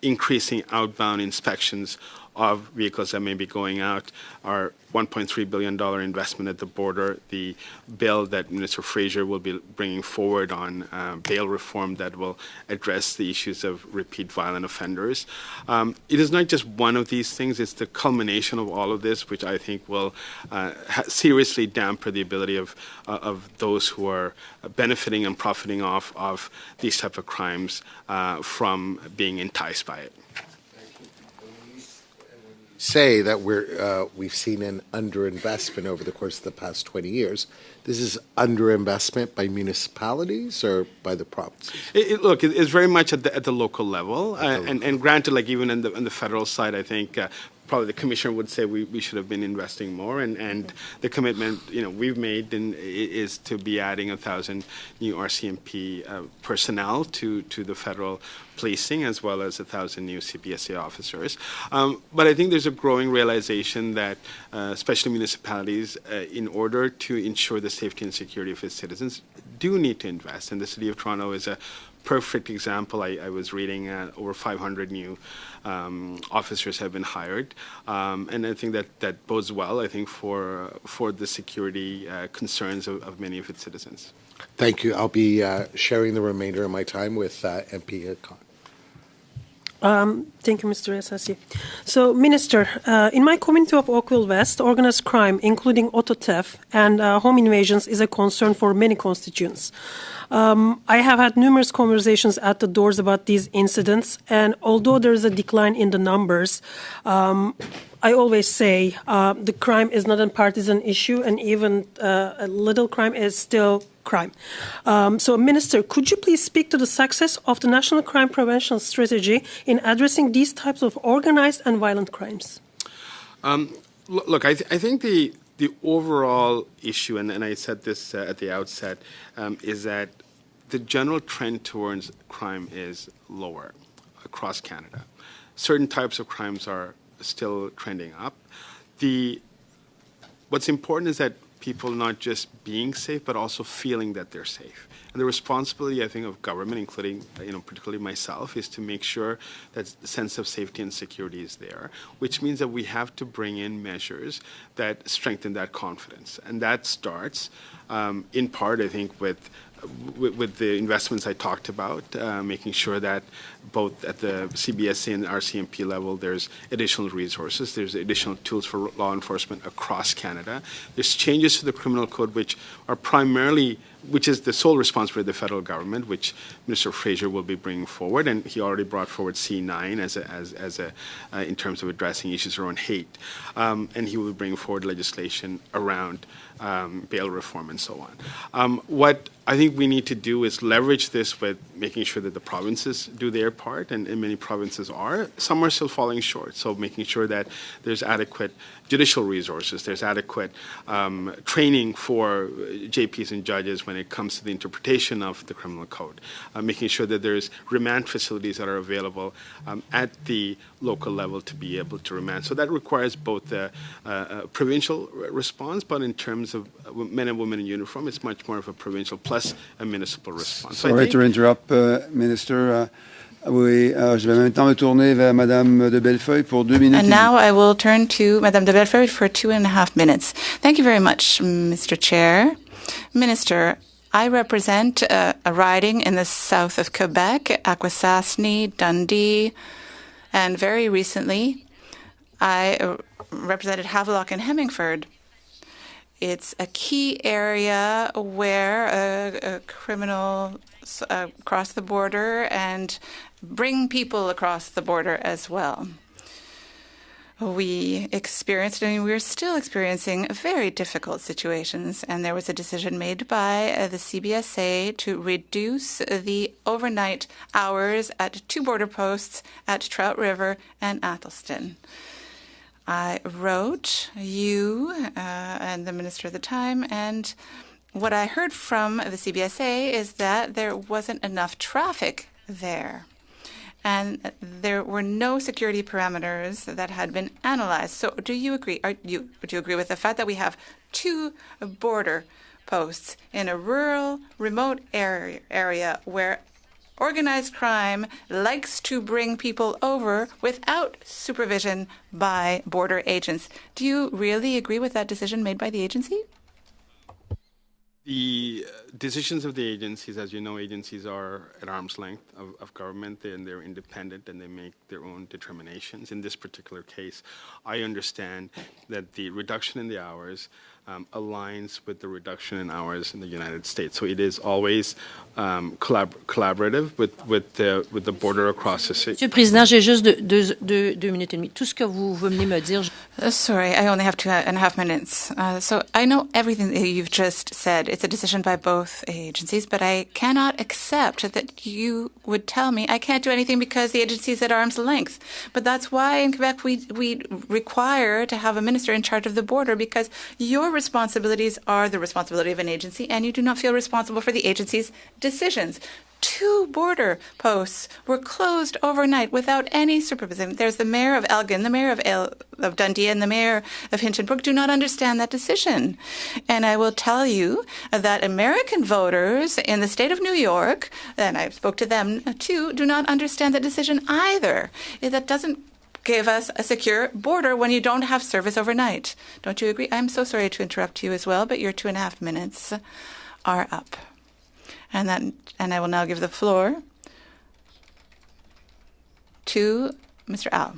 increasing outbound inspections of vehicles that may be going out, our $1.3 billion investment at the border, the bill that Minister Fraser will be bringing forward on bail reform that will address the issues of repeat violent offenders. It is not just one of these things, it's the culmination of all of this, which I think will seriously dampen the ability of those who are benefiting and profiting off of these type of crimes from being enticed by it. Say that we've seen an underinvestment over the course of the past 20 years. This is underinvestment by municipalities or by the provinces? Look, it's very much at the local level, and granted, like even in the federal side, I think probably the commissioner would say we should have been investing more, and the commitment we've made is to be adding 1,000 new RCMP personnel to the federal policing, as well as 1,000 new CPSA officers. But I think there's a growing realization that, especially municipalities, in order to ensure the safety and security of its citizens, do need to invest. And the City of Toronto is a perfect example. I was reading over 500 new officers have been hired, and I think that bodes well, I think, for the security concerns of many of its citizens. Thank you. I'll be sharing the remainder of my time with MP Khan. Thank you, Mr. SSC. So, Minister, in my community of Oakville West, organized crime, including auto theft and home invasions, is a concern for many constituents. I have had numerous conversations at the doors about these incidents, and although there is a decline in the numbers, I always say the crime is not a partisan issue, and even a little crime is still crime. So, Minister, could you please speak to the success of the National Crime Prevention Strategy in addressing these types of organized and violent crimes? Look, I think the overall issue, and I said this at the outset, is that the general trend towards crime is lower across Canada. Certain types of crimes are still trending up. What's important is that people not just being safe, but also feeling that they're safe. And the responsibility, I think, of government, including, particularly myself, is to make sure that the sense of safety and security is there, which means that we have to bring in measures that strengthen that confidence. And that starts, in part, I think, with the investments I talked about, making sure that both at the CBSA and RCMP level, there's additional resources, there's additional tools for law enforcement across Canada. There's changes to the criminal code, which is the sole responsibility of the federal government, which Minister Fraser will be bringing forward, and he already brought forward C9 in terms of addressing issues around hate, and he will bring forward legislation around bail reform and so on. What I think we need to do is leverage this with making sure that the provinces do their part, and many provinces are. Some are still falling short, so making sure that there's adequate judicial resources, there's adequate training for JPs and judges when it comes to the interpretation of the criminal code, making sure that there's remand facilities that are available at the local level to be able to remand. So that requires both a provincial response, but in terms of men and women in uniform, it's much more of a provincial plus a municipal response. Sorry to interrupt, Minister. Je vais maintenant me tourner vers Madame de Bellefeuille pour 2 minutes. And now I will turn to Madame de Bellefeuille for 2.5 minutes. Thank you very much, Mr. Chair. Minister, I represent a riding in the south of Quebec, Akwesasne, Dundee, and very recently I represented Havelock and Hemmingford. It's a key area where criminals cross the border and bring people across the border as well. We experienced, and we're still experiencing, very difficult situations, and there was a decision made by the CBSA to reduce the overnight hours at 2 border posts at Trout River and Athelston. I wrote you and the minister at the time, and what I heard from the CBSA is that there wasn't enough traffic there, and there were no security parameters that had been analyzed. So do you agree? Would you agree with the fact that we have 2 border posts in a rural, remote area where organized crime likes to bring people over without supervision by border agents. Do you really agree with that decision made by the agency? The decisions of the agencies, as you know, agencies are at arm's length of government, and they're independent and they make their own determinations. In this particular case, I understand that the reduction in the hours aligns with the reduction in hours in the United States. So it is always collaborative with the border across the city. Monsieur le Président, j'ai juste deux minutes et demie. Tout ce que vous venez me dire. Sorry, I only have 2.5 minutes. So I know everything that you've just said. It's a decision by both agencies, but I cannot accept that you would tell me I can't do anything because the agency is at arm's length. But that's why in Quebec we require to have a minister in charge of the border, because your responsibilities are the responsibility of an agency, and you do not feel responsible for the agency's decisions. 2 border posts were closed overnight without any supervision. There's the mayor of Elgin, the mayor of Dundee, and the mayor of Hinchinbrook do not understand that decision. And I will tell you that American voters in the state of New York, and I spoke to them too, do not understand that decision either. That doesn't give us a secure border when you don't have service overnight. Don't you agree? I'm so sorry to interrupt you as well, but your 2.5 minutes are up. And I will now give the floor to Mr. Al.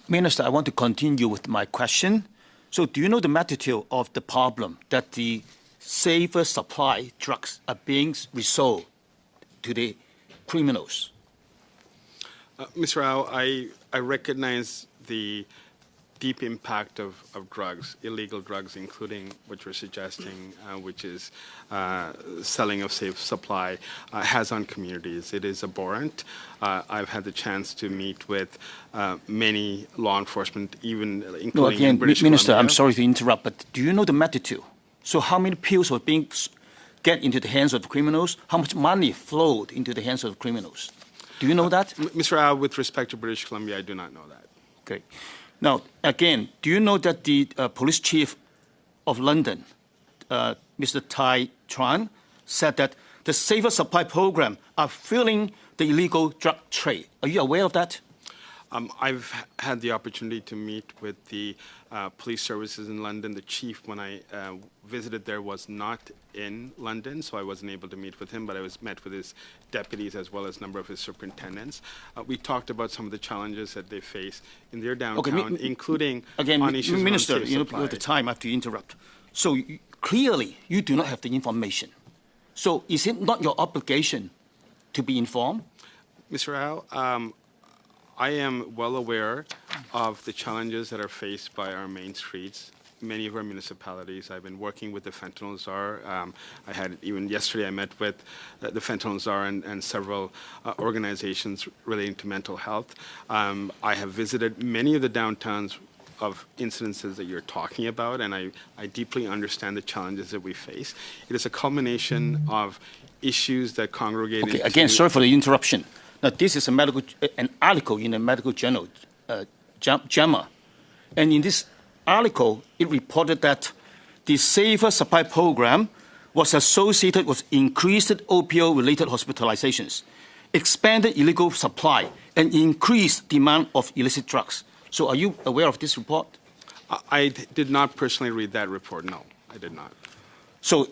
Minister, I want to continue with my question. So do you know the magnitude of the problem that the safer supply drugs are being resold to the criminals? Mr. Rao, I recognize the deep impact of drugs, illegal drugs, including what you're suggesting, which is selling of safe supply, has on communities. It is abhorrent. I've had the chance to meet with many law enforcement, even including No, again, British Minister, Columbia. I'm sorry to interrupt, but do you know the magnitude? So how many pills are being get into the hands of the criminals? How much money flowed into the hands of the criminals? Do you know that? Mr. Rao, with respect to British Columbia, I do not know that. Okay. Now, again, do you know that the police chief of London, Mr. Tai Tran, said that the safer supply program are fueling the illegal drug trade? Are you aware of that? I've had the opportunity to meet with the police services in London. The chief, when I visited there, was not in London, so I wasn't able to meet with him, but I met with his deputies as well as a number of his superintendents. We talked about some of the challenges that they face in their downtown, including again, on issues Minister, around safe supply. with the time I have to interrupt. So clearly, you do not have the information. So is it not your obligation to be informed? Mr. Rao, I am well aware of the challenges that are faced by our main streets, many of our municipalities. I've been working with the fentanyl czar. Even yesterday I met with the fentanyl czar and several organizations relating to mental health. I have visited many of the downtowns of incidences that you're talking about, and I deeply understand the challenges that we face. It is a culmination of issues that congregate Okay, into... again, sorry for the interruption. Now, this is an article in a medical journal, JAMA. And in this article, it reported that the safer supply program was associated with increased opioid-related hospitalizations, expanded illegal supply, and increased demand of illicit drugs. So are you aware of this report? I did not personally read that report, no, I did not. So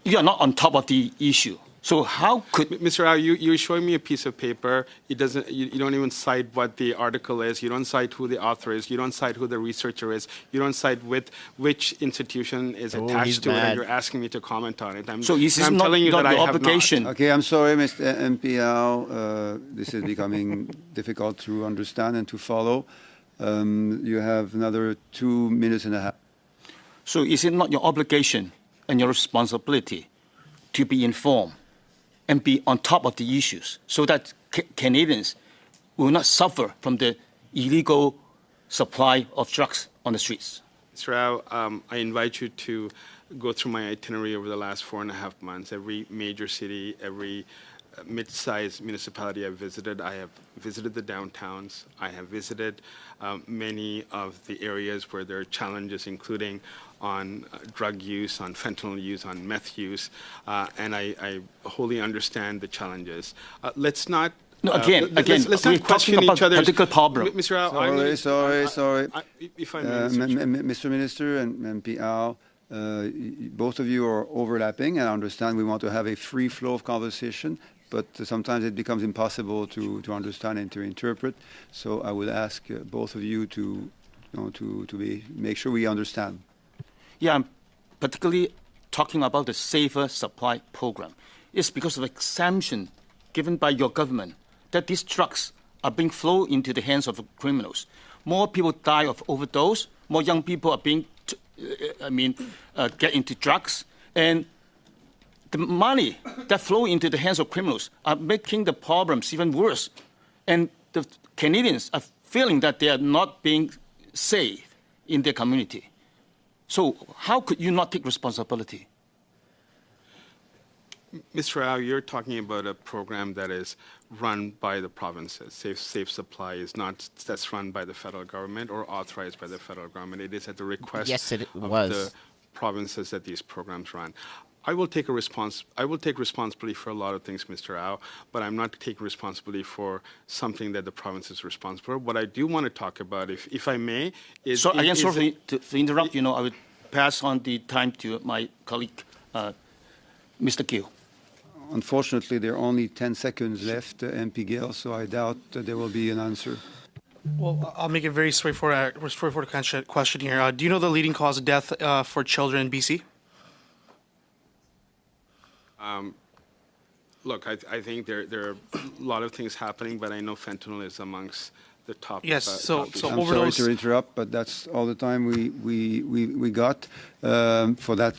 you are not on top of the issue. So how could... Mr. Rao, you're showing me a piece of paper. It doesn't. You don't even cite what the article is. You don't cite who the author is. You don't cite who the researcher is. You don't cite with which institution is attached to it, and you're asking me to comment on it. So is this I'm not, telling you not that your I have obligation? not. Okay, I'm sorry, Mr. MPL. This is becoming difficult to understand and to follow. You have another 2.5 minutes. So is it not your obligation and your responsibility to be informed and be on top of the issues so that Canadians will not suffer from the illegal supply of drugs on the streets? Mr. Rao, I invite you to go through my itinerary over the last 4.5 months. Every major city, every mid-sized municipality I've visited. I have visited the downtowns. I have visited many of the areas where there are challenges, including on drug use, on fentanyl use, on meth use, and I wholly understand the challenges. Let's not. No, let's we're not question talking about each other. political problem. Mr. Rao, Sorry. if I may, Mr. Minister and MP Al, both of you are overlapping, and I understand we want to have a free flow of conversation, but sometimes it becomes impossible to understand and to interpret. So I would ask both of you to make sure we understand. Yeah, I'm particularly talking about the Safer Supply Program. It's because of exemption given by your government that these drugs are being flowed into the hands of criminals. More people die of overdose. More young people are being, get into drugs, and the money that flow into the hands of criminals are making the problems even worse. And the Canadians are feeling that they are not being safe in their community. So how could you not take responsibility? Mr. Rao, you're talking about a program that is run by the provinces. Safe Supply is not that's run by the federal government or authorized by the federal government. It is at the request of the provinces that these programs run. I will take responsibility for a lot of things, Mr. Rao, but I'm not taking responsibility for something that the province is responsible for. What I do want to talk about, if I may, is... So again, sorry to interrupt, I would pass on the time to my colleague, Mr. Gill. Unfortunately, there are only 10 seconds left, MP Gill, so I doubt there will be an answer. Well, I'll make it very straightforward question here. Do you know the leading cause of death for children in BC? Look, I think there are a lot of things happening, but I know fentanyl is amongst the top. Yes, so I'm sorry to interrupt, but that's all the time we got for that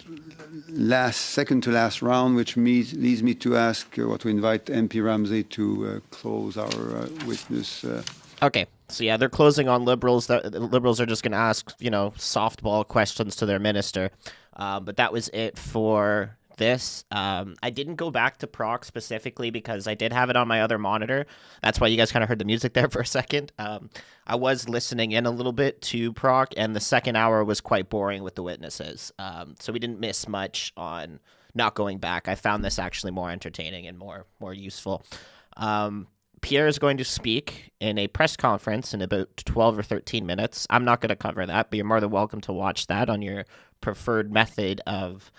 second to last round, which leads me to ask to invite MP Ramsey to close our witness. Okay, so yeah, they're closing on Liberals. The Liberals are just going to ask, softball questions to their minister, but that was it for this. I didn't go back to PROC specifically because I did have it on my other monitor. That's why you guys kind of heard the music there for a second. I was listening in a little bit to PROC, and the second hour was quite boring with the witnesses. So we didn't miss much on not going back. I found this actually more entertaining and more useful. Pierre is going to speak in a press conference in about 12 or 13 minutes. I'm not going to cover that, but you're more than welcome to watch that on your preferred method of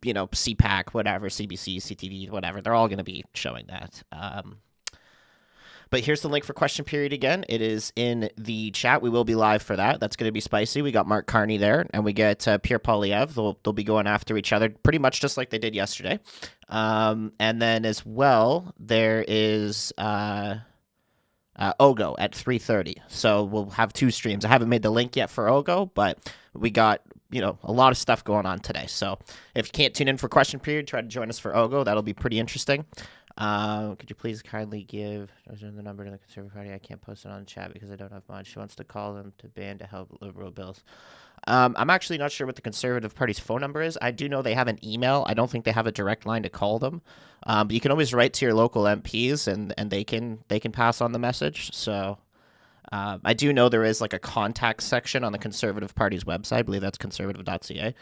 CPAC, whatever, CBC, CTV, whatever. They're all going to be showing that. But here's the link for question period again. It is in the chat. We will be live for that. That's going to be spicy. We got Mark Carney there, and we get Pierre Poilievre. They'll be going after each other pretty much just like they did yesterday. And then as well, there is Ogo at 3:30. So we'll have two streams. I haven't made the link yet for Ogo, but we got a lot of stuff going on today. So if you can't tune in for question period, try to join us for Ogo. That'll be pretty interesting. Could you please kindly give the number to the Conservative Party? I can't post it on the chat because I don't have much. She wants to call them to ban to help Liberal bills. I'm actually not sure what the Conservative Party's phone number is. I do know they have an email. I don't think they have a direct line to call them. But you can always write to your local MPs and they can pass on the message. So I do know there is like a contact section on the Conservative Party's website. I believe that's conservative.ca.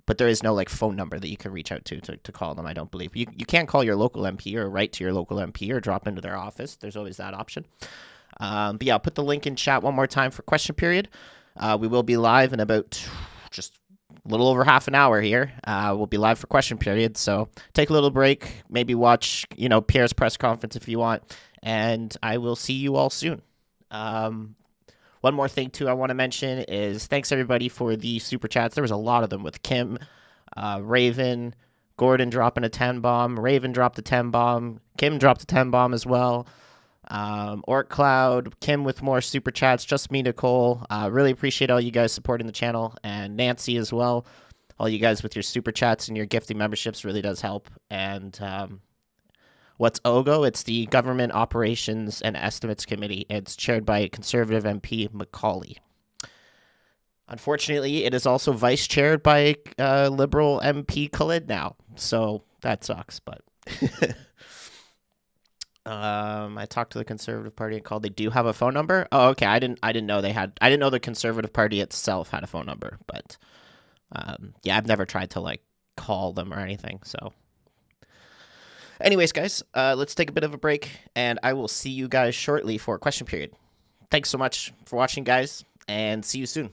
But there is no phone number that you can reach out to call them, I don't believe. You can call your local MP or write to your local MP or drop into their office. There's always that option. But yeah, I'll put the link in chat one more time for question period. We will be live in about just a little over half an hour here. We'll be live for question period. So take a little break, maybe watch, Pierre's press conference if you want, and I will see you all soon. One more thing, too, I want to mention is thanks, everybody, for the super chats. There was a lot of them with Kim, Raven, Gordon dropping a 10-bomb, Raven dropped a 10-bomb, Kim dropped a 10-bomb as well, Orc Cloud, Kim with more super chats, just me, Nicole. Really appreciate all you guys supporting the channel, and Nancy as well. All you guys with your super chats and your gifting memberships really does help. And what's OGO? It's the Government Operations and Estimates Committee. It's chaired by Conservative MP Macaulay. Unfortunately, it is also vice-chaired by Liberal MP Khalid now. So that sucks, but... I talked to the Conservative Party and called. They do have a phone number. Oh, okay. I didn't know they had. I didn't know the Conservative Party itself had a phone number. But yeah, I've never tried to like call them or anything. So, anyways, guys, let's take a bit of a break, and I will see you guys shortly for question period. Thanks so much for watching, guys, and see you soon.